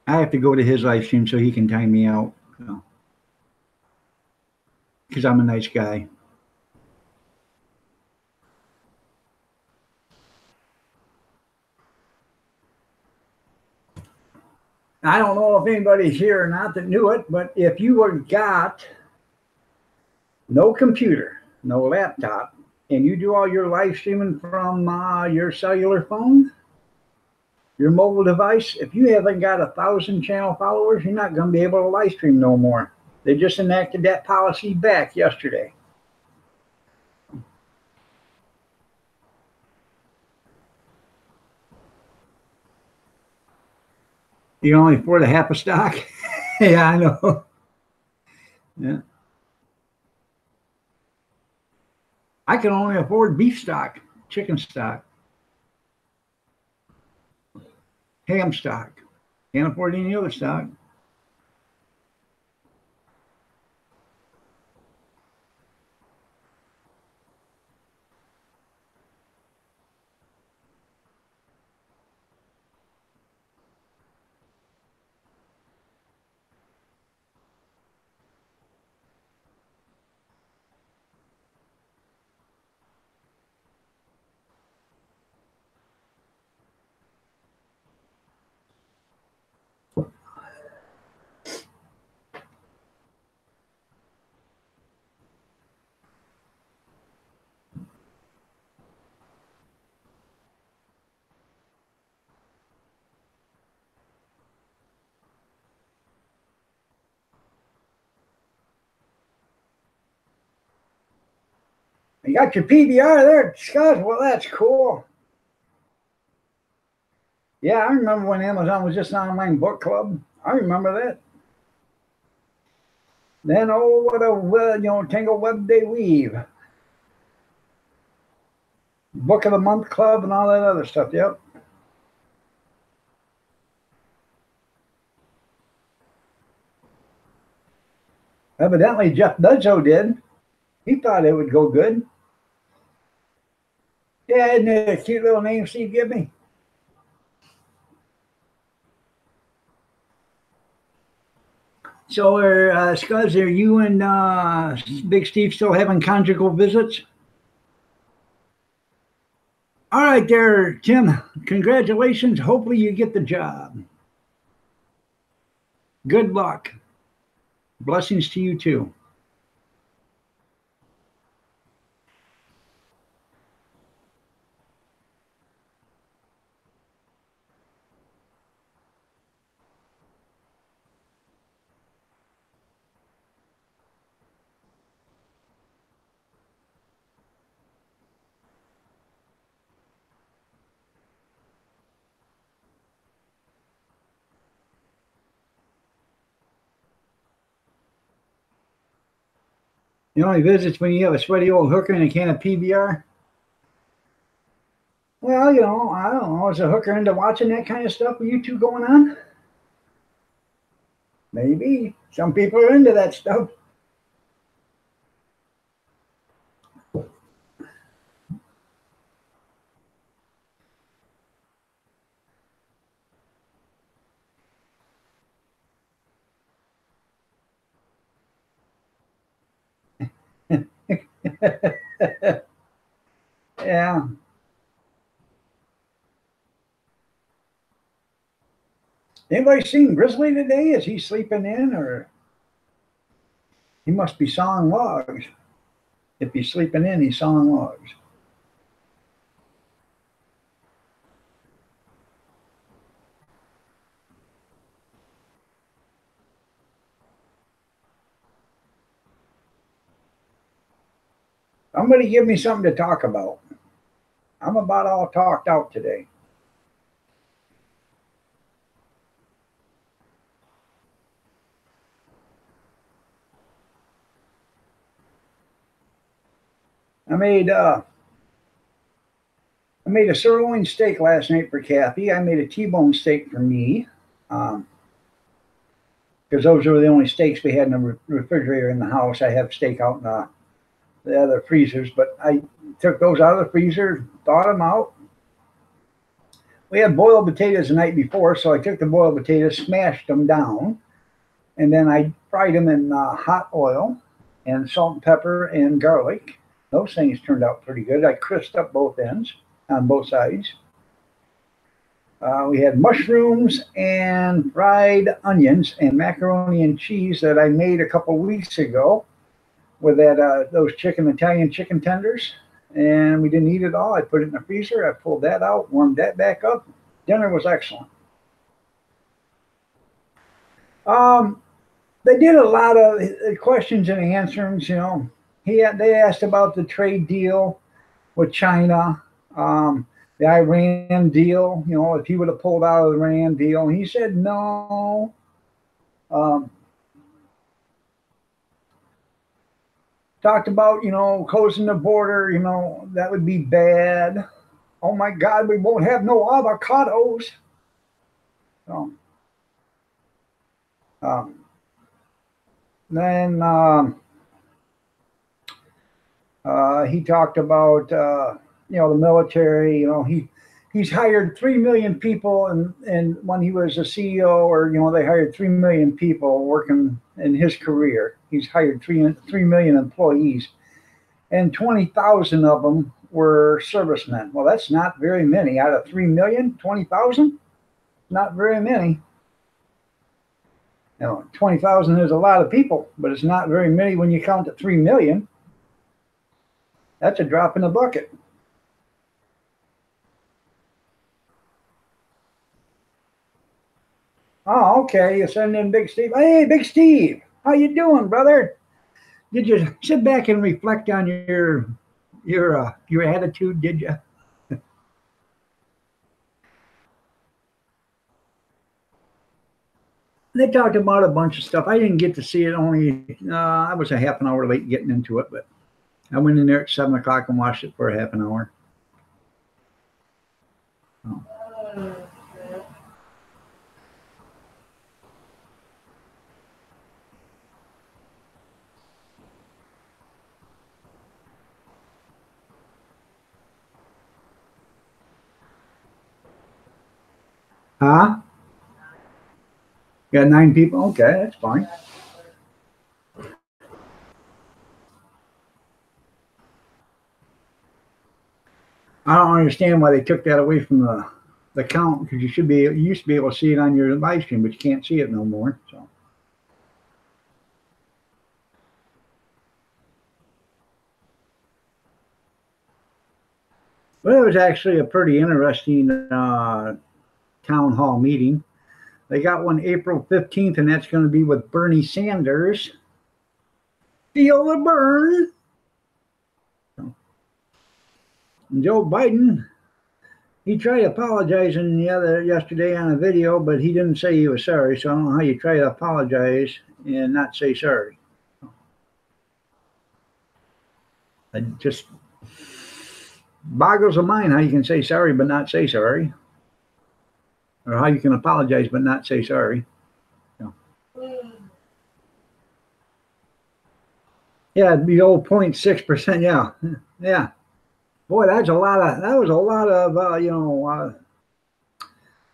I have to go to his live stream so he can time me out. Because I'm a nice guy. I don't know if anybody's here or not that knew it, but if you have got no computer, no laptop, and you do all your live streaming from your cellular phone, your mobile device, if you haven't got 1,000 channel followers, you're not going to be able to live stream no more. They just enacted that policy back yesterday. You can only afford a half a stock? Yeah, I know. Yeah. I can only afford beef stock, chicken stock, ham stock. Can't afford any other stock. You got your PBR there, Scott. Well, that's cool. Yeah, I remember when Amazon was just an online book club. I remember that. Then, oh, what a Tangle web they weave. Book of the Month Club and all that other stuff. Yep. Evidently, Jeff Dudzow did. He thought it would go good. Yeah, isn't it a cute little name Steve give me? So, Scuzz, are you and Big Steve still having conjugal visits? All right there, Tim. Congratulations. Hopefully you get the job. Good luck. Blessings to you too. The only visits when you have a sweaty old hooker and a can of PBR? Well, you know, I don't know. Is a hooker into watching that kind of stuff with you two going on? Maybe. Some people are into that stuff. Yeah. Anybody seen Grizzly today? Is he sleeping in, or he must be sawing logs? If he's sleeping in, he's sawing logs. Somebody give me something to talk about. I'm about all talked out today. I made a sirloin steak last night for Kathy. I made a T-bone steak for me, because those were the only steaks we had in the refrigerator in the house. I have steak out in the other freezers, but I took those out of the freezer, thawed them out. We had boiled potatoes the night before, so I took the boiled potatoes, smashed them down, and then I fried them in hot oil and salt and pepper and garlic. Those things turned out pretty good. I crisped up both ends on both sides. We had mushrooms and fried onions and macaroni and cheese that I made a couple weeks ago with that those Italian chicken tenders. And we didn't eat it all. I put it in the freezer. I pulled that out, warmed that back up. Dinner was excellent. They did a lot of questions and answers, you know. They asked about the trade deal with China, the Iran deal, you know, if he would have pulled out of the Iran deal. And he said no. Talked about, you know, closing the border, you know, that would be bad. Oh my God, we won't have no avocados. So, then he talked about, you know, the military. You know, he's hired 3 million people, and when he was a CEO, or, you know, they hired 3 million people working in his career. He's hired 3 million employees, and 20,000 of them were servicemen. Well, that's not very many. Out of 3 million, 20,000? Not very many. You know, 20,000 is a lot of people, but it's not very many when you count to 3 million. That's a drop in the bucket. Oh, okay. You send in Big Steve. Hey, Big Steve, how you doing, brother? Did you sit back and reflect on your attitude? Did you? They talked about a bunch of stuff. I didn't get to see it. Only I was a half an hour late getting into it, but I went in there at 7 o'clock and watched it for a half an hour. Huh? Got 9 people? Okay, that's fine. I don't understand why they took that away from the count, because you used to be able to see it on your live stream, but you can't see it no more. So. But it was actually a pretty interesting town hall meeting. They got one April 15th, and that's going to be with Bernie Sanders. Feel the burn. And Joe Biden, he tried apologizing yesterday on a video, but he didn't say he was sorry. So I don't know how you try to apologize and not say sorry. It just boggles the mind how you can say sorry but not say sorry, or how you can apologize but not say sorry. Yeah, the old 0.6%. Yeah, yeah. Boy, that was a lot of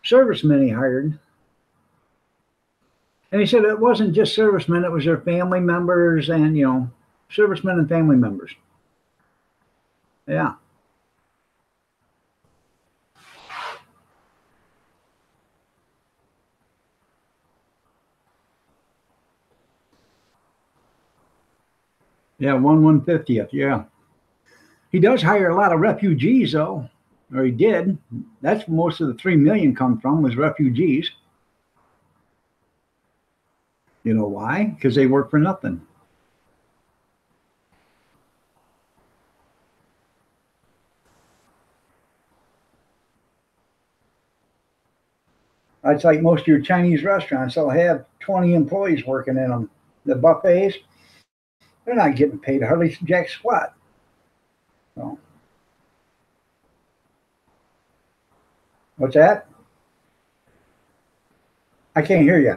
servicemen he hired. And he said it wasn't just servicemen; it was their family members and servicemen and family members. Yeah. Yeah, 1/150th. Yeah. He does hire a lot of refugees, though, or he did. That's where most of the 3 million come from, was refugees. You know why? Because they work for nothing. It's like most of your Chinese restaurants. They'll have 20 employees working in them. The buffets, they're not getting paid hardly jack squat. So, what's that? I can't hear you.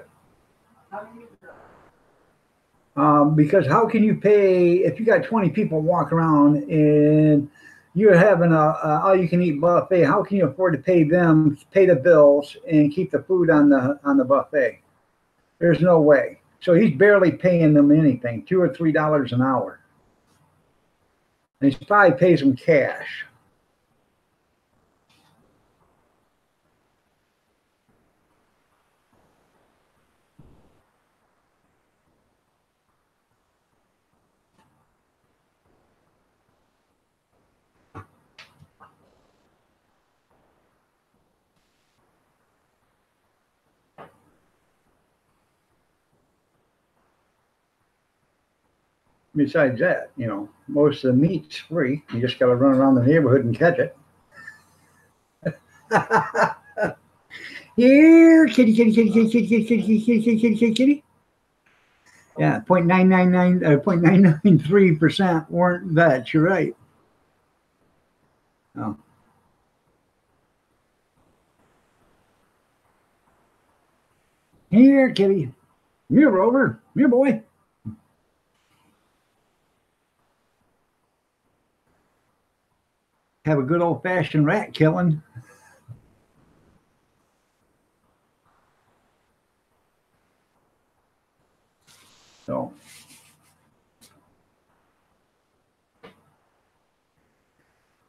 Because how can you pay if you got 20 people walk around and you're having a all-you-can-eat buffet? How can you afford to pay them, pay the bills, and keep the food on the buffet? There's no way. So he's barely paying them anything, $2 or $3 an hour, and he probably pays them cash. Besides that, most of the meat's free. You just got to run around the neighborhood and catch it. Here, kitty, kitty, kitty, kitty, kitty, kitty, kitty, kitty, kitty, kitty, kitty, kitty. Yeah, 0.993% weren't vets. You're right. Oh. Here, kitty. Here, Rover. Here, boy. Have a good old-fashioned rat killing. So,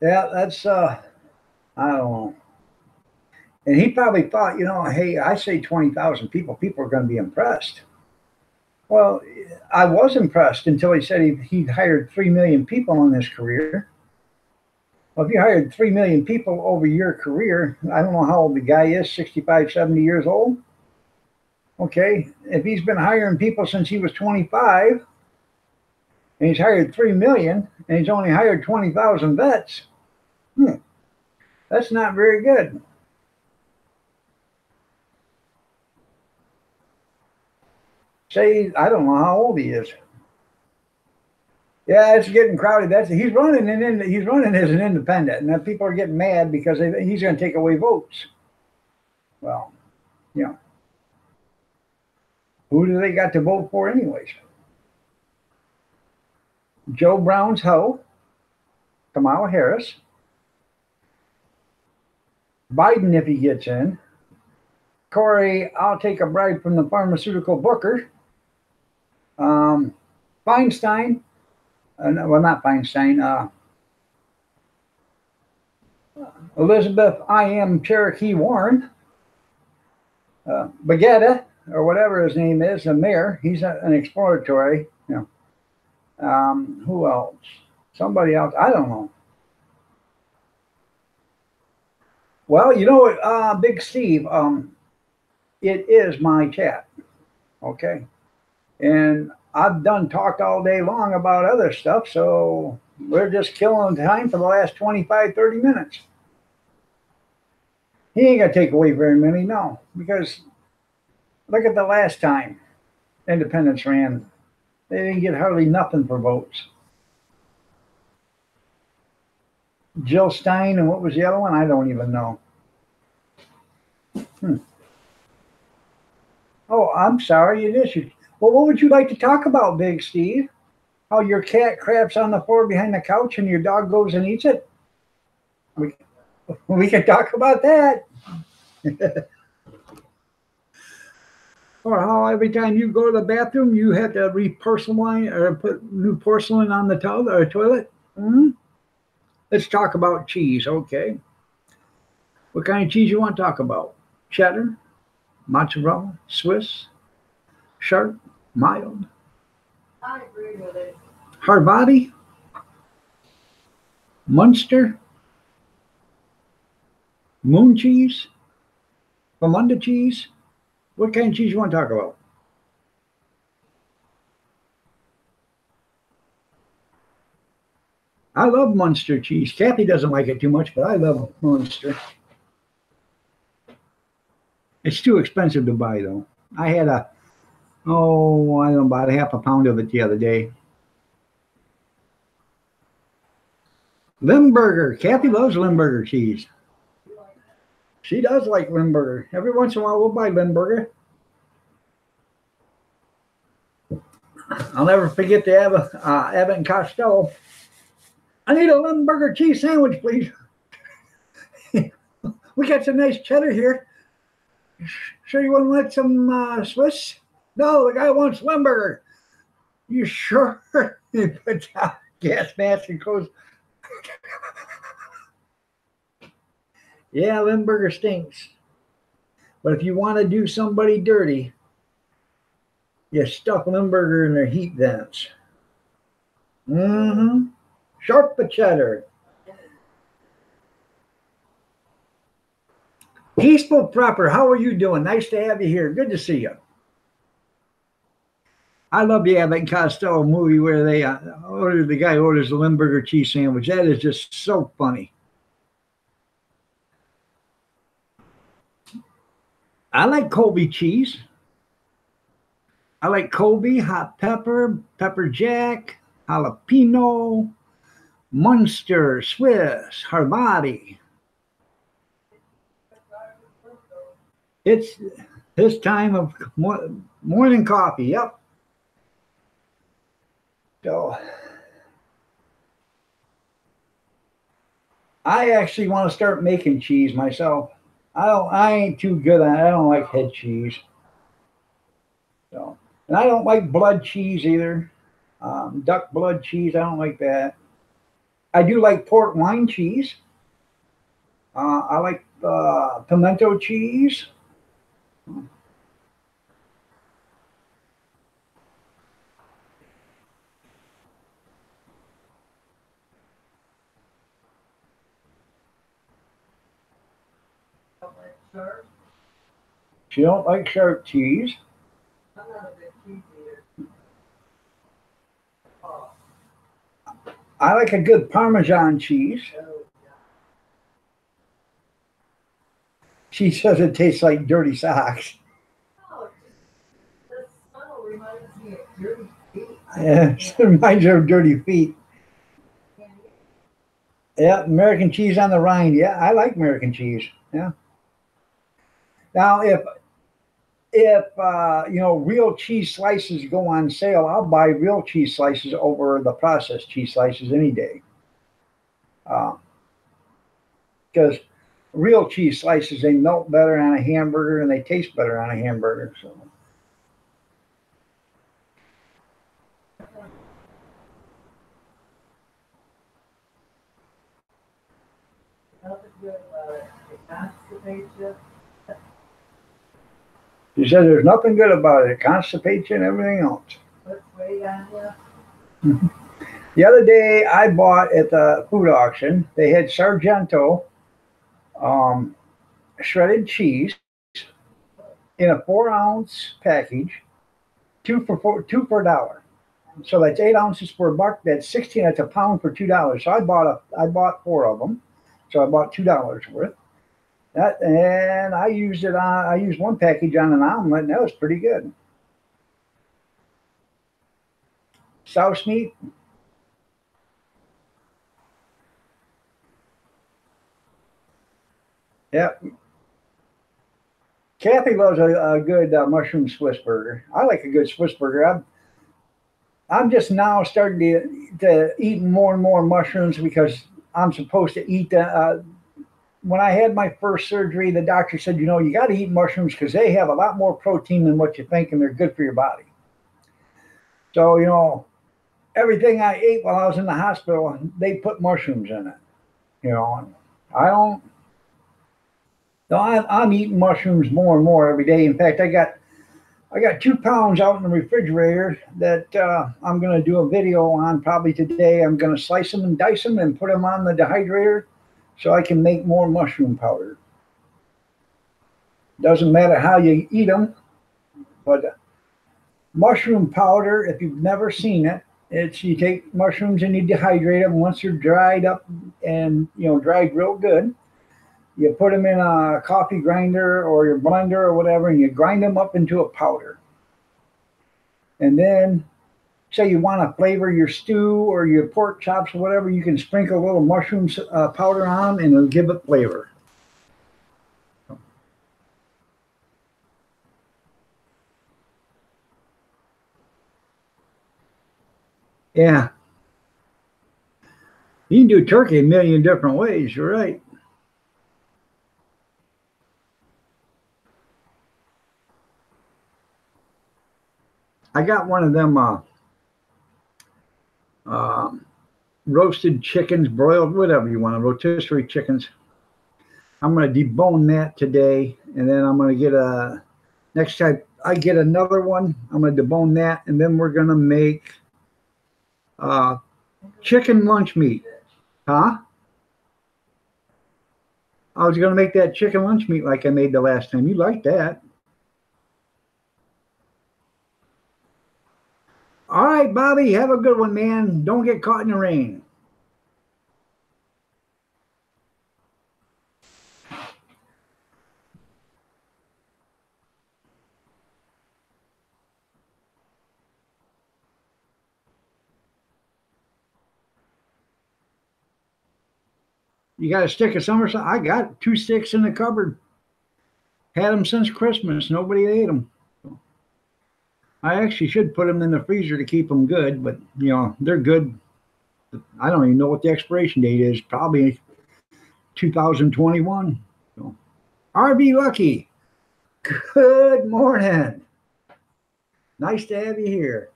yeah, that's I don't know. And he probably thought, hey, I say 20,000 people are going to be impressed. Well, I was impressed until he said he hired 3 million people in his career. Well, if you hired 3 million people over your career, I don't know how old the guy is, 65, 70 years old. Okay, if he's been hiring people since he was 25, and he's hired 3 million, and he's only hired 20,000 vets, that's not very good. Say, I don't know how old he is. Yeah, it's getting crowded. He's running he's running as an independent, and then people are getting mad because he's going to take away votes. Well, you know, who do they got to vote for anyways? Joe Brown's hoe, Kamala Harris, Biden if he gets in, Corey, I'll take a bribe from the pharmaceutical booker, Feinstein, well, not Feinstein, Elizabeth I am Cherokee Warren, Bagetta, or whatever his name is, the mayor, he's an exploratory, you know. Who else? Somebody else, I don't know. Well, you know what, Big Steve, it is my chat, okay? And I've talked all day long about other stuff, so we're just killing time for the last 25, 30 minutes. He ain't gonna take away very many, no, because look at the last time independents ran. They didn't get hardly nothing for votes. Jill Stein, and what was the other one? I don't even know. Oh, I'm sorry, it is you. Well, what would you like to talk about, Big Steve? How your cat craps on the floor behind the couch and your dog goes and eats it? We can talk about that. Or how every time you go to the bathroom, you have to re-porcelain or put new porcelain on the tub or toilet. Let's talk about cheese, okay? What kind of cheese you want to talk about? Cheddar, mozzarella, Swiss, sharp, mild. I agree with it. Hard body, Munster, moon cheese, Vermunda cheese. What kind of cheese you want to talk about? I love Munster cheese. Kathy doesn't like it too much, but I love Munster. It's too expensive to buy, though. I had I don't know, about a half a pound of it the other day. Limburger. Kathy loves Limburger cheese. She does like Limburger. Every once in a while, we'll buy Limburger. I'll never forget the Abbott and Costello. I need a Limburger cheese sandwich, please. We got some nice cheddar here. Sure you want to let some Swiss? No, the guy wants Limburger. You sure? He puts out gas mask and goes, yeah, Limburger stinks. But if you want to do somebody dirty, you stuff Limburger in their heat vents. Sharp cheddar. Peaceful Proper, how are you doing? Nice to have you here. Good to see you. I love the Abbott and Costello movie where they the guy orders a Limburger cheese sandwich. That is just so funny. I like Colby cheese. I like Colby, hot pepper, pepper jack, jalapeno, Munster, Swiss, hard body. It's this time of morning coffee. Yep. So I actually want to start making cheese myself. I ain't too good at it. I don't like head cheese. So, and I don't like blood cheese either. Duck blood cheese, I don't like that. I do like port wine cheese. I like pimento cheese. Sharp. She don't like sharp cheese. I'm not a big cheese eater. Oh, I like a good Parmesan cheese. yeah. She says it tastes like dirty socks. Oh, the smell reminds me of dirty feet. Yeah, it reminds you of dirty feet. Yeah, American cheese on the rind. Yeah, I like American cheese. Yeah. Now, if you know, real cheese slices go on sale, I'll buy real cheese slices over the processed cheese slices any day. Because real cheese slices, they melt better on a hamburger and they taste better on a hamburger. So Nothing good about it. It constipates you. she said there's nothing good about it. It constipates you and everything else. Puts weight on you. The other day I bought at the food auction, they had Sargento um, shredded cheese in a 4 ounce package, two for $1. So that's 8 ounces for $1. That's 16. That's a pound for $2. So I bought 4 of them. So I bought $2 worth. That, and I used it on. I used one package on an omelet, and that was pretty good. Souse meat. Yep. Kathy loves a good mushroom Swiss burger. I like a good Swiss burger. I'm just now starting to eat more and more mushrooms because I'm supposed to eat. When I had my first surgery, the doctor said, you know, you got to eat mushrooms because they have a lot more protein than what you think, and they're good for your body. So, you know, everything I ate while I was in the hospital, they put mushrooms in it. You know, and I don't. No, I'm eating mushrooms more and more every day. In fact, I got 2 pounds out in the refrigerator that I'm going to do a video on probably today. I'm going to slice them and dice them and put them on the dehydrator so I can make more mushroom powder. Doesn't matter how you eat them, but mushroom powder, if you've never seen it, it's you take mushrooms and you dehydrate them. Once they're dried up and, you know, dried real good, you put them in a coffee grinder or your blender or whatever, and you grind them up into a powder. And then, say you want to flavor your stew or your pork chops or whatever, you can sprinkle a little mushroom powder on them, and it'll give it flavor. Yeah. You can do turkey a million different ways. You're right. I got one of them roasted chickens, broiled, whatever you want, rotisserie chickens. I'm going to debone that today, and then I'm going to get next time I get another one, I'm going to debone that, and then we're going to make chicken lunch meat. Huh? I was going to make that chicken lunch meat like I made the last time. You like that. All right, Bobby, have a good one, man. Don't get caught in the rain. You got a stick of summerson? I got 2 sticks in the cupboard. Had them since Christmas. Nobody ate them. I actually should put them in the freezer to keep them good, but, you know, they're good. I don't even know what the expiration date is. Probably 2021. So, RV Lucky, good morning. Nice to have you here.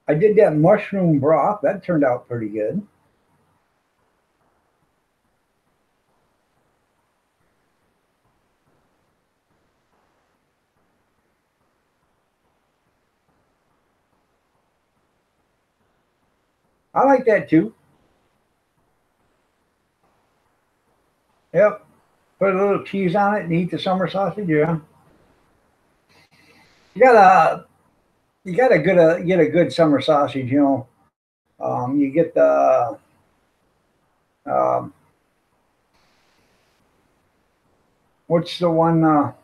I did that mushroom broth. That turned out pretty good. I like that too. Yep. Put a little cheese on it and eat the summer sausage. Yeah. You got you got to get a good summer sausage. You know, you get the um, what's the one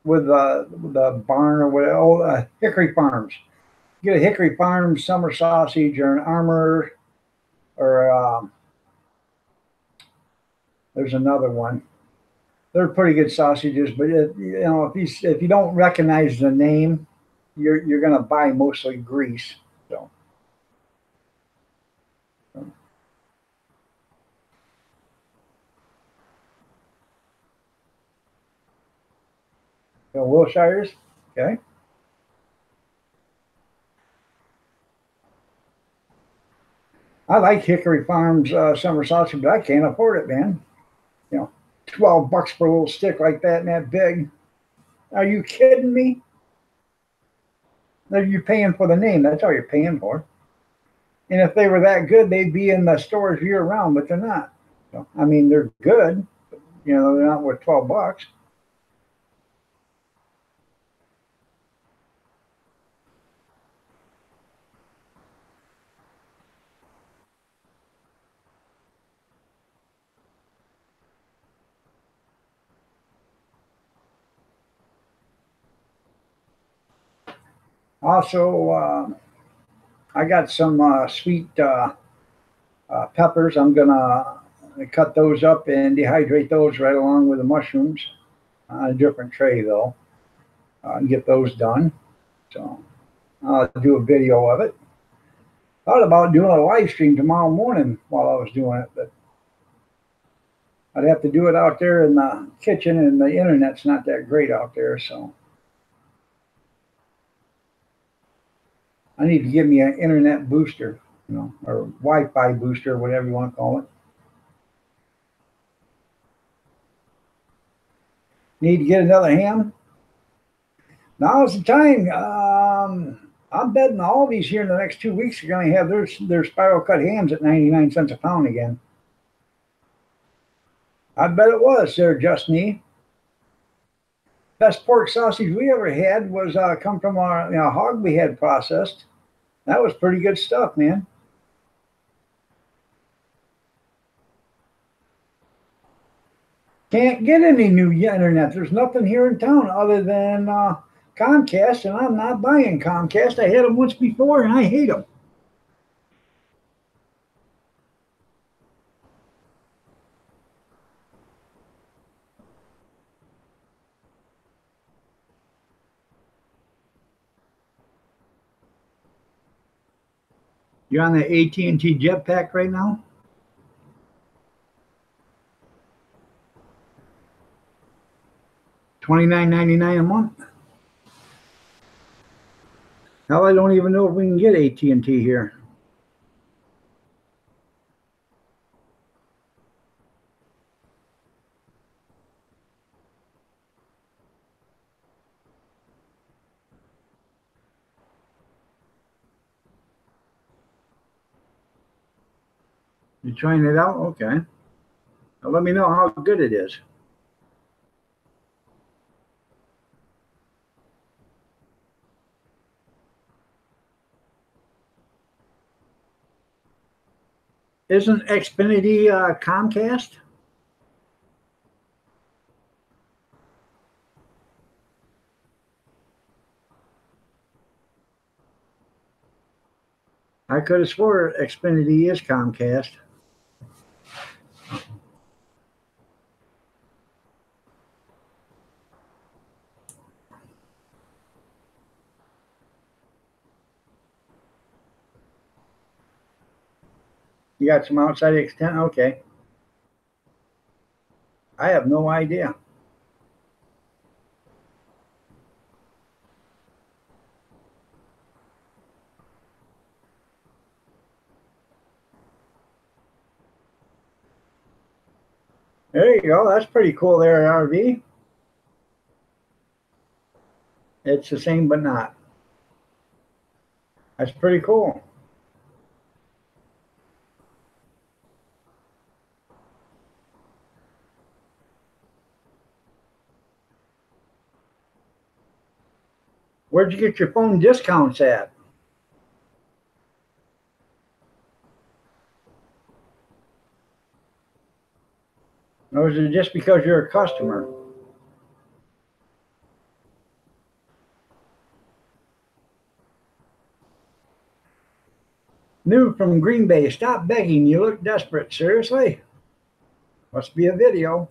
with the barn or whatever? Oh, Hickory Farms. Get a Hickory Farms summer sausage or an Armor or there's another one. They're pretty good sausages, but you know if you don't recognize the name, you're gonna buy mostly grease. So. Wilshires, okay. I like Hickory Farms summer sausage, but I can't afford it, man. You know, $12 for a little stick like that and that big. Are you kidding me? You're paying for the name. That's all you're paying for. And if they were that good, they'd be in the stores year round, but they're not. So, I mean, they're good. But, you know, they're not worth $12. Also, I got some sweet peppers. I'm gonna cut those up and dehydrate those right along with the mushrooms on a different tray, though, and get those done. So I'll do a video of it. Thought about doing a live stream tomorrow morning while I was doing it, but I'd have to do it out there in the kitchen, and the internet's not that great out there, so I need to give me an internet booster, you know, or Wi-Fi booster, whatever you want to call it. Need to get another ham. Now's the time. I'm betting all these here in the next 2 weeks are going to have their spiral cut hams at 99 cents a pound again. I bet it was, Sir Just Me. Best pork sausage we ever had was come from our hog we had processed. That was pretty good stuff, man. Can't get any new internet. There's nothing here in town other than Comcast, and I'm not buying Comcast. I had them once before, and I hate them. You're on the AT&T Jetpack right now? $29.99 a month. Hell, I don't even know if we can get AT&T here. You trying it out? Okay. Now let me know how good it is. Isn't Xfinity Comcast? I could have swore Xfinity is Comcast. You got some outside extent? Okay. I have no idea. There you go. That's pretty cool there, RV. It's the same, but not. That's pretty cool. Where'd you get your phone discounts at? Or is it just because you're a customer? New from Green Bay. Stop begging. You look desperate. Seriously? Must be a video.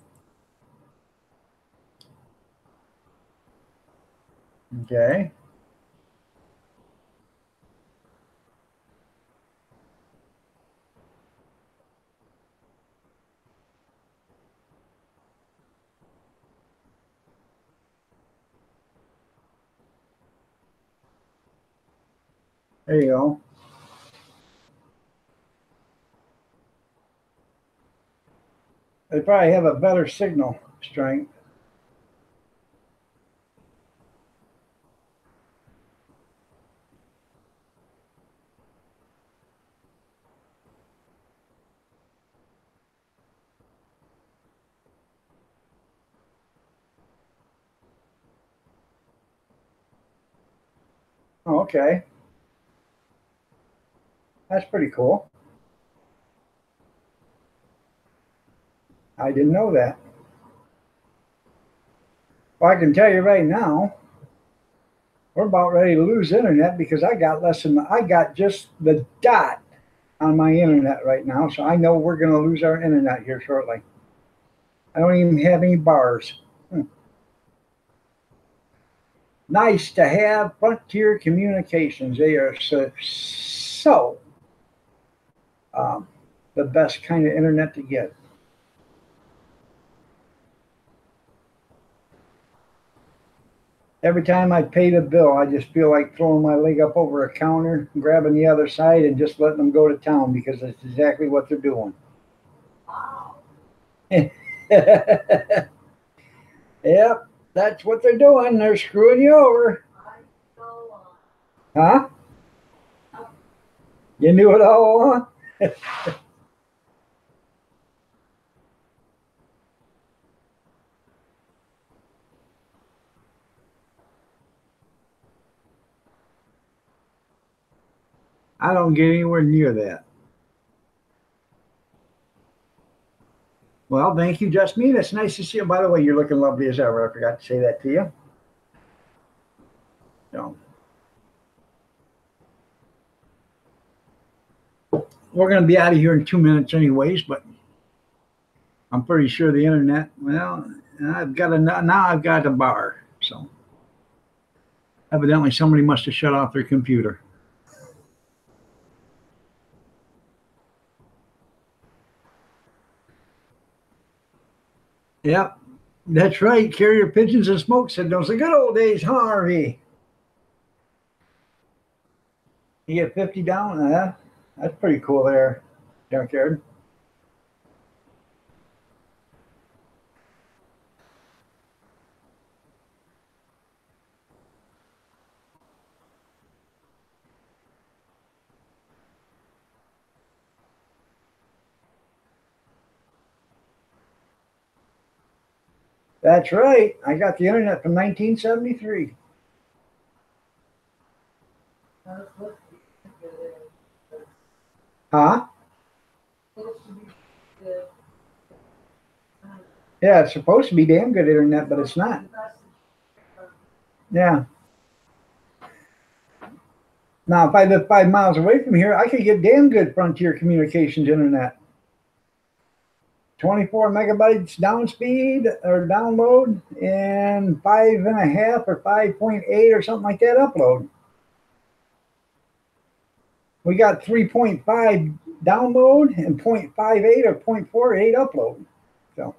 Okay. There you go. They probably have a better signal strength. Oh, okay. That's pretty cool. I didn't know that. Well, I can tell you right now, we're about ready to lose internet because I got just the dot on my internet right now. So I know we're going to lose our internet here shortly. I don't even have any bars. Nice to have Frontier Communications. They are so the best kind of internet to get. Every time I pay the bill, I just feel like throwing my leg up over a counter, grabbing the other side, and just letting them go to town because that's exactly what they're doing. Yep, that's what they're doing. They're screwing you over. Huh? You knew it all along? I don't get anywhere near that. Well, thank you, Justine. It's nice to see you. By the way, you're looking lovely as ever. I forgot to say that to you. So, we're going to be out of here in 2 minutes anyways, but I'm pretty sure the internet, well, now I've got a bar. So evidently somebody must have shut off their computer. Yep, that's right. Carrier pigeons and smoke signals. The good old days, huh, Harvey? You get 50 down? That's pretty cool there, junkyard. That's right. I got the internet from 1973. Huh? Yeah, it's supposed to be damn good internet, but it's not. Yeah. Now, if I live 5 miles away from here, I could get damn good Frontier Communications internet. 24 megabytes down speed or download and 5.5 or 5.8 or something like that upload. We got 3.5 download and 0.58 or 0.48 upload. So,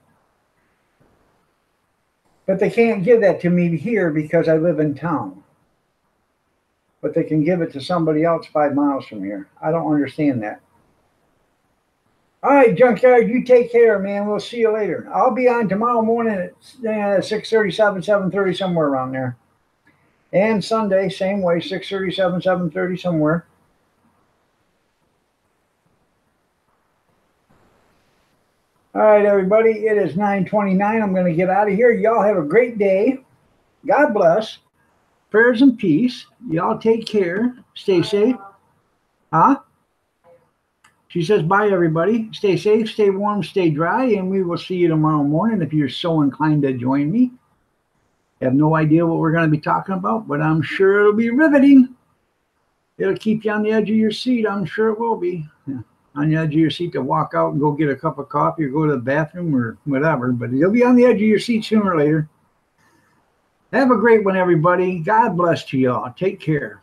but they can't give that to me here because I live in town. But they can give it to somebody else 5 miles from here. I don't understand that. All right, Junkyard, you take care, man. We'll see you later. I'll be on tomorrow morning at 6:37, 7:30, somewhere around there. And Sunday, same way, 6:37, 7:30, somewhere. All right, everybody, it is 9:29. I'm going to get out of here. Y'all have a great day. God bless. prayers and peace. Y'all take care. Stay safe. Huh? She says, bye, everybody. Stay safe, stay warm, stay dry, and we will see you tomorrow morning if you're so inclined to join me. I have no idea what we're going to be talking about, but I'm sure it'll be riveting. It'll keep you on the edge of your seat. I'm sure it will be. Yeah. On the edge of your seat to walk out and go get a cup of coffee or go to the bathroom or whatever, but you'll be on the edge of your seat sooner or later. Have a great one, everybody. God bless to y'all. Take care.